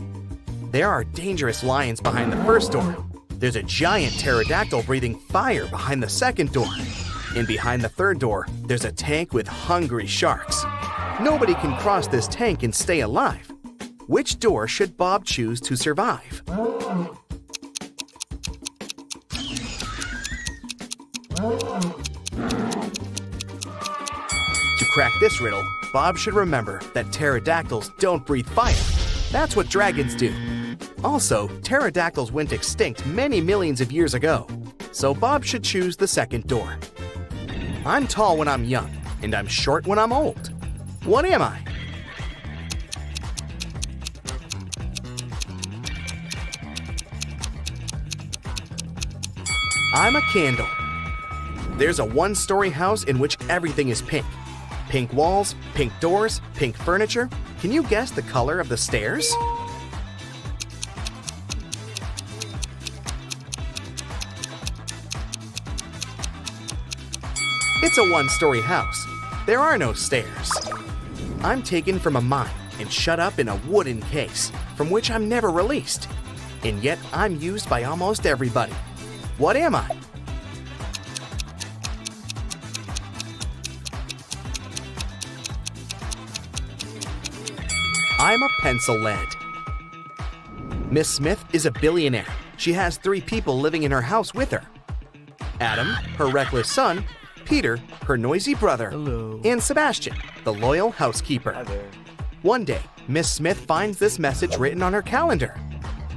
There are dangerous lions behind the first door. There's a giant pterodactyl breathing fire behind the second door. And behind the third door, there's a tank with hungry sharks. Nobody can cross this tank and stay alive. Which door should Bob choose to survive? To crack this riddle, Bob should remember that pterodactyls don't breathe fire. That's what dragons do. Also, pterodactyls went extinct many millions of years ago, so Bob should choose the second door. I'm tall when I'm young, and I'm short when I'm old. What am I? I'm a candle. There's a one-story house in which everything is pink. Pink walls, pink doors, pink furniture. Can you guess the color of the stairs? It's a one-story house. There are no stairs. I'm taken from a mine and shut up in a wooden case, from which I'm never released. And yet I'm used by almost everybody. What am I? I'm a pencil lead. Miss Smith is a billionaire. She has 3 people living in her house with her. Adam, her reckless son, Peter, her noisy brother, and Sebastian, the loyal housekeeper. One day, Miss Smith finds this message written on her calendar.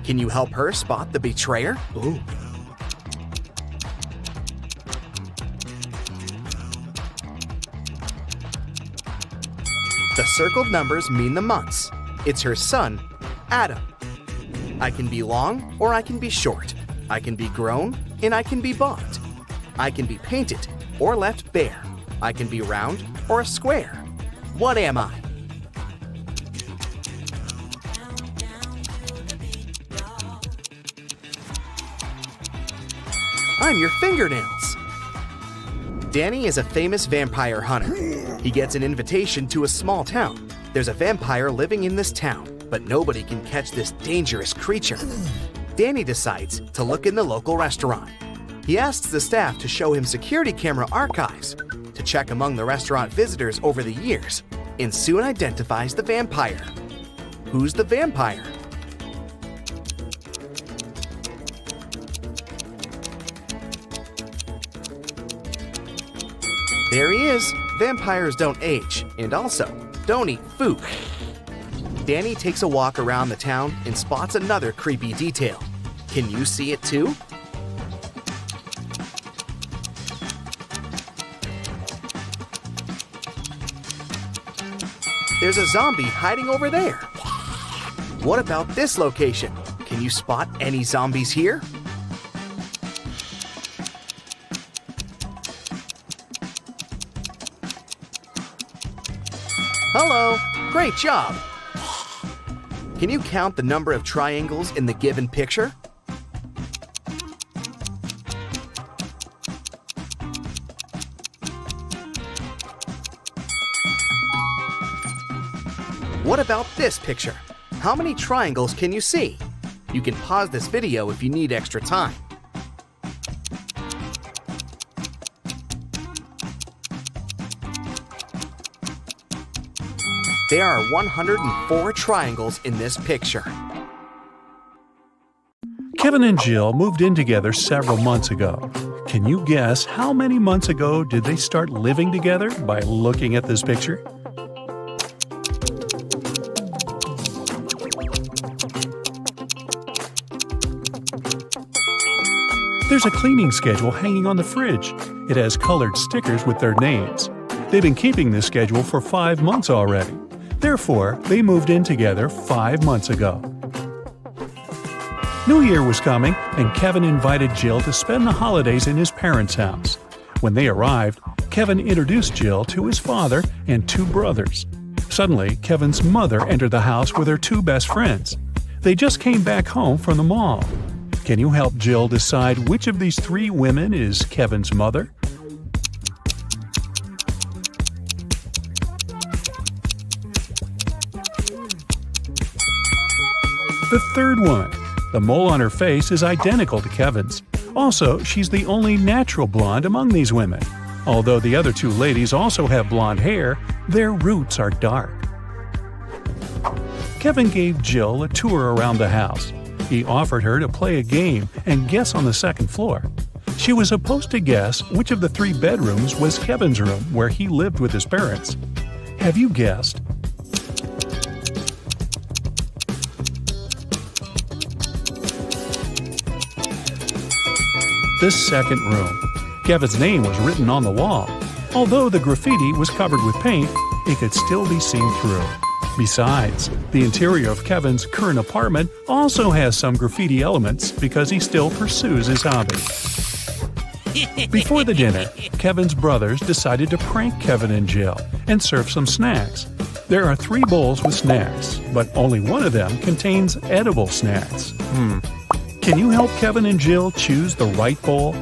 Can you help her spot the betrayer? Ooh. The circled numbers mean the months. It's her son, Adam. I can be long or I can be short. I can be grown and I can be bought. I can be painted or left bare. I can be round or a square. What am I? I'm your fingernails. Danny is a famous vampire hunter. He gets an invitation to a small town. There's a vampire living in this town, but nobody can catch this dangerous creature. Danny decides to look in the local restaurant. He asks the staff to show him security camera archives to check among the restaurant visitors over the years, and soon identifies the vampire. Who's the vampire? There he is. Vampires don't age, and also don't eat food. Danny takes a walk around the town and spots another creepy detail. Can you see it too? There's a zombie hiding over there. What about this location? Can you spot any zombies here? Hello, great job. Can you count the number of triangles in the given picture? What about this picture? How many triangles can you see? You can pause this video if you need extra time. There are 104 triangles in this picture. Kevin and Jill moved in together several months ago. Can you guess how many months ago did they start living together by looking at this picture? There's a cleaning schedule hanging on the fridge. It has colored stickers with their names. They've been keeping this schedule for 5 months already. Therefore, they moved in together 5 months ago. New Year was coming, and Kevin invited Jill to spend the holidays in his parents' house. When they arrived, Kevin introduced Jill to his father and 2 brothers. Suddenly, Kevin's mother entered the house with her 2 best friends. They just came back home from the mall. Can you help Jill decide which of these 3 women is Kevin's mother? The third woman. The mole on her face is identical to Kevin's. Also, she's the only natural blonde among these women. Although the other 2 ladies also have blonde hair, their roots are dark. Kevin gave Jill a tour around the house. He offered her to play a game and guess on the second floor. She was supposed to guess which of the 3 bedrooms was Kevin's room where he lived with his parents. Have you guessed? The second room. Kevin's name was written on the wall. Although the graffiti was covered with paint, it could still be seen through. Besides, the interior of Kevin's current apartment also has some graffiti elements because he still pursues his hobby. Before the dinner, Kevin's brothers decided to prank Kevin and Jill and serve some snacks. There are 3 bowls with snacks, but only one of them contains edible snacks. Can you help Kevin and Jill choose the right bowl?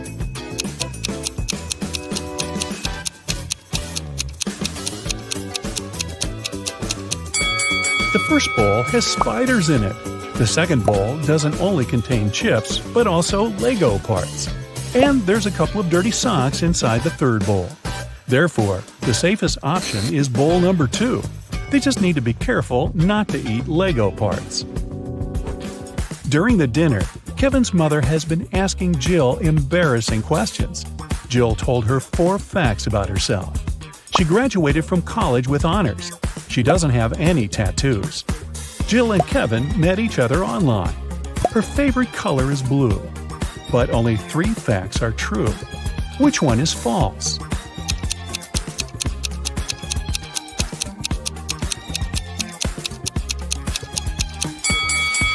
The first bowl has spiders in it. The second bowl doesn't only contain chips, but also Lego parts. And there's a couple of dirty socks inside the third bowl. Therefore, the safest option is bowl number 2. They just need to be careful not to eat Lego parts. During the dinner, Kevin's mother has been asking Jill embarrassing questions. Jill told her 4 facts about herself. She graduated from college with honors. She doesn't have any tattoos. Jill and Kevin met each other online. Her favorite color is blue. But only 3 facts are true. Which one is false?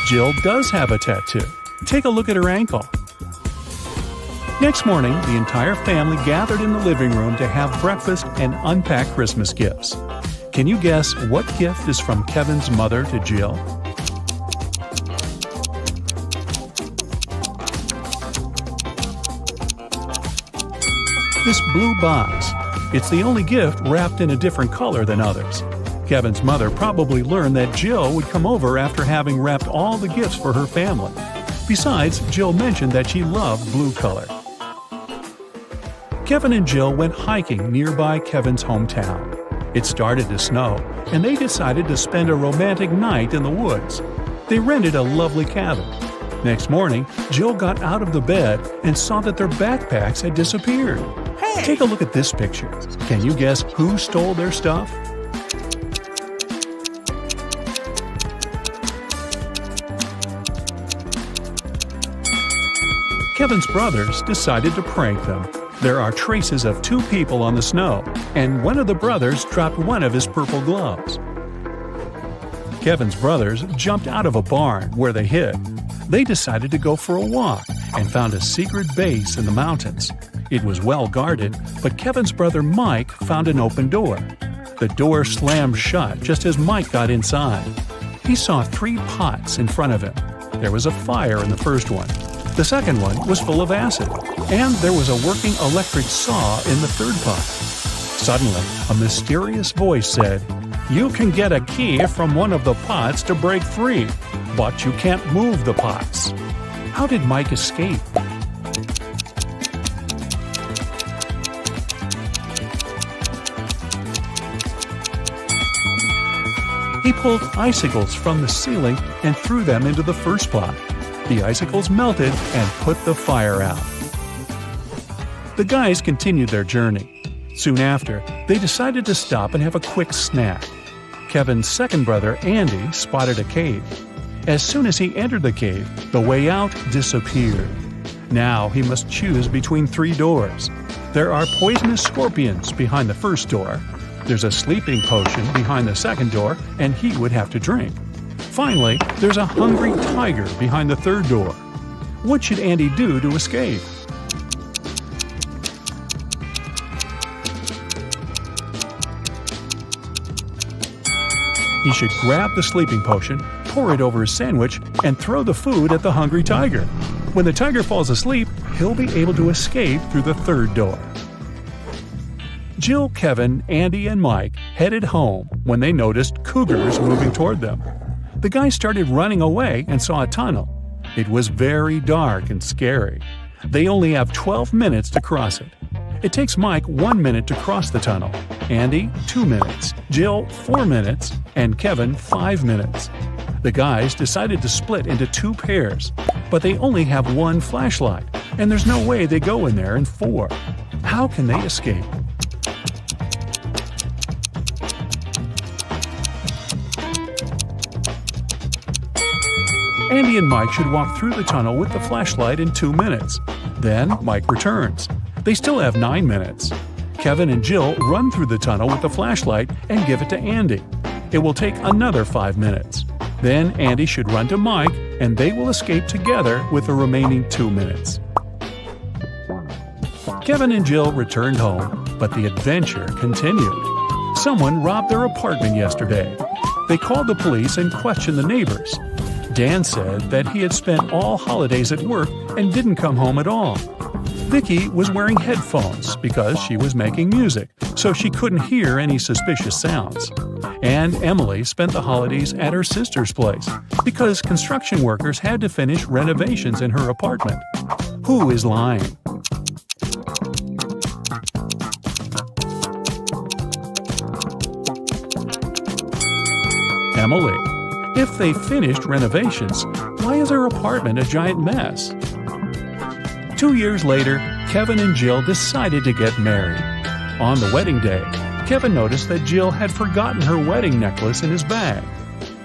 Jill does have a tattoo. Take a look at her ankle. Next morning, the entire family gathered in the living room to have breakfast and unpack Christmas gifts. Can you guess what gift is from Kevin's mother to Jill? This blue box. It's the only gift wrapped in a different color than others. Kevin's mother probably learned that Jill would come over after having wrapped all the gifts for her family. Besides, Jill mentioned that she loved blue color. Kevin and Jill went hiking nearby Kevin's hometown. It started to snow, and they decided to spend a romantic night in the woods. They rented a lovely cabin. Next morning, Jill got out of the bed and saw that their backpacks had disappeared. Hey! Take a look at this picture. Can you guess who stole their stuff? Kevin's brothers decided to prank them. There are traces of 2 people on the snow, and one of the brothers dropped one of his purple gloves. Kevin's brothers jumped out of a barn where they hid. They decided to go for a walk and found a secret base in the mountains. It was well guarded, but Kevin's brother Mike found an open door. The door slammed shut just as Mike got inside. He saw 3 pots in front of him. There was a fire in the first one. The second one was full of acid, and there was a working electric saw in the third pot. Suddenly, a mysterious voice said, "You can get a key from one of the pots to break free, but you can't move the pots." How did Mike escape? He pulled icicles from the ceiling and threw them into the first pot. The icicles melted and put the fire out. The guys continued their journey. Soon after, they decided to stop and have a quick snack. Kevin's second brother, Andy, spotted a cave. As soon as he entered the cave, the way out disappeared. Now he must choose between 3 doors. There are poisonous scorpions behind the first door. There's a sleeping potion behind the second door, and he would have to drink. Finally, there's a hungry tiger behind the third door. What should Andy do to escape? He should grab the sleeping potion, pour it over his sandwich, and throw the food at the hungry tiger. When the tiger falls asleep, he'll be able to escape through the third door. Jill, Kevin, Andy, and Mike headed home when they noticed cougars moving toward them. The guys started running away and saw a tunnel. It was very dark and scary. They only have 12 minutes to cross it. It takes Mike 1 minute to cross the tunnel, Andy 2 minutes, Jill 4 minutes, and Kevin 5 minutes. The guys decided to split into 2 pairs, but they only have 1 flashlight, and there's no way they go in there in 4. How can they escape? Andy and Mike should walk through the tunnel with the flashlight in 2 minutes. Then Mike returns. They still have 9 minutes. Kevin and Jill run through the tunnel with the flashlight and give it to Andy. It will take another 5 minutes. Then Andy should run to Mike, and they will escape together with the remaining 2 minutes. Kevin and Jill returned home, but the adventure continued. Someone robbed their apartment yesterday. They called the police and questioned the neighbors. Dan said that he had spent all holidays at work and didn't come home at all. Vicky was wearing headphones because she was making music, so she couldn't hear any suspicious sounds. And Emily spent the holidays at her sister's place because construction workers had to finish renovations in her apartment. Who is lying? Emily. If they finished renovations, why is her apartment a giant mess? 2 years later, Kevin and Jill decided to get married. On the wedding day, Kevin noticed that Jill had forgotten her wedding necklace in his bag.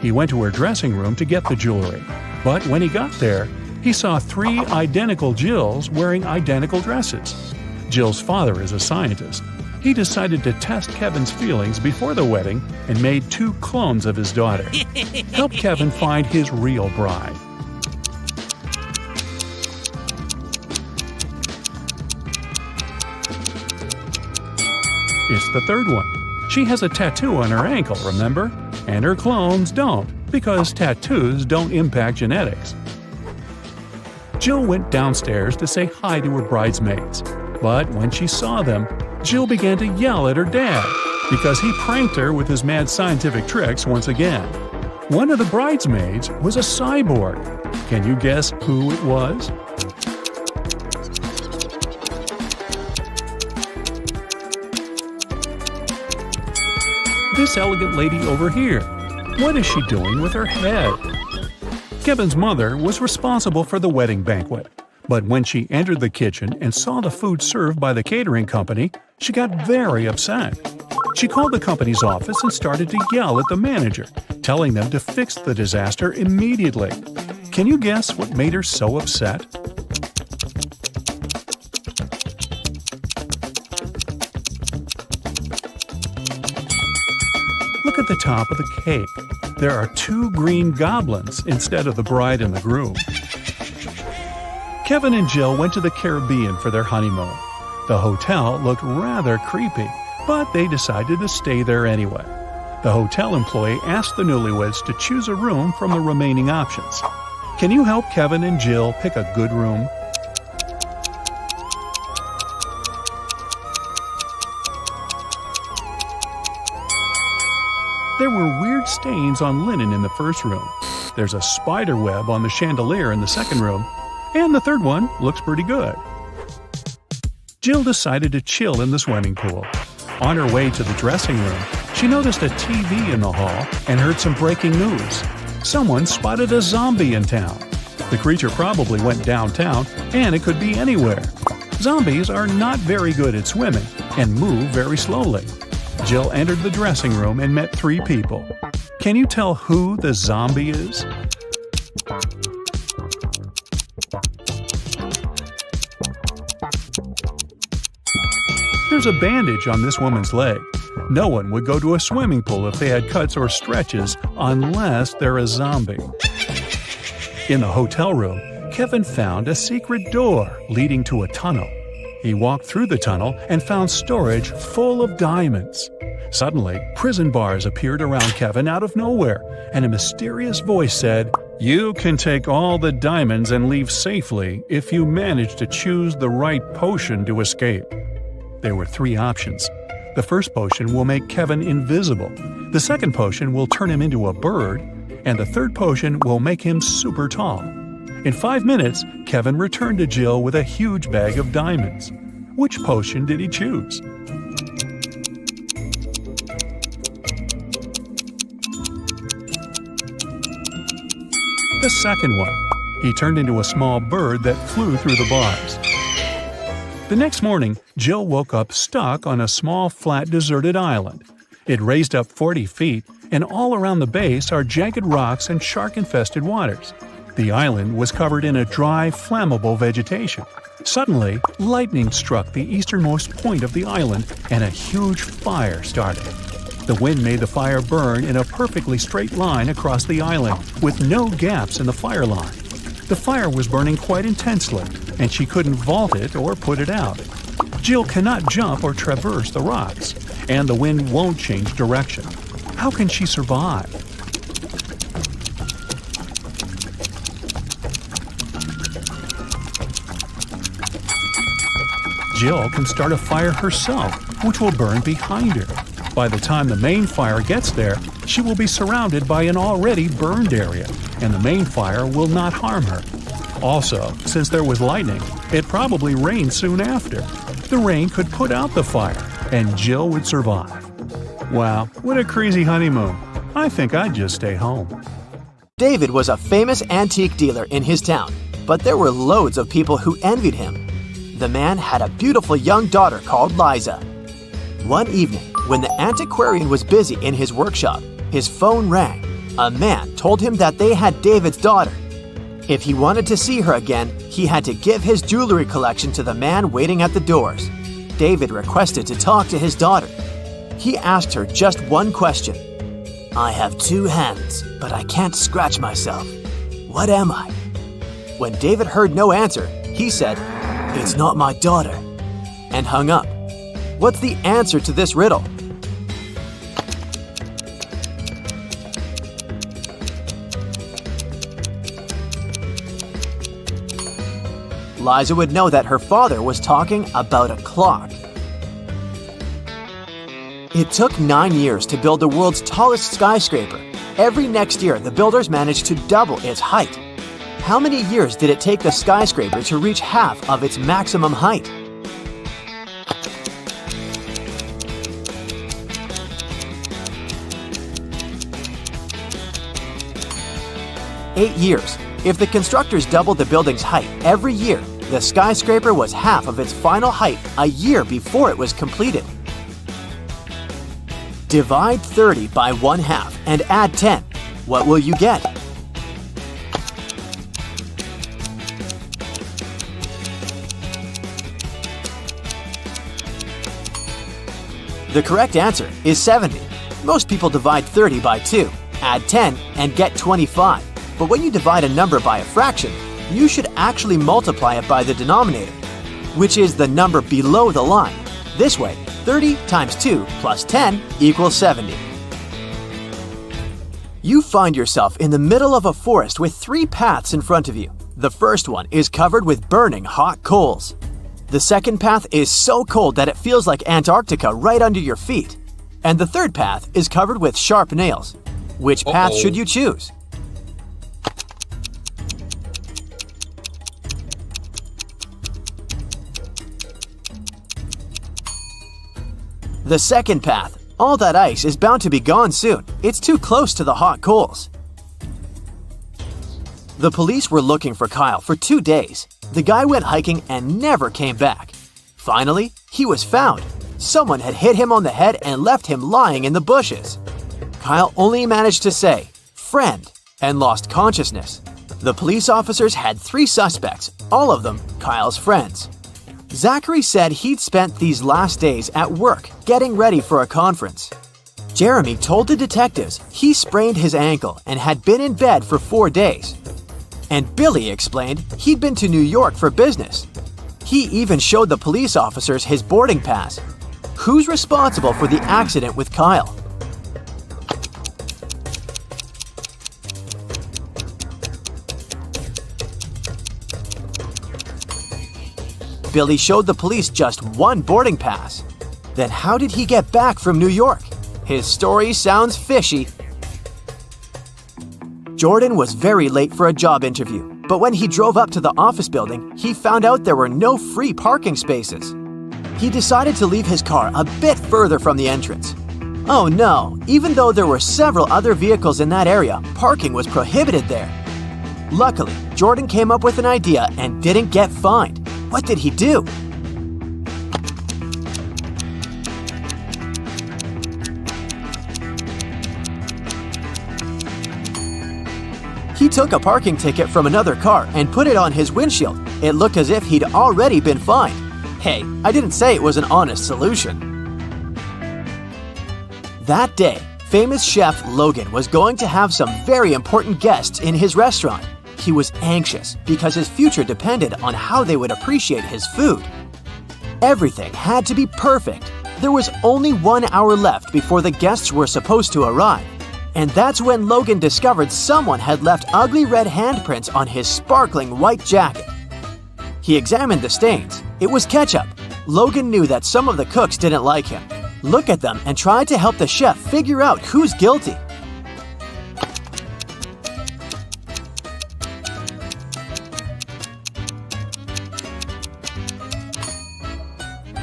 He went to her dressing room to get the jewelry, but when he got there, he saw 3 identical Jills wearing identical dresses. Jill's father is a scientist. He decided to test Kevin's feelings before the wedding and made 2 clones of his daughter. Help Kevin find his real bride. It's the third one. She has a tattoo on her ankle, remember? And her clones don't, because tattoos don't impact genetics. Jill went downstairs to say hi to her bridesmaids, but when she saw them, Jill began to yell at her dad because he pranked her with his mad scientific tricks once again. One of the bridesmaids was a cyborg. Can you guess who it was? This elegant lady over here. What is she doing with her head? Kevin's mother was responsible for the wedding banquet. But when she entered the kitchen and saw the food served by the catering company, she got very upset. She called the company's office and started to yell at the manager, telling them to fix the disaster immediately. Can you guess what made her so upset? Look at the top of the cake. There are 2 green goblins instead of the bride and the groom. Kevin and Jill went to the Caribbean for their honeymoon. The hotel looked rather creepy, but they decided to stay there anyway. The hotel employee asked the newlyweds to choose a room from the remaining options. Can you help Kevin and Jill pick a good room? There were weird stains on linen in the first room. There's a spider web on the chandelier in the second room. And the third one looks pretty good. Jill decided to chill in the swimming pool. On her way to the dressing room, she noticed a TV in the hall and heard some breaking news. Someone spotted a zombie in town. The creature probably went downtown, and it could be anywhere. Zombies are not very good at swimming and move very slowly. Jill entered the dressing room and met 3 people. Can you tell who the zombie is? There's a bandage on this woman's leg. No one would go to a swimming pool if they had cuts or stretches unless they're a zombie. In the hotel room, Kevin found a secret door leading to a tunnel. He walked through the tunnel and found storage full of diamonds. Suddenly, prison bars appeared around Kevin out of nowhere, and a mysterious voice said, "You can take all the diamonds and leave safely if you manage to choose the right potion to escape." There were 3 options. The first potion will make Kevin invisible. The second potion will turn him into a bird. And the third potion will make him super tall. In 5 minutes, Kevin returned to Jill with a huge bag of diamonds. Which potion did he choose? The second one. He turned into a small bird that flew through the bars. The next morning, Jill woke up stuck on a small, flat, deserted island. It raised up 40 feet, and all around the base are jagged rocks and shark-infested waters. The island was covered in a dry, flammable vegetation. Suddenly, lightning struck the easternmost point of the island, and a huge fire started. The wind made the fire burn in a perfectly straight line across the island, with no gaps in the fire line. The fire was burning quite intensely, and she couldn't vault it or put it out. Jill cannot jump or traverse the rocks, and the wind won't change direction. How can she survive? Jill can start a fire herself, which will burn behind her. By the time the main fire gets there, she will be surrounded by an already burned area, and the main fire will not harm her. Also, since there was lightning, it probably rained soon after. The rain could put out the fire, and Jill would survive. Wow, what a crazy honeymoon. I think I'd just stay home. David was a famous antique dealer in his town, but there were loads of people who envied him. The man had a beautiful young daughter called Liza. One evening, when the antiquarian was busy in his workshop, his phone rang. A man told him that they had David's daughter. If he wanted to see her again, he had to give his jewelry collection to the man waiting at the doors. David requested to talk to his daughter. He asked her just one question. "I have 2 hands, but I can't scratch myself. What am I?" When David heard no answer, he said, "It's not my daughter," and hung up. What's the answer to this riddle? Liza would know that her father was talking about a clock. It took 9 years to build the world's tallest skyscraper. Every next year, the builders managed to double its height. How many years did it take the skyscraper to reach half of its maximum height? "8 years. If the constructors doubled the building's height every year, the skyscraper was half of its final height a year before it was completed." Divide 30 by 1/2 and add 10. What will you get? The correct answer is 70. Most people divide 30 by 2, add 10, and get 25. But when you divide a number by a fraction, you should actually multiply it by the denominator, which is the number below the line. This way, 30 times 2 plus 10 equals 70. You find yourself in the middle of a forest with 3 paths in front of you. The first one is covered with burning hot coals. The second path is so cold that it feels like Antarctica right under your feet. And the third path is covered with sharp nails. Which path should you choose? The second path. All that ice is bound to be gone soon. It's too close to the hot coals. The police were looking for Kyle for 2 days. The guy went hiking and never came back. Finally, he was found. Someone had hit him on the head and left him lying in the bushes. Kyle only managed to say, "Friend," and lost consciousness. The police officers had 3 suspects, all of them Kyle's friends. Zachary said he'd spent these last days at work getting ready for a conference. Jeremy told the detectives he sprained his ankle and had been in bed for 4 days. And Billy explained he'd been to New York for business. He even showed the police officers his boarding pass. Who's responsible for the accident with Kyle? Billy showed the police just 1 boarding pass. Then how did he get back from New York? His story sounds fishy. Jordan was very late for a job interview, but when he drove up to the office building, he found out there were no free parking spaces. He decided to leave his car a bit further from the entrance. Oh no, even though there were several other vehicles in that area, parking was prohibited there. Luckily, Jordan came up with an idea and didn't get fined. What did he do? He took a parking ticket from another car and put it on his windshield. It looked as if he'd already been fined. Hey, I didn't say it was an honest solution. That day, famous chef Logan was going to have some very important guests in his restaurant. He was anxious because his future depended on how they would appreciate his food. Everything had to be perfect. There was only 1 hour left before the guests were supposed to arrive. And that's when Logan discovered someone had left ugly red handprints on his sparkling white jacket. He examined the stains. It was ketchup. Logan knew that some of the cooks didn't like him. Look at them and try to help the chef figure out who's guilty.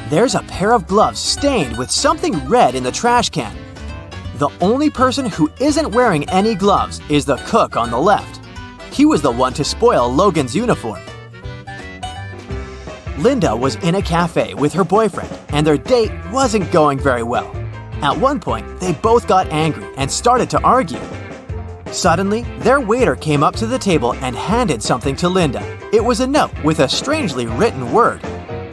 There's a pair of gloves stained with something red in the trash can. The only person who isn't wearing any gloves is the cook on the left. He was the one to spoil Logan's uniform. Linda was in a cafe with her boyfriend, and their date wasn't going very well. At one point, they both got angry and started to argue. Suddenly, their waiter came up to the table and handed something to Linda. It was a note with a strangely written word.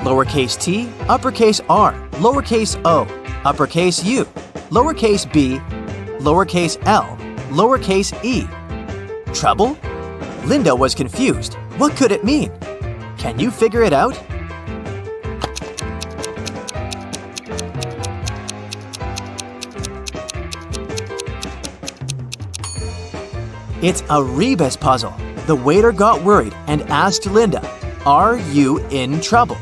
Lowercase t, uppercase r, lowercase o, uppercase u, lowercase b, lowercase l, lowercase e. Trouble? Linda was confused. What could it mean? Can you figure it out? It's a rebus puzzle. The waiter got worried and asked Linda, "Are you in trouble?"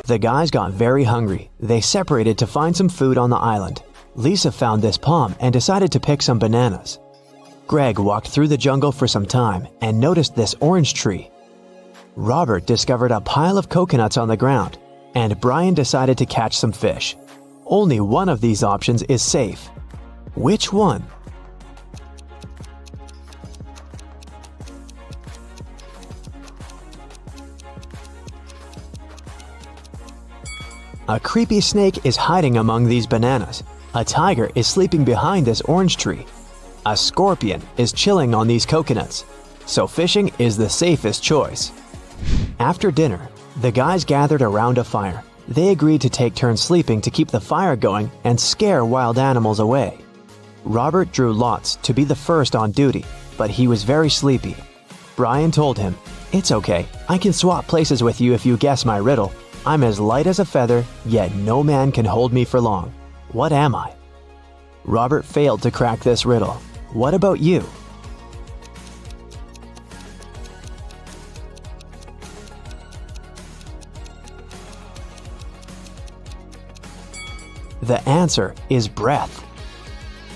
The guys got very hungry. They separated to find some food on the island. Lisa found this palm and decided to pick some bananas. Greg walked through the jungle for some time and noticed this orange tree. Robert discovered a pile of coconuts on the ground, and Brian decided to catch some fish. Only one of these options is safe. Which one? A creepy snake is hiding among these bananas. A tiger is sleeping behind this orange tree. A scorpion is chilling on these coconuts. So fishing is the safest choice. After dinner, the guys gathered around a fire. They agreed to take turns sleeping to keep the fire going and scare wild animals away. Robert drew lots to be the first on duty, but he was very sleepy. Brian told him, "It's okay, I can swap places with you if you guess my riddle. I'm as light as a feather, yet no man can hold me for long. What am I?" Robert failed to crack this riddle. What about you? The answer is breath.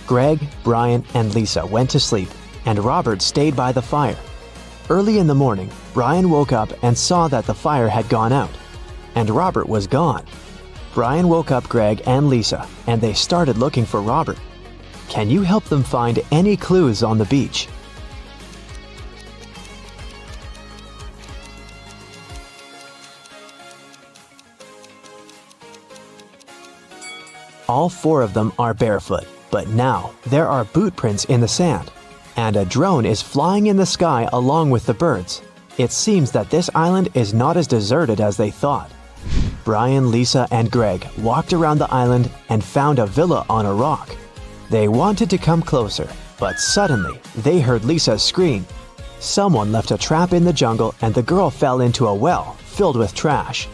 Greg, Brian, and Lisa went to sleep, and Robert stayed by the fire. Early in the morning, Brian woke up and saw that the fire had gone out, and Robert was gone. Brian woke up Greg and Lisa, and they started looking for Robert. Can you help them find any clues on the beach? All four of them are barefoot, but now there are boot prints in the sand, and a drone is flying in the sky along with the birds. It seems that this island is not as deserted as they thought. Brian, Lisa, and Greg walked around the island and found a villa on a rock. They wanted to come closer, but suddenly they heard Lisa scream. Someone left a trap in the jungle and the girl fell into a well filled with trash.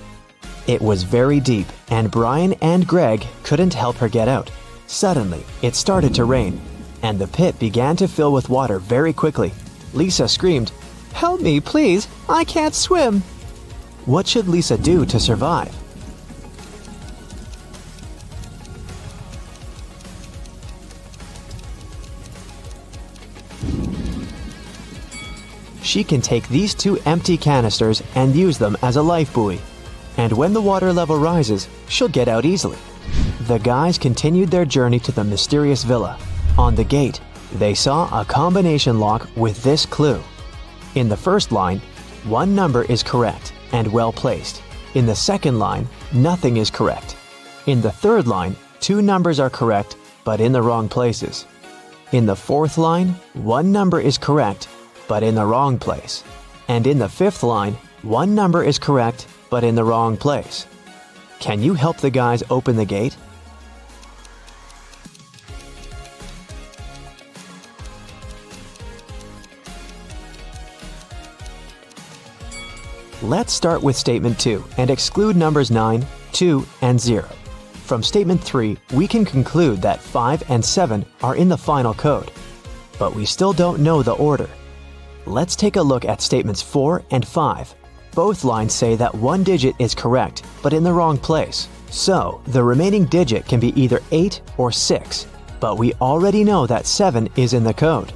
It was very deep, and Brian and Greg couldn't help her get out. Suddenly, it started to rain, and the pit began to fill with water very quickly. Lisa screamed, "Help me, please! I can't swim!" What should Lisa do to survive? She can take these two empty canisters and use them as a life buoy. And when the water level rises, she'll get out easily. The guys continued their journey to the mysterious villa. On the gate, they saw a combination lock with this clue. In the first line, one number is correct and well placed. In the second line, nothing is correct. In the third line, two numbers are correct, but in the wrong places. In the fourth line, one number is correct, but in the wrong place. And in the fifth line, one number is correct, but in the wrong place. Can you help the guys open the gate? Let's start with statement 2 and exclude numbers 9, 2, and 0. From statement 3, we can conclude that 5 and 7 are in the final code, but we still don't know the order. Let's take a look at statements 4 and 5. Both lines say that one digit is correct, but in the wrong place. So, the remaining digit can be either 8 or 6, but we already know that 7 is in the code.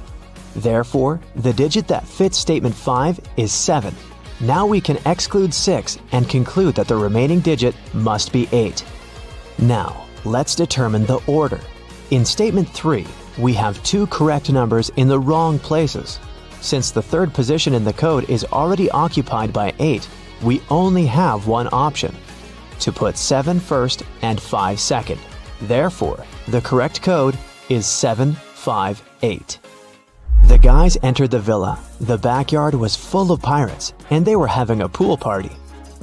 Therefore, the digit that fits statement 5 is 7. Now we can exclude 6 and conclude that the remaining digit must be 8. Now, let's determine the order. In statement 3, we have 2 correct numbers in the wrong places. Since the third position in the code is already occupied by 8, we only have one option: to put 7 first and 5 second. Therefore, the correct code is 758. The guys entered the villa. The backyard was full of pirates, and they were having a pool party.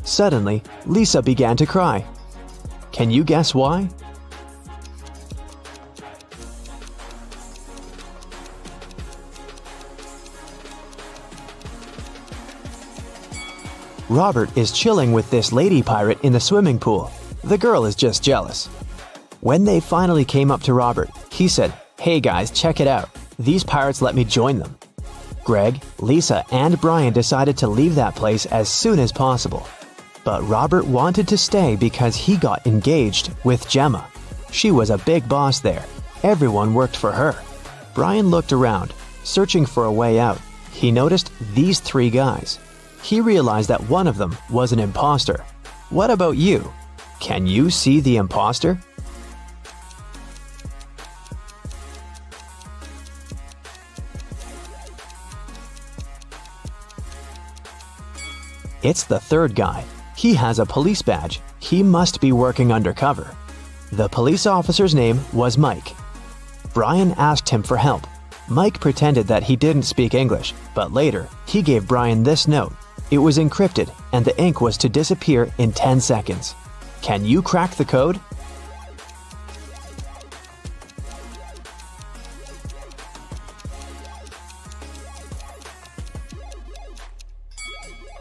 Suddenly, Lisa began to cry. Can you guess why? Robert is chilling with this lady pirate in the swimming pool. The girl is just jealous. When they finally came up to Robert, he said, "Hey guys, check it out. These pirates let me join them." Greg, Lisa, and Brian decided to leave that place as soon as possible. But Robert wanted to stay because he got engaged with Gemma. She was a big boss there. Everyone worked for her. Brian looked around, searching for a way out. He noticed these 3 guys. He realized that one of them was an imposter. What about you? Can you see the imposter? It's the third guy. He has a police badge. He must be working undercover. The police officer's name was Mike. Brian asked him for help. Mike pretended that he didn't speak English, but later he gave Brian this note. It was encrypted, and the ink was to disappear in 10 seconds. Can you crack the code?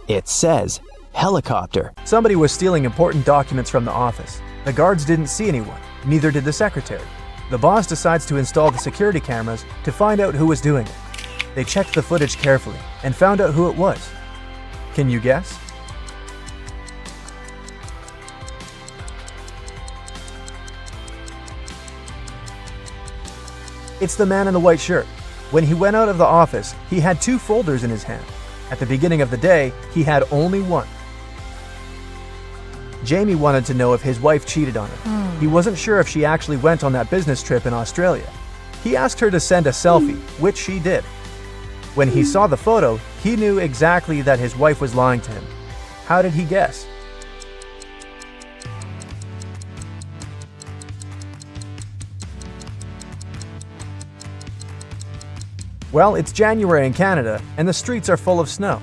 It says, helicopter. Somebody was stealing important documents from the office. The guards didn't see anyone, neither did the secretary. The boss decides to install the security cameras to find out who was doing it. They checked the footage carefully and found out who it was. Can you guess? It's the man in the white shirt. When he went out of the office, he had 2 folders in his hand. At the beginning of the day, he had only one. Jamie wanted to know if his wife cheated on him. He wasn't sure if she actually went on that business trip in Australia. He asked her to send a selfie, which she did. When he saw the photo, he knew exactly that his wife was lying to him. How did he guess? Well, it's January in Canada, and the streets are full of snow.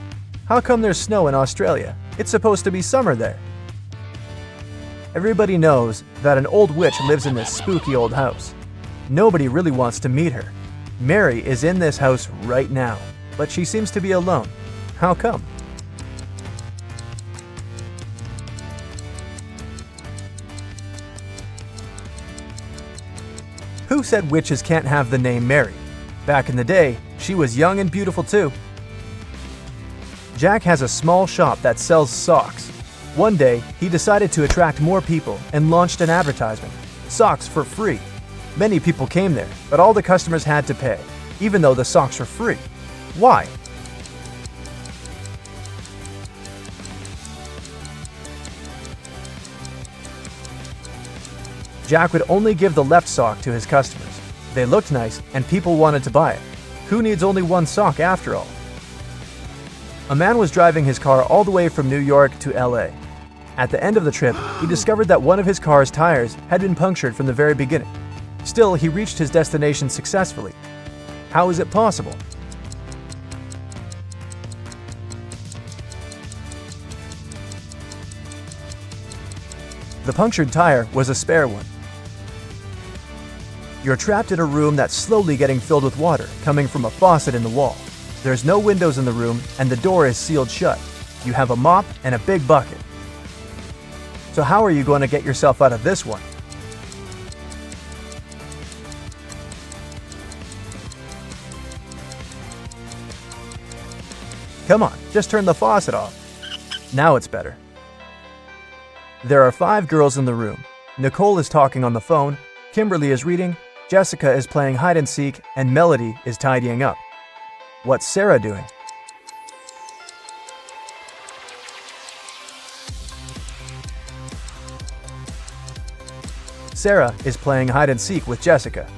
How come there's snow in Australia? It's supposed to be summer there. Everybody knows that an old witch lives in this spooky old house. Nobody really wants to meet her. Mary is in this house right now, but she seems to be alone. How come? Who said witches can't have the name Mary? Back in the day, she was young and beautiful too. Jack has a small shop that sells socks. One day, he decided to attract more people and launched an advertisement. Socks for free. Many people came there, but all the customers had to pay, even though the socks were free. Why? Jack would only give the left sock to his customers. They looked nice, and people wanted to buy it. Who needs only one sock after all? A man was driving his car all the way from New York to LA. At the end of the trip, he discovered that one of his car's tires had been punctured from the very beginning. Still, he reached his destination successfully. How is it possible? The punctured tire was a spare one. You're trapped in a room that's slowly getting filled with water coming from a faucet in the wall. There's no windows in the room and the door is sealed shut. You have a mop and a big bucket. So how are you going to get yourself out of this one? Come on, just turn the faucet off. Now it's better. There are 5 girls in the room. Nicole is talking on the phone, Kimberly is reading, Jessica is playing hide and seek, and Melody is tidying up. What's Sarah doing? Sarah is playing hide and seek with Jessica.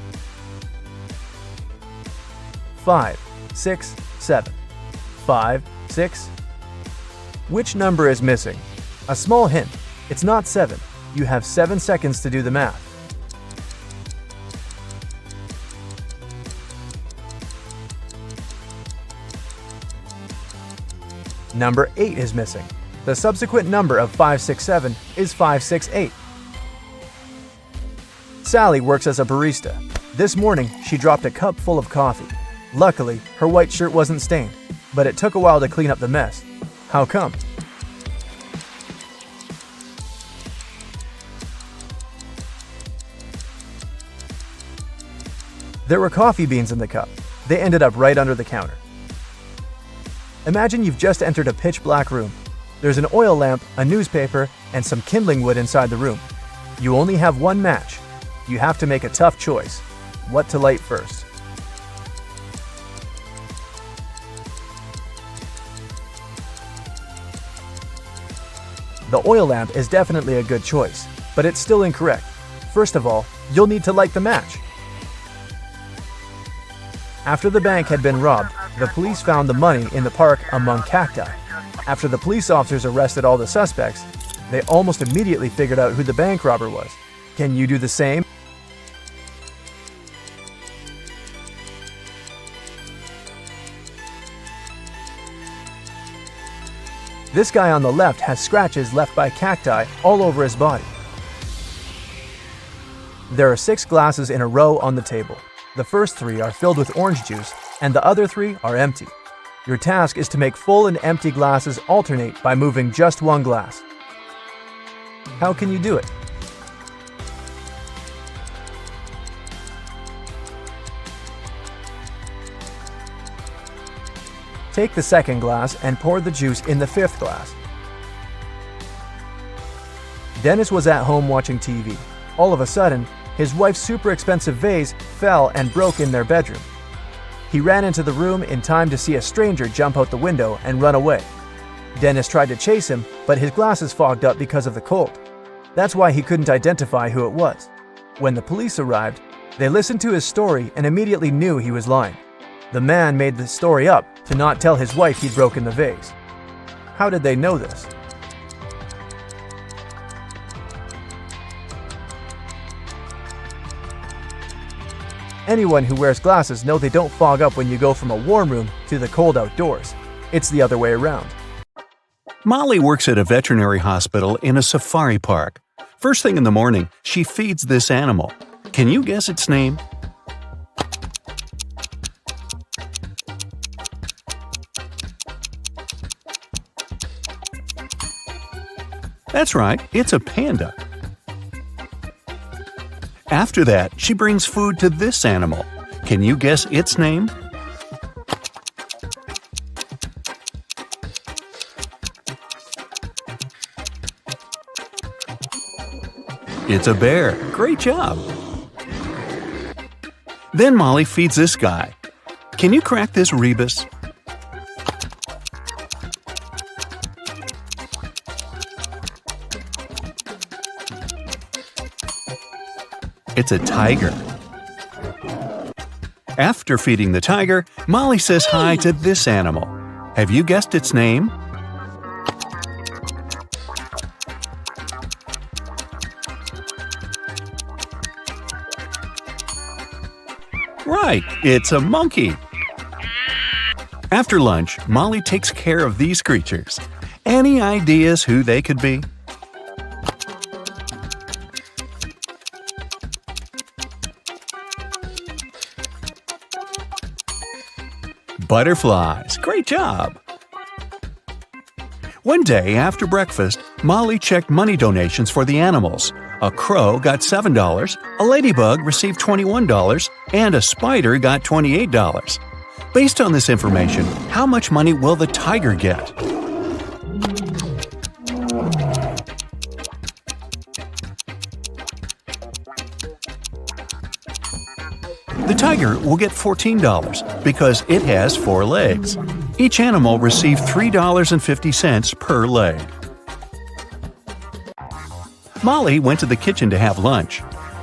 5, 6, 7. 5, 6. Which number is missing? A small hint. It's not 7. You have 7 seconds to do the math. Number 8 is missing. The subsequent number of 567 is 568. Sally works as a barista. This morning, she dropped a cup full of coffee. Luckily, her white shirt wasn't stained, but it took a while to clean up the mess. How come? There were coffee beans in the cup. They ended up right under the counter. Imagine you've just entered a pitch-black room. There's an oil lamp, a newspaper, and some kindling wood inside the room. You only have one match. You have to make a tough choice. What to light first? The oil lamp is definitely a good choice, but it's still incorrect. First of all, you'll need to light the match. After the bank had been robbed, the police found the money in the park among cacti. After the police officers arrested all the suspects, they almost immediately figured out who the bank robber was. Can you do the same? This guy on the left has scratches left by cacti all over his body. There are 6 glasses in a row on the table. The first 3 are filled with orange juice, and the other 3 are empty. Your task is to make full and empty glasses alternate by moving just one glass. How can you do it? Take the second glass and pour the juice in the 5th glass. Dennis was at home watching TV. All of a sudden, his wife's super expensive vase fell and broke in their bedroom. He ran into the room in time to see a stranger jump out the window and run away. Dennis tried to chase him, but his glasses fogged up because of the cold. That's why he couldn't identify who it was. When the police arrived, they listened to his story and immediately knew he was lying. The man made the story up to not tell his wife he'd broken the vase. How did they know this? Anyone who wears glasses know they don't fog up when you go from a warm room to the cold outdoors. It's the other way around. Molly works at a veterinary hospital in a safari park. First thing in the morning, she feeds this animal. Can you guess its name? That's right, it's a panda. After that, she brings food to this animal. Can you guess its name? It's a bear. Great job! Then Molly feeds this guy. Can you crack this rebus? It's a tiger. After feeding the tiger, Molly says hi to this animal. Have you guessed its name? Right, it's a monkey. After lunch, Molly takes care of these creatures. Any ideas who they could be? Butterflies. Great job! One day after breakfast, Molly checked money donations for the animals. A crow got $7, a ladybug received $21, and a spider got $28. Based on this information, how much money will the tiger get? The tiger will get $14 because it has 4 legs. Each animal received $3.50 per leg. Molly went to the kitchen to have lunch.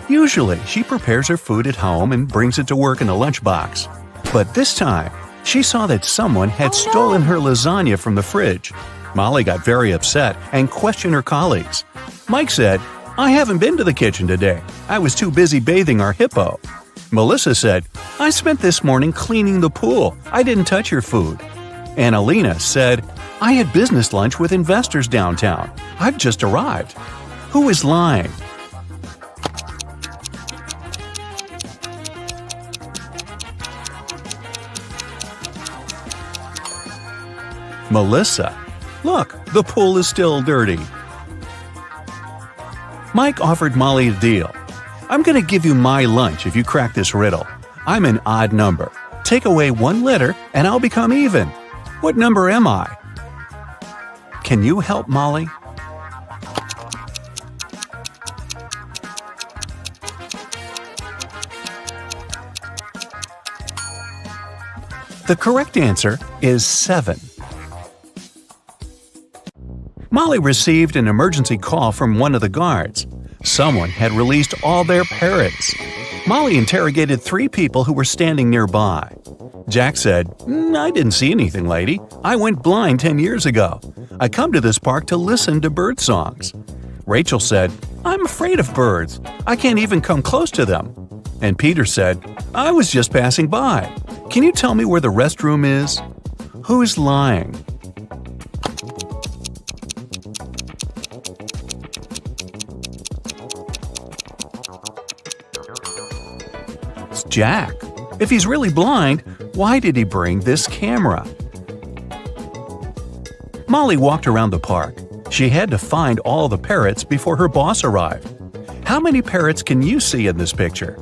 Usually, she prepares her food at home and brings it to work in a lunchbox. But this time, she saw that someone had stolen her lasagna from the fridge. Molly got very upset and questioned her colleagues. Mike said, "I haven't been to the kitchen today. I was too busy bathing our hippo." Melissa said, "I spent this morning cleaning the pool. I didn't touch your food." And Alina said, "I had business lunch with investors downtown. I've just arrived." Who is lying? Melissa. Look, the pool is still dirty. Mike offered Molly a deal. "I'm going to give you my lunch if you crack this riddle. I'm an odd number. Take away 1 letter and I'll become even. What number am I?" Can you help Molly? The correct answer is 7. Molly received an emergency call from one of the guards. Someone had released all their parrots. Molly interrogated 3 people who were standing nearby. Jack said, "I didn't see anything, lady. I went blind 10 years ago. I come to this park to listen to bird songs." Rachel said, "I'm afraid of birds. I can't even come close to them." And Peter said, "I was just passing by. Can you tell me where the restroom is?" Who's lying? It's Jack. If he's really blind, why did he bring this camera? Molly walked around the park. She had to find all the parrots before her boss arrived. How many parrots can you see in this picture?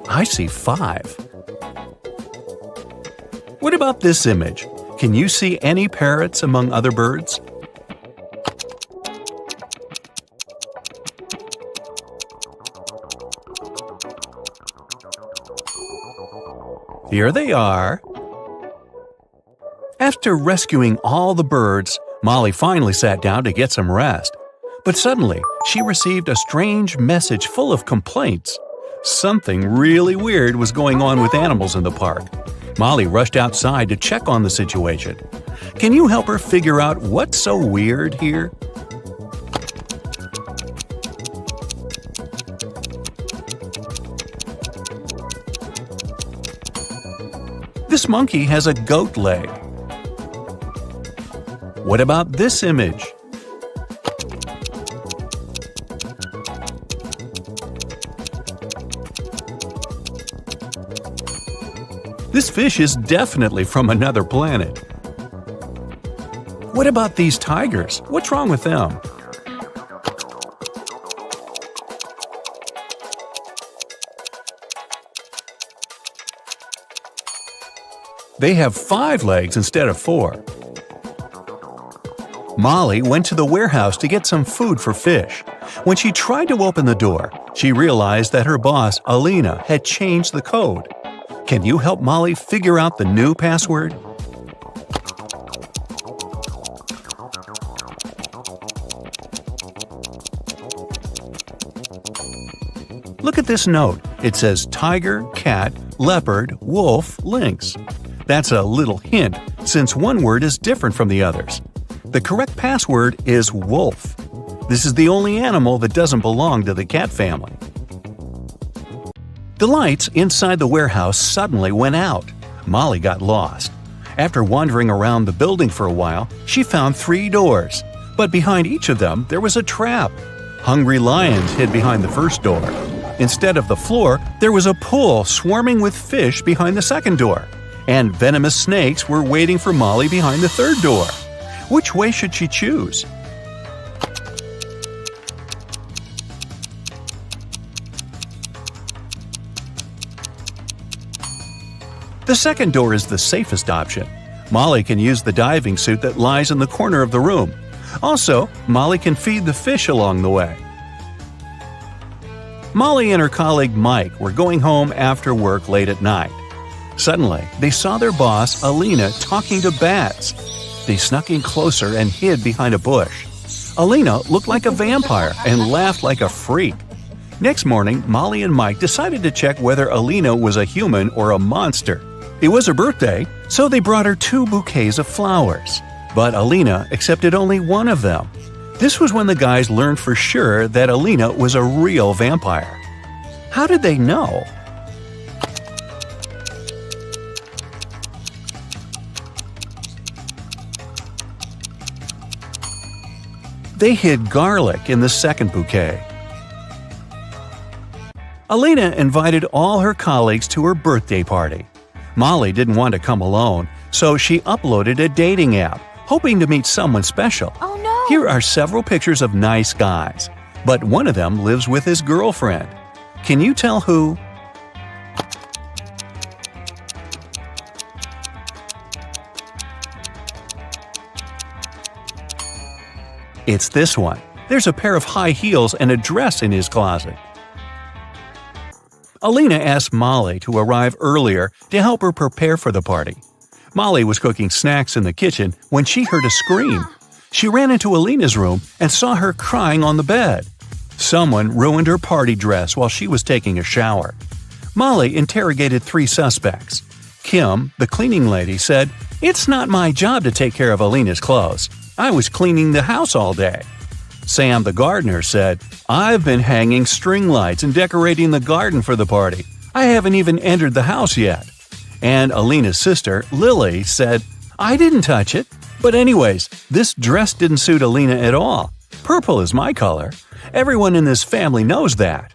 I see 5. What about this image? Can you see any parrots among other birds? Here they are. After rescuing all the birds, Molly finally sat down to get some rest. But suddenly, she received a strange message full of complaints. Something really weird was going on with animals in the park. Molly rushed outside to check on the situation. Can you help her figure out what's so weird here? This monkey has a goat leg. What about this image? This fish is definitely from another planet. What about these tigers? What's wrong with them? They have 5 legs instead of 4. Molly went to the warehouse to get some food for fish. When she tried to open the door, she realized that her boss, Alina, had changed the code. Can you help Molly figure out the new password? Look at this note. It says tiger, cat, leopard, wolf, lynx. That's a little hint, since one word is different from the others. The correct password is wolf. This is the only animal that doesn't belong to the cat family. The lights inside the warehouse suddenly went out. Molly got lost. After wandering around the building for a while, she found 3 doors. But behind each of them, there was a trap. Hungry lions hid behind the first door. Instead of the floor, there was a pool swarming with fish behind the second door, and venomous snakes were waiting for Molly behind the third door. Which way should she choose? The second door is the safest option. Molly can use the diving suit that lies in the corner of the room. Also, Molly can feed the fish along the way. Molly and her colleague Mike were going home after work late at night. Suddenly, they saw their boss, Alina, talking to bats. They snuck in closer and hid behind a bush. Alina looked like a vampire and laughed like a freak. Next morning, Molly and Mike decided to check whether Alina was a human or a monster. It was her birthday, so they brought her 2 bouquets of flowers. But Alina accepted only one of them. This was when the guys learned for sure that Alina was a real vampire. How did they know? They hid garlic in the second bouquet. Alina invited all her colleagues to her birthday party. Molly didn't want to come alone, so she uploaded a dating app, hoping to meet someone special. Oh no! Here are several pictures of nice guys, but one of them lives with his girlfriend. Can you tell who? It's this one. There's a pair of high heels and a dress in his closet. Alina asked Molly to arrive earlier to help her prepare for the party. Molly was cooking snacks in the kitchen when she heard a scream. She ran into Alina's room and saw her crying on the bed. Someone ruined her party dress while she was taking a shower. Molly interrogated 3 suspects. Kim, the cleaning lady, said, "It's not my job to take care of Alina's clothes. I was cleaning the house all day." Sam, the gardener, said, "I've been hanging string lights and decorating the garden for the party. I haven't even entered the house yet." And Alina's sister, Lily, said, "I didn't touch it. But anyways, this dress didn't suit Alina at all. Purple is my color. Everyone in this family knows that."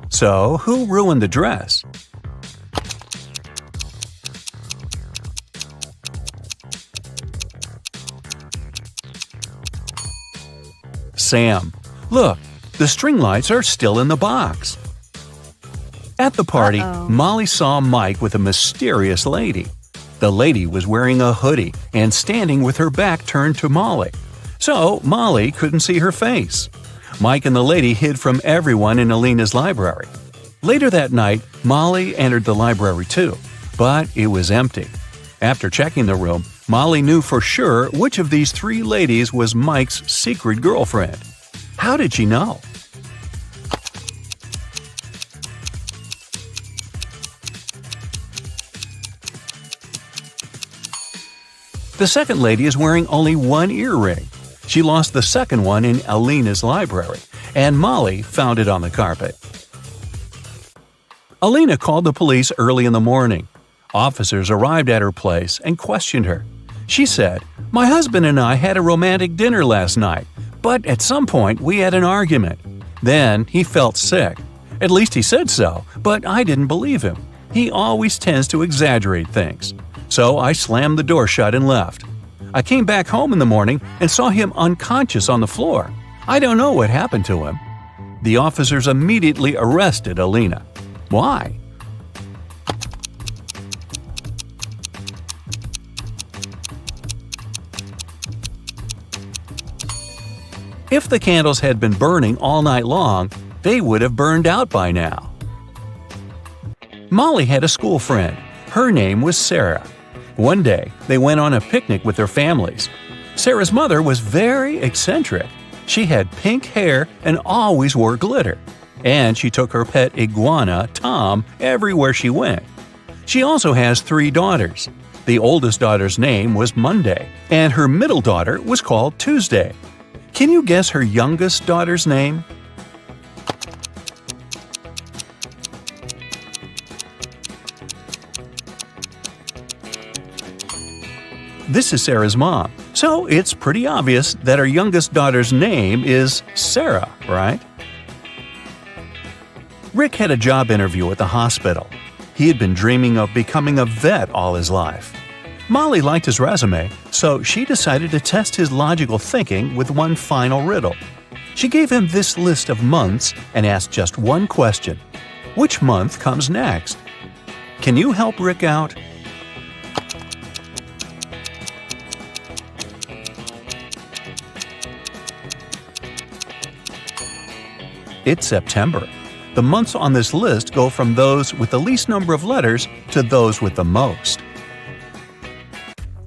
So, who ruined the dress? Sam. Look, the string lights are still in the box. At the party, Molly saw Mike with a mysterious lady. The lady was wearing a hoodie and standing with her back turned to Molly. So Molly couldn't see her face. Mike and the lady hid from everyone in Alina's library. Later that night, Molly entered the library too, but it was empty. After checking the room, Molly knew for sure which of these 3 ladies was Mike's secret girlfriend. How did she know? The second lady is wearing only one earring. She lost the second one in Alina's library, and Molly found it on the carpet. Alina called the police early in the morning. Officers arrived at her place and questioned her. She said, "My husband and I had a romantic dinner last night, but at some point we had an argument. Then he felt sick. At least he said so, but I didn't believe him. He always tends to exaggerate things. So I slammed the door shut and left. I came back home in the morning and saw him unconscious on the floor. I don't know what happened to him." The officers immediately arrested Alina. Why? If the candles had been burning all night long, they would have burned out by now. Molly had a school friend. Her name was Sarah. One day, they went on a picnic with their families. Sarah's mother was very eccentric. She had pink hair and always wore glitter. And she took her pet iguana, Tom, everywhere she went. She also has 3 daughters. The oldest daughter's name was Monday, and her middle daughter was called Tuesday. Can you guess her youngest daughter's name? This is Sarah's mom, so it's pretty obvious that her youngest daughter's name is Sarah, right? Rick had a job interview at the hospital. He had been dreaming of becoming a vet all his life. Molly liked his resume, so she decided to test his logical thinking with one final riddle. She gave him this list of months and asked just one question. Which month comes next? Can you help Rick out? It's September. The months on this list go from those with the least number of letters to those with the most.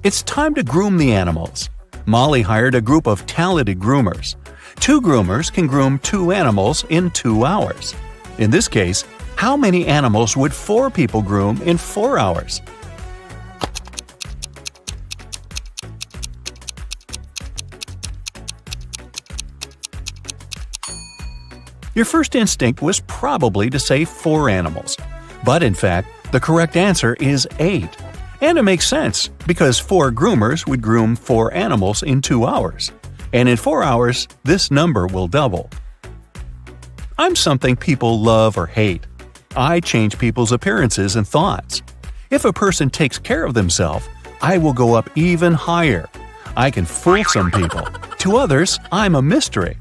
It's time to groom the animals. Molly hired a group of talented groomers. 2 groomers can groom 2 animals in 2 hours. In this case, how many animals would 4 people groom in 4 hours? Your first instinct was probably to say 4 animals. But in fact, the correct answer is 8. And it makes sense, because 4 groomers would groom 4 animals in 2 hours. And in 4 hours, this number will double. I'm something people love or hate. I change people's appearances and thoughts. If a person takes care of themselves, I will go up even higher. I can fool some people. To others, I'm a mystery.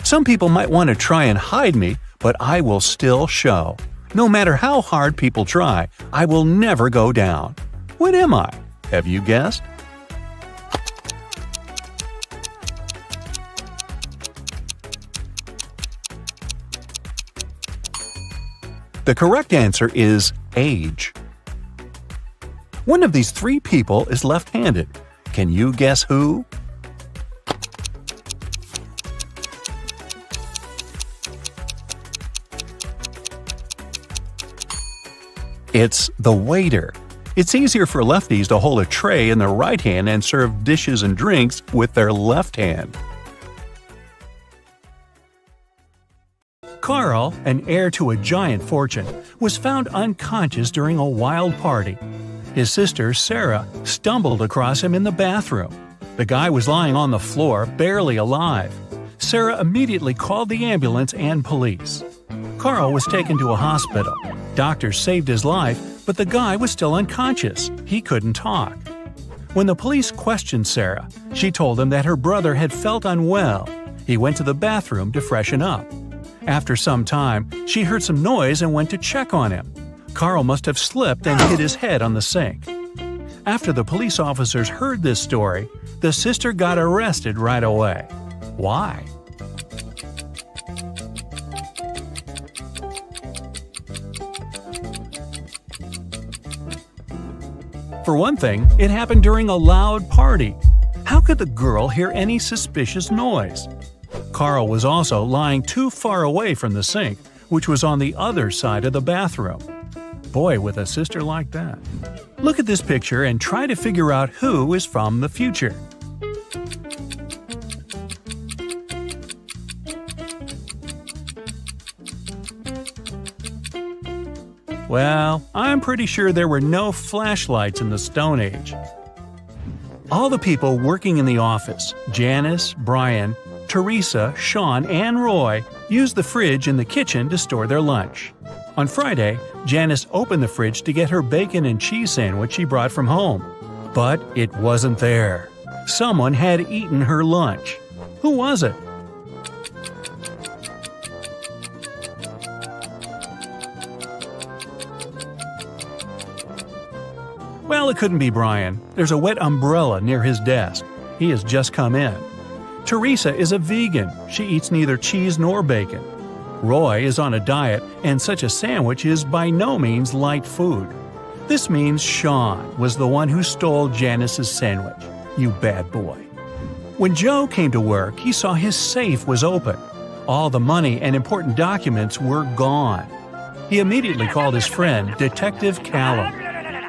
Some people might want to try and hide me, but I will still show. No matter how hard people try, I will never go down. What am I? Have you guessed? The correct answer is age. One of these 3 people is left-handed. Can you guess who? It's the waiter. It's easier for lefties to hold a tray in their right hand and serve dishes and drinks with their left hand. Carl, an heir to a giant fortune, was found unconscious during a wild party. His sister, Sarah, stumbled across him in the bathroom. The guy was lying on the floor, barely alive. Sarah immediately called the ambulance and police. Carl was taken to a hospital. Doctors saved his life, but the guy was still unconscious. He couldn't talk. When the police questioned Sarah, she told them that her brother had felt unwell. He went to the bathroom to freshen up. After some time, she heard some noise and went to check on him. Carl must have slipped and hit his head on the sink. After the police officers heard this story, the sister got arrested right away. Why? For one thing, it happened during a loud party. How could the girl hear any suspicious noise? Carl was also lying too far away from the sink, which was on the other side of the bathroom. Boy, with a sister like that. Look at this picture and try to figure out who is from the future. Well, I'm pretty sure there were no flashlights in the Stone Age. All the people working in the office, Janice, Brian, Teresa, Sean, and Roy, used the fridge in the kitchen to store their lunch. On Friday, Janice opened the fridge to get her bacon and cheese sandwich she brought from home. But it wasn't there. Someone had eaten her lunch. Who was it? Well, it couldn't be Brian. There's a wet umbrella near his desk. He has just come in. Teresa is a vegan. She eats neither cheese nor bacon. Roy is on a diet, and such a sandwich is by no means light food. This means Sean was the one who stole Janice's sandwich. You bad boy. When Joe came to work, he saw his safe was open. All the money and important documents were gone. He immediately called his friend, Detective Callum.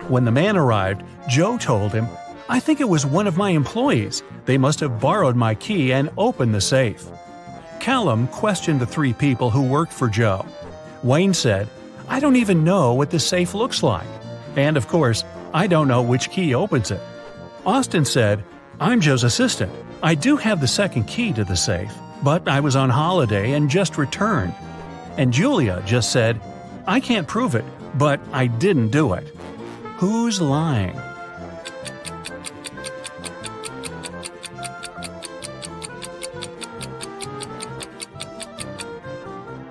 When the man arrived, Joe told him, "I think it was one of my employees. They must have borrowed my key and opened the safe." Callum questioned the 3 people who worked for Joe. Wayne said, "I don't even know what the safe looks like. And of course, I don't know which key opens it." Austin said, "I'm Joe's assistant. I do have the second key to the safe, but I was on holiday and just returned." And Julia just said, "I can't prove it, but I didn't do it." Who's lying?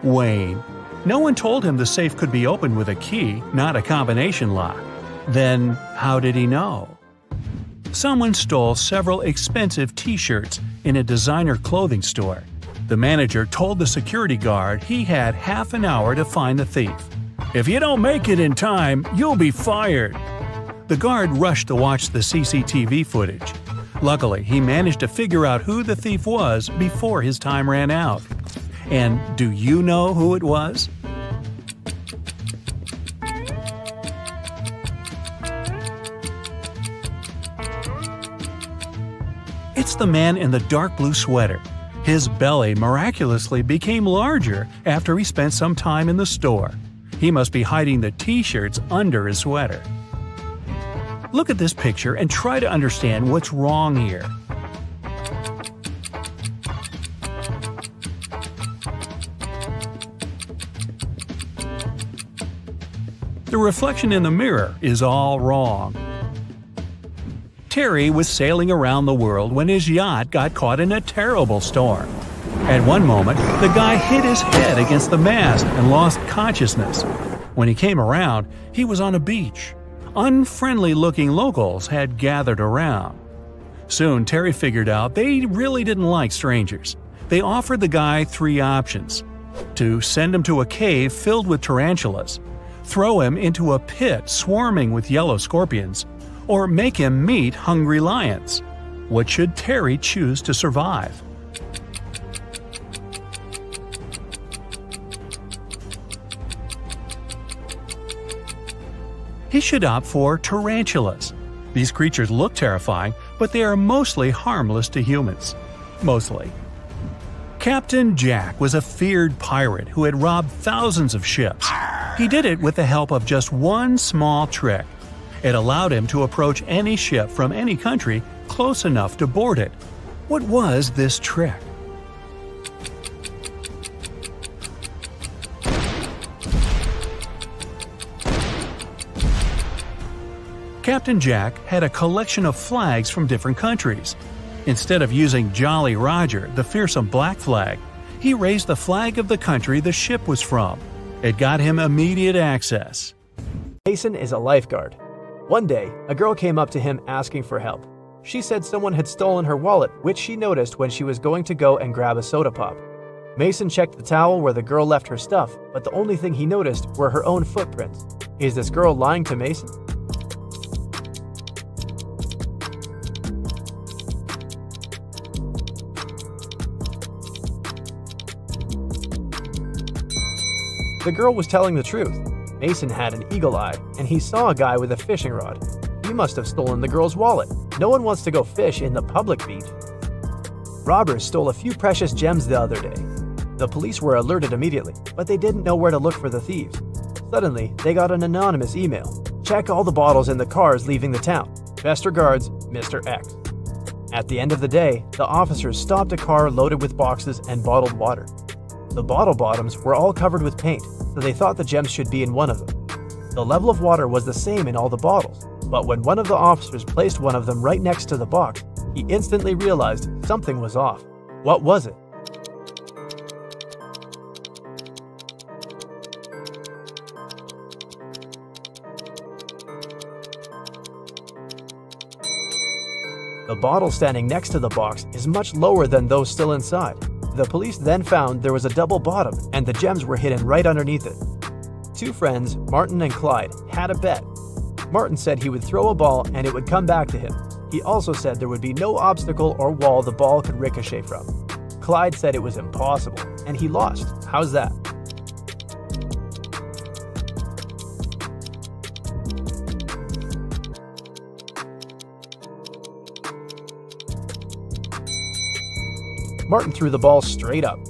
Wayne. No one told him the safe could be opened with a key, not a combination lock. Then, how did he know? Someone stole several expensive t-shirts in a designer clothing store. The manager told the security guard he had half an hour to find the thief. "If you don't make it in time, you'll be fired." The guard rushed to watch the CCTV footage. Luckily, he managed to figure out who the thief was before his time ran out. And do you know who it was? It's the man in the dark blue sweater. His belly miraculously became larger after he spent some time in the store. He must be hiding the t-shirts under his sweater. Look at this picture and try to understand what's wrong here. The reflection in the mirror is all wrong. Terry was sailing around the world when his yacht got caught in a terrible storm. At one moment, the guy hit his head against the mast and lost consciousness. When he came around, he was on a beach. Unfriendly-looking locals had gathered around. Soon, Terry figured out they really didn't like strangers. They offered the guy 3 options: to send him to a cave filled with tarantulas, throw him into a pit swarming with yellow scorpions, or make him meet hungry lions. What should Terry choose to survive? He should opt for tarantulas. These creatures look terrifying, but they are mostly harmless to humans. Mostly. Captain Jack was a feared pirate who had robbed thousands of ships. He did it with the help of just one small trick. It allowed him to approach any ship from any country close enough to board it. What was this trick? Captain Jack had a collection of flags from different countries. Instead of using Jolly Roger, the fearsome black flag, he raised the flag of the country the ship was from. It got him immediate access. Mason is a lifeguard. One day, a girl came up to him asking for help. She said someone had stolen her wallet, which she noticed when she was going to go and grab a soda pop. Mason checked the towel where the girl left her stuff, but the only thing he noticed were her own footprints. Is this girl lying to Mason? The girl was telling the truth. Mason had an eagle eye, and he saw a guy with a fishing rod. He must have stolen the girl's wallet. No one wants to go fish in the public beach. Robbers stole a few precious gems the other day. The police were alerted immediately, but they didn't know where to look for the thieves. Suddenly, they got an anonymous email. Check all the bottles in the cars leaving the town. Best regards, Mr. X. At the end of the day, the officers stopped a car loaded with boxes and bottled water. The bottle bottoms were all covered with paint, so they thought the gems should be in one of them. The level of water was the same in all the bottles, but when one of the officers placed one of them right next to the box, he instantly realized something was off. What was it? The bottle standing next to the box is much lower than those still inside. The police then found there was a double bottom and the gems were hidden right underneath it. 2 friends, Martin and Clyde, had a bet. Martin said he would throw a ball and it would come back to him. He also said there would be no obstacle or wall the ball could ricochet from. Clyde said it was impossible, and he lost. How's that? Martin threw the ball straight up.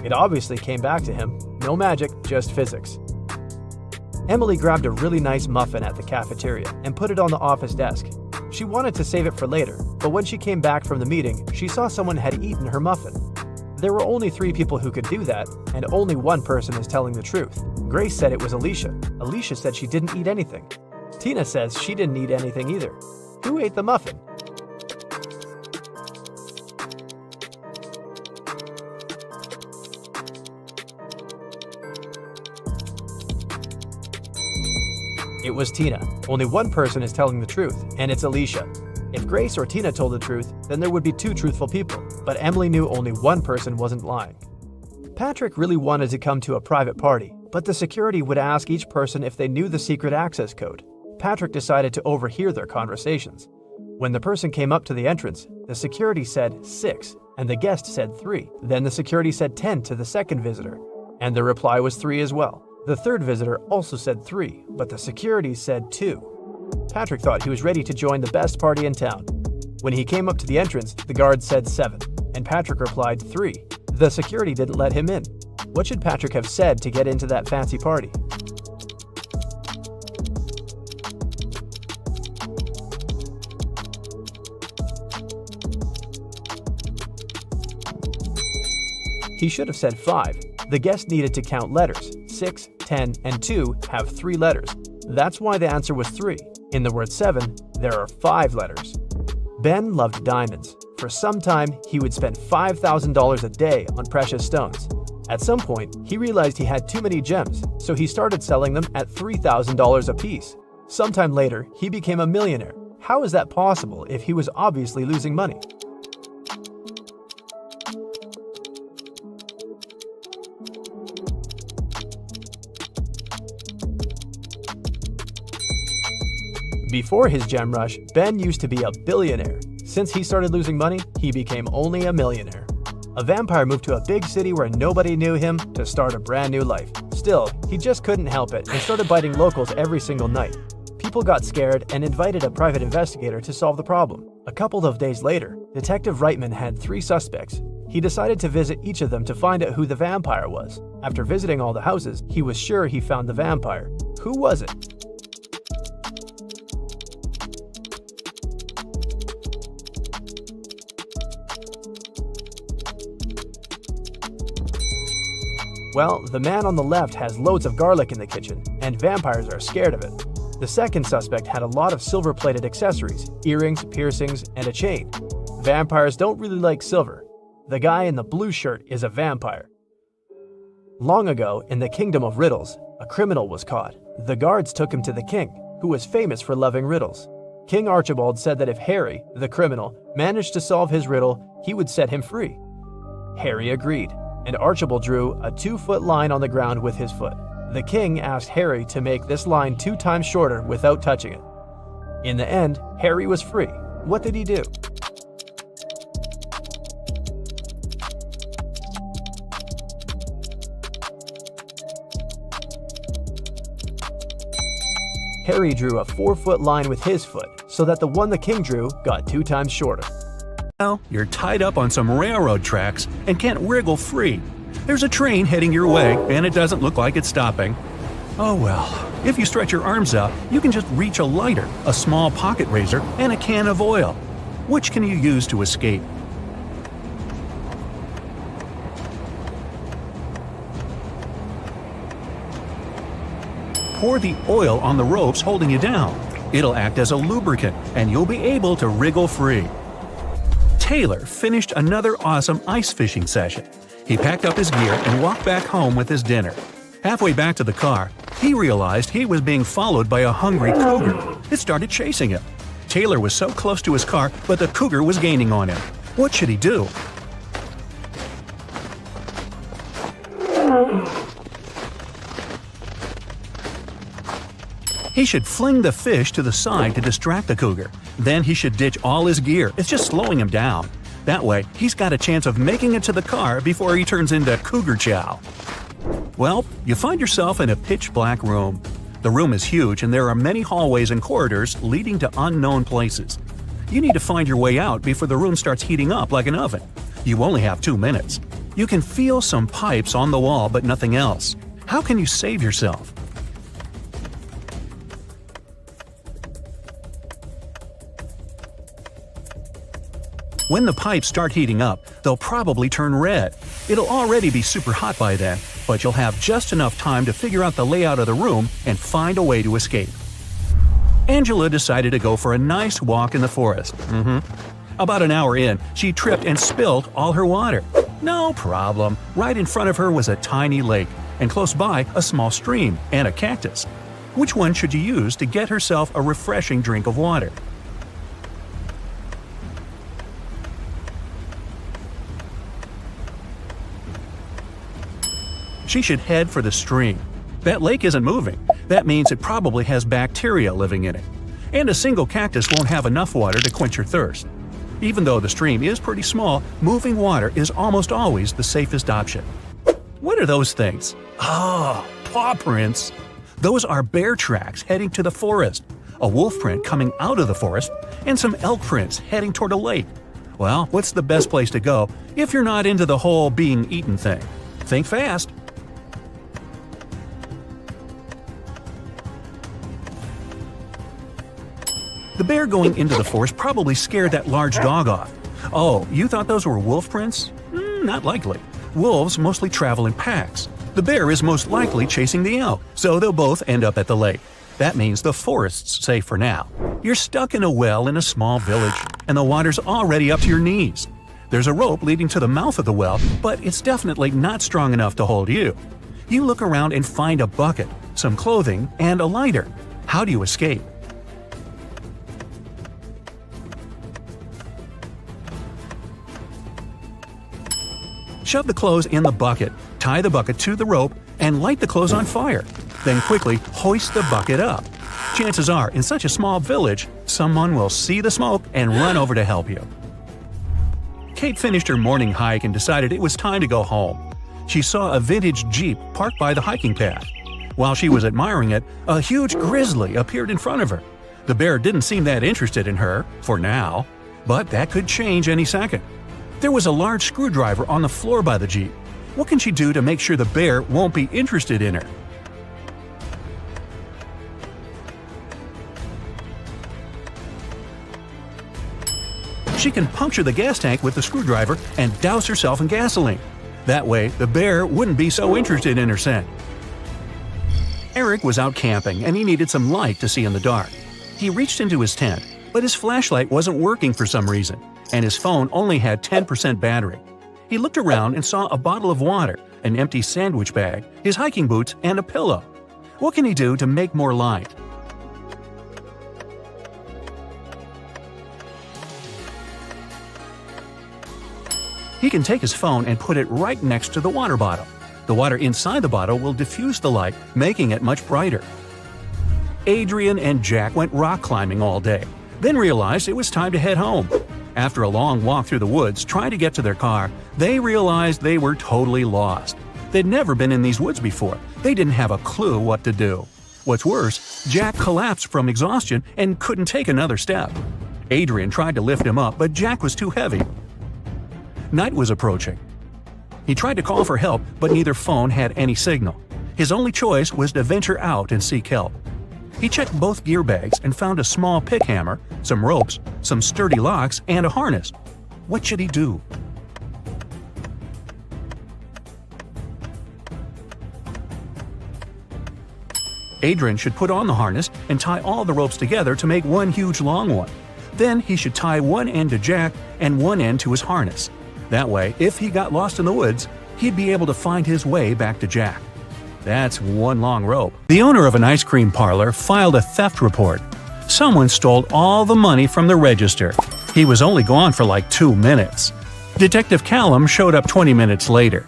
It obviously came back to him. No magic, just physics. Emily grabbed a really nice muffin at the cafeteria and put it on the office desk. She wanted to save it for later, but when she came back from the meeting, she saw someone had eaten her muffin. There were only 3 people who could do that, and only one person is telling the truth. Grace said it was Alicia. Alicia said she didn't eat anything. Tina says she didn't eat anything either. Who ate the muffin? It was Tina. Only one person is telling the truth, and it's Alicia. If Grace or Tina told the truth, then there would be 2 truthful people, but Emily knew only one person wasn't lying. Patrick really wanted to come to a private party, but the security would ask each person if they knew the secret access code. Patrick decided to overhear their conversations. When the person came up to the entrance, the security said 6, and the guest said 3. Then the security said 10 to the second visitor, and the reply was 3 as well. The third visitor also said 3, but the security said 2. Patrick thought he was ready to join the best party in town. When he came up to the entrance, the guard said 7, and Patrick replied 3. The security didn't let him in. What should Patrick have said to get into that fancy party? He should have said 5. The guest needed to count letters. 6, 10, and 2 have 3 letters. That's why the answer was 3. In the word 7, there are 5 letters. Ben loved diamonds. For some time, he would spend $5,000 a day on precious stones. At some point, he realized he had too many gems, so he started selling them at $3,000 a piece. Sometime later, he became a millionaire. How is that possible if he was obviously losing money? Before his gem rush, Ben used to be a billionaire. Since he started losing money, he became only a millionaire. A vampire moved to a big city where nobody knew him to start a brand new life. Still, he just couldn't help it and started biting locals every single night. People got scared and invited a private investigator to solve the problem. A couple of days later, Detective Reitman had 3 suspects. He decided to visit each of them to find out who the vampire was. After visiting all the houses, he was sure he found the vampire. Who was it? Well, the man on the left has loads of garlic in the kitchen, and vampires are scared of it. The second suspect had a lot of silver-plated accessories, earrings, piercings, and a chain. Vampires don't really like silver. The guy in the blue shirt is a vampire. Long ago, in the kingdom of Riddles, a criminal was caught. The guards took him to the king, who was famous for loving riddles. King Archibald said that if Harry, the criminal, managed to solve his riddle, he would set him free. Harry agreed, and Archibald drew a 2-foot line on the ground with his foot. The king asked Harry to make this line 2 times shorter without touching it. In the end, Harry was free. What did he do? Harry drew a 4-foot line with his foot, so that the one the king drew got 2 times shorter. Now you're tied up on some railroad tracks and can't wriggle free. There's a train heading your way, and it doesn't look like it's stopping. Oh well, if you stretch your arms out, you can just reach a lighter, a small pocket razor, and a can of oil. Which can you use to escape? Pour the oil on the ropes holding you down. It'll act as a lubricant, and you'll be able to wriggle free. Taylor finished another awesome ice fishing session. He packed up his gear and walked back home with his dinner. Halfway back to the car, he realized he was being followed by a hungry cougar. It started chasing him. Taylor was so close to his car, but the cougar was gaining on him. What should he do? He should fling the fish to the side to distract the cougar. Then he should ditch all his gear. It's just slowing him down. That way, he's got a chance of making it to the car before he turns into cougar chow. Well, you find yourself in a pitch-black room. The room is huge and there are many hallways and corridors leading to unknown places. You need to find your way out before the room starts heating up like an oven. You only have 2 minutes. You can feel some pipes on the wall but nothing else. How can you save yourself? When the pipes start heating up, they'll probably turn red. It'll already be super hot by then, but you'll have just enough time to figure out the layout of the room and find a way to escape. Angela decided to go for a nice walk in the forest. About an hour in, she tripped and spilled all her water. No problem. Right in front of her was a tiny lake, and close by a small stream and a cactus. Which one should you use to get herself a refreshing drink of water? She should head for the stream. That lake isn't moving. That means it probably has bacteria living in it. And a single cactus won't have enough water to quench your thirst. Even though the stream is pretty small, moving water is almost always the safest option. What are those things? Oh, paw prints. Those are bear tracks heading to the forest, a wolf print coming out of the forest, and some elk prints heading toward a lake. Well, what's the best place to go if you're not into the whole being eaten thing? Think fast. The bear going into the forest probably scared that large dog off. Oh, you thought those were wolf prints? Not likely. Wolves mostly travel in packs. The bear is most likely chasing the elk, so they'll both end up at the lake. That means the forest's safe for now. You're stuck in a well in a small village, and the water's already up to your knees. There's a rope leading to the mouth of the well, but it's definitely not strong enough to hold you. You look around and find a bucket, some clothing, and a lighter. How do you escape? Shove the clothes in the bucket, tie the bucket to the rope, and light the clothes on fire. Then quickly hoist the bucket up. Chances are, in such a small village, someone will see the smoke and run over to help you. Kate finished her morning hike and decided it was time to go home. She saw a vintage Jeep parked by the hiking path. While she was admiring it, a huge grizzly appeared in front of her. The bear didn't seem that interested in her, for now, but that could change any second. There was a large screwdriver on the floor by the Jeep. What can she do to make sure the bear won't be interested in her? She can puncture the gas tank with the screwdriver and douse herself in gasoline. That way, the bear wouldn't be so interested in her scent. Eric was out camping and he needed some light to see in the dark. He reached into his tent, but his flashlight wasn't working for some reason, and his phone only had 10% battery. He looked around and saw a bottle of water, an empty sandwich bag, his hiking boots, and a pillow. What can he do to make more light? He can take his phone and put it right next to the water bottle. The water inside the bottle will diffuse the light, making it much brighter. Adrian and Jack went rock climbing all day, then realized it was time to head home. After a long walk through the woods trying to get to their car, they realized they were totally lost. They'd never been in these woods before. They didn't have a clue what to do. What's worse, Jack collapsed from exhaustion and couldn't take another step. Adrian tried to lift him up, but Jack was too heavy. Night was approaching. He tried to call for help, but neither phone had any signal. His only choice was to venture out and seek help. He checked both gear bags and found a small pick hammer, some ropes, some sturdy locks, and a harness. What should he do? Adrian should put on the harness and tie all the ropes together to make one huge long one. Then he should tie one end to Jack and one end to his harness. That way, if he got lost in the woods, he'd be able to find his way back to Jack. That's one long rope. The owner of an ice cream parlor filed a theft report. Someone stole all the money from the register. He was only gone for like 2 minutes. Detective Callum showed up 20 minutes later.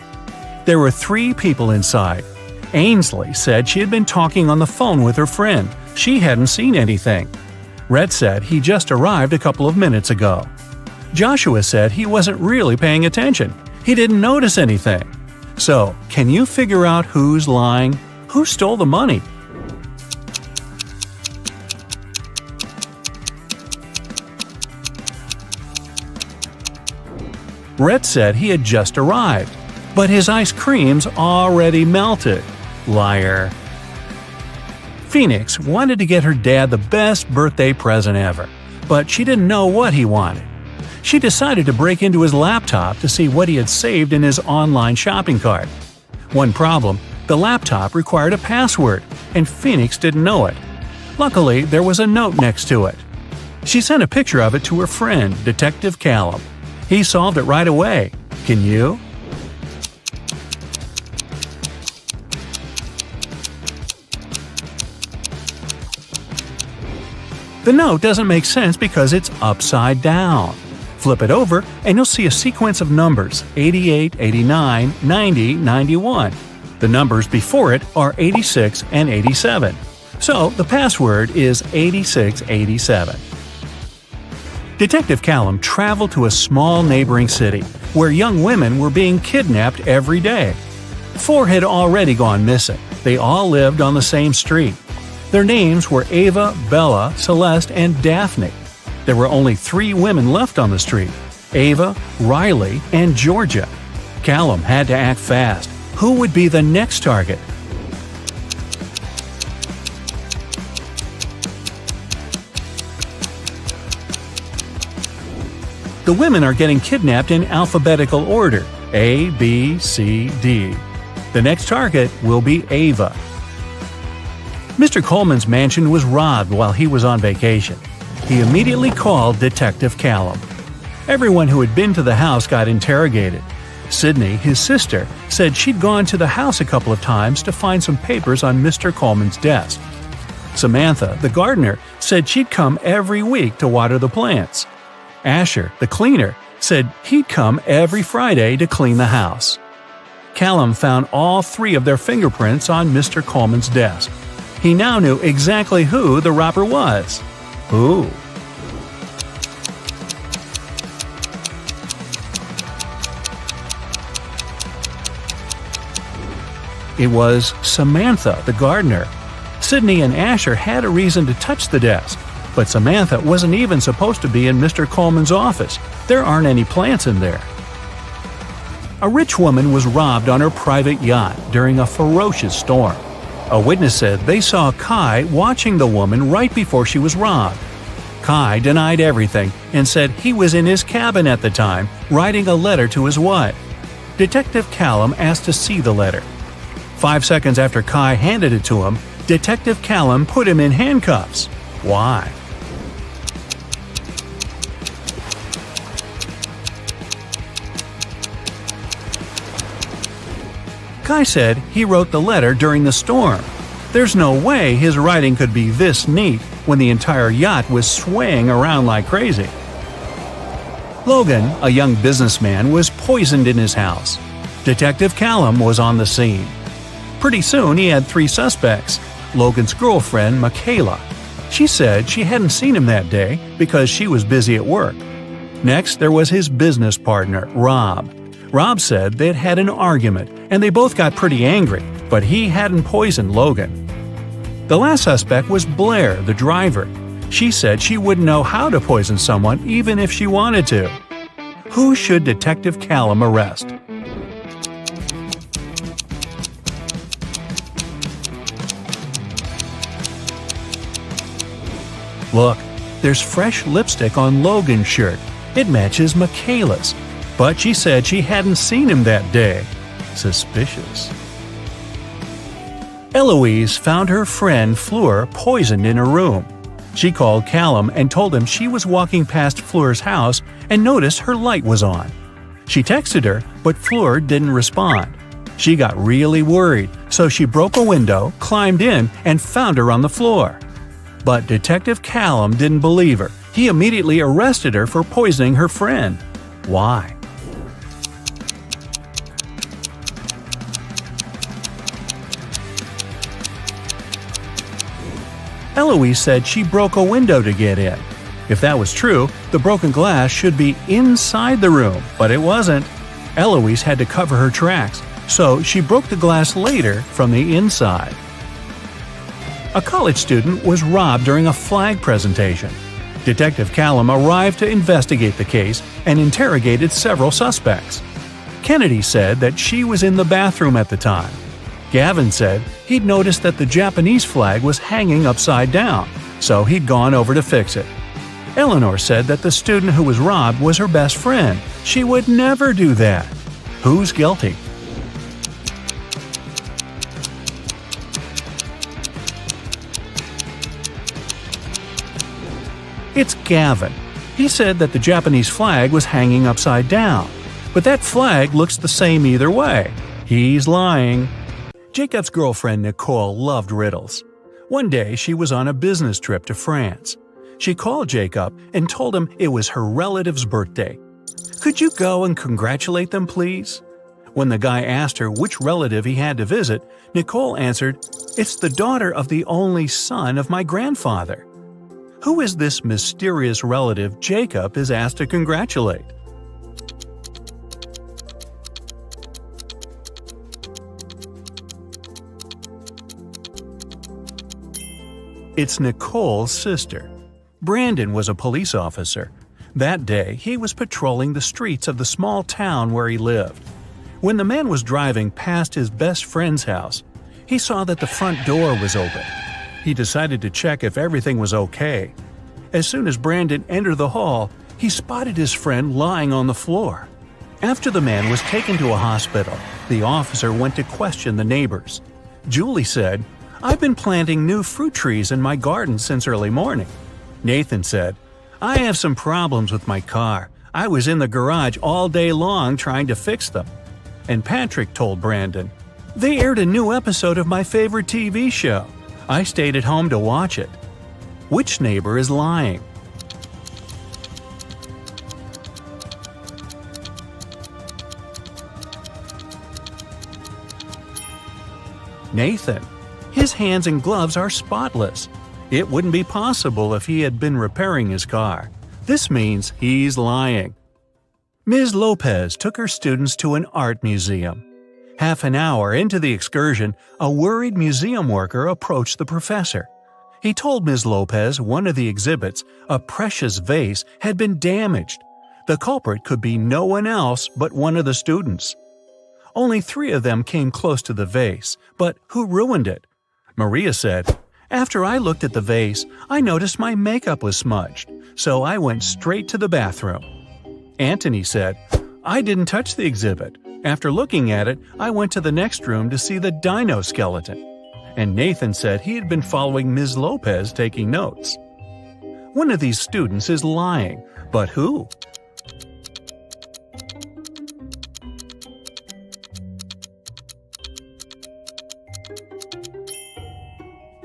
There were 3 people inside. Ainsley said she had been talking on the phone with her friend. She hadn't seen anything. Rhett said he just arrived a couple of minutes ago. Joshua said he wasn't really paying attention. He didn't notice anything. So, can you figure out who's lying? Who stole the money? Rhett said he had just arrived, but his ice cream's already melted. Liar. Phoenix wanted to get her dad the best birthday present ever, but she didn't know what he wanted. She decided to break into his laptop to see what he had saved in his online shopping cart. One problem, the laptop required a password, and Phoenix didn't know it. Luckily, there was a note next to it. She sent a picture of it to her friend, Detective Callum. He solved it right away. Can you? The note doesn't make sense because it's upside down. Flip it over and you'll see a sequence of numbers 88, 89, 90, 91. The numbers before it are 86 and 87. So the password is 8687. Detective Callum traveled to a small neighboring city where young women were being kidnapped every day. 4 had already gone missing. They all lived on the same street. Their names were Ava, Bella, Celeste, and Daphne. There were only 3 women left on the street: Ava, Riley, and Georgia. Callum had to act fast. Who would be the next target? The women are getting kidnapped in alphabetical order: A, B, C, D. The next target will be Ava. Mr. Coleman's mansion was robbed while he was on vacation. He immediately called Detective Callum. Everyone who had been to the house got interrogated. Sydney, his sister, said she'd gone to the house a couple of times to find some papers on Mr. Coleman's desk. Samantha, the gardener, said she'd come every week to water the plants. Asher, the cleaner, said he'd come every Friday to clean the house. Callum found all 3 of their fingerprints on Mr. Coleman's desk. He now knew exactly who the robber was. Who? It was Samantha, the gardener. Sydney and Asher had a reason to touch the desk, but Samantha wasn't even supposed to be in Mr. Coleman's office. There aren't any plants in there. A rich woman was robbed on her private yacht during a ferocious storm. A witness said they saw Kai watching the woman right before she was robbed. Kai denied everything and said he was in his cabin at the time, writing a letter to his wife. Detective Callum asked to see the letter. 5 seconds after Kai handed it to him, Detective Callum put him in handcuffs. Why? Kai said he wrote the letter during the storm. There's no way his writing could be this neat when the entire yacht was swaying around like crazy. Logan, a young businessman, was poisoned in his house. Detective Callum was on the scene. Pretty soon he had 3 suspects. Logan's girlfriend, Michaela. She said she hadn't seen him that day because she was busy at work. Next, there was his business partner, Rob. Rob said they'd had an argument and they both got pretty angry, but he hadn't poisoned Logan. The last suspect was Blair, the driver. She said she wouldn't know how to poison someone even if she wanted to. Who should Detective Callum arrest? Look, there's fresh lipstick on Logan's shirt. It matches Michaela's. But she said she hadn't seen him that day. Suspicious. Eloise found her friend Fleur poisoned in her room. She called Callum and told him she was walking past Fleur's house and noticed her light was on. She texted her, but Fleur didn't respond. She got really worried, so she broke a window, climbed in, and found her on the floor. But Detective Callum didn't believe her. He immediately arrested her for poisoning her friend. Why? Eloise said she broke a window to get in. If that was true, the broken glass should be inside the room, but it wasn't. Eloise had to cover her tracks, so she broke the glass later from the inside. A college student was robbed during a flag presentation. Detective Callum arrived to investigate the case and interrogated several suspects. Kennedy said that she was in the bathroom at the time. Gavin said he'd noticed that the Japanese flag was hanging upside down, so he'd gone over to fix it. Eleanor said that the student who was robbed was her best friend. She would never do that. Who's guilty? It's Gavin. He said that the Japanese flag was hanging upside down. But that flag looks the same either way. He's lying. Jacob's girlfriend Nicole loved riddles. One day she was on a business trip to France. She called Jacob and told him it was her relative's birthday. "Could you go and congratulate them, please?" When the guy asked her which relative he had to visit, Nicole answered, "It's the daughter of the only son of my grandfather." Who is this mysterious relative Jacob is asked to congratulate? It's Nicole's sister. Brandon was a police officer. That day, he was patrolling the streets of the small town where he lived. When the man was driving past his best friend's house, he saw that the front door was open. He decided to check if everything was okay. As soon as Brandon entered the hall, he spotted his friend lying on the floor. After the man was taken to a hospital, the officer went to question the neighbors. Julie said, "I've been planting new fruit trees in my garden since early morning." Nathan said, "I have some problems with my car. I was in the garage all day long trying to fix them." And Patrick told Brandon, "They aired a new episode of my favorite TV show. I stayed at home to watch it." Which neighbor is lying? Nathan. His hands and gloves are spotless. It wouldn't be possible if he had been repairing his car. This means he's lying. Ms. Lopez took her students to an art museum. Half an hour into the excursion, a worried museum worker approached the professor. He told Ms. Lopez one of the exhibits, a precious vase, had been damaged. The culprit could be no one else but one of the students. Only 3 of them came close to the vase, but who ruined it? Maria said, "After I looked at the vase, I noticed my makeup was smudged, so I went straight to the bathroom." Anthony said, "I didn't touch the exhibit. After looking at it, I went to the next room to see the dino skeleton." And Nathan said he had been following Ms. Lopez taking notes. One of these students is lying, but who?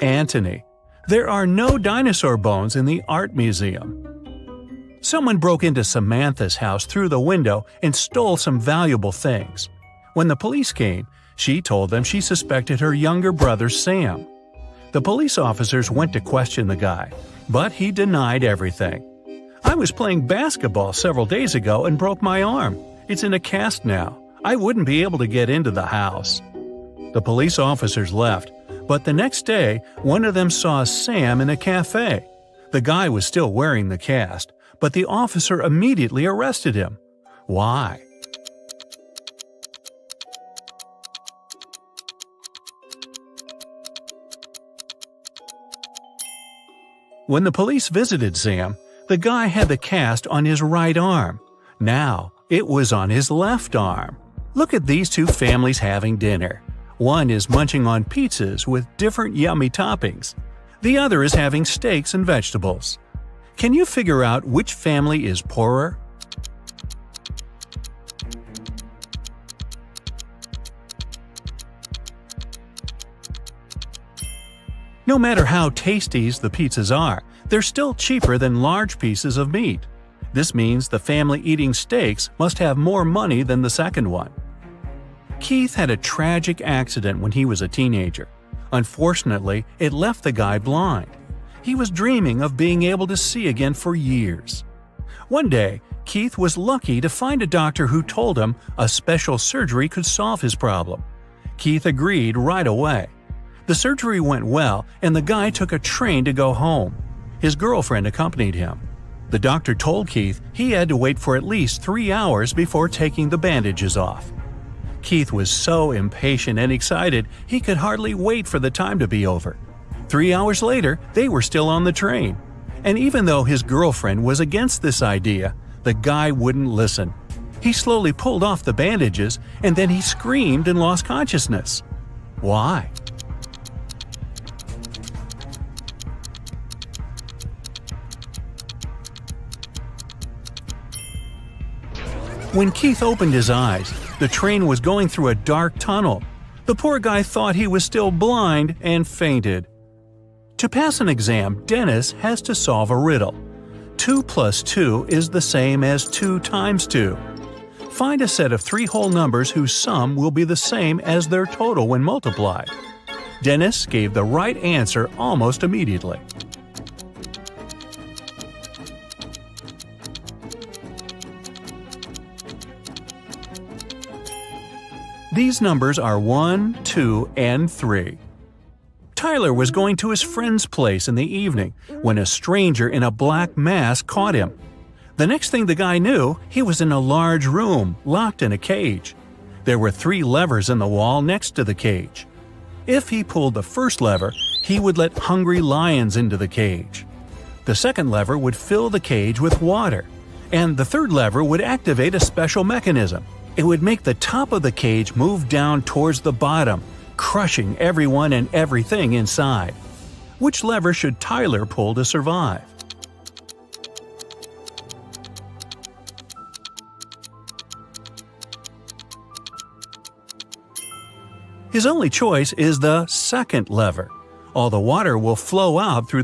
Anthony. There are no dinosaur bones in the art museum. Someone broke into Samantha's house through the window and stole some valuable things. When the police came, she told them she suspected her younger brother Sam. The police officers went to question the guy, but he denied everything. "I was playing basketball several days ago and broke my arm. It's in a cast now. I wouldn't be able to get into the house." The police officers left, but the next day, one of them saw Sam in a cafe. The guy was still wearing the cast, but the officer immediately arrested him. Why? When the police visited Sam, the guy had the cast on his right arm. Now, it was on his left arm. Look at these 2 families having dinner. One is munching on pizzas with different yummy toppings. The other is having steaks and vegetables. Can you figure out which family is poorer? No matter how tasty the pizzas are, they're still cheaper than large pieces of meat. This means the family eating steaks must have more money than the second one. Keith had a tragic accident when he was a teenager. Unfortunately, it left the guy blind. He was dreaming of being able to see again for years. One day, Keith was lucky to find a doctor who told him a special surgery could solve his problem. Keith agreed right away. The surgery went well, and the guy took a train to go home. His girlfriend accompanied him. The doctor told Keith he had to wait for at least 3 hours before taking the bandages off. Keith was so impatient and excited he could hardly wait for the time to be over. 3 hours later, they were still on the train. And even though his girlfriend was against this idea, the guy wouldn't listen. He slowly pulled off the bandages, and then he screamed and lost consciousness. Why? When Keith opened his eyes, the train was going through a dark tunnel. The poor guy thought he was still blind and fainted. To pass an exam, Dennis has to solve a riddle. 2 plus 2 is the same as 2 times 2. Find a set of 3 whole numbers whose sum will be the same as their total when multiplied. Dennis gave the right answer almost immediately. These numbers are 1, 2, and 3. Tyler was going to his friend's place in the evening when a stranger in a black mask caught him. The next thing the guy knew, he was in a large room, locked in a cage. There were 3 levers in the wall next to the cage. If he pulled the first lever, he would let hungry lions into the cage. The second lever would fill the cage with water, and the third lever would activate a special mechanism. It would make the top of the cage move down towards the bottom, crushing everyone and everything inside. Which lever should Tyler pull to survive? His only choice is the second lever. All the water will flow out through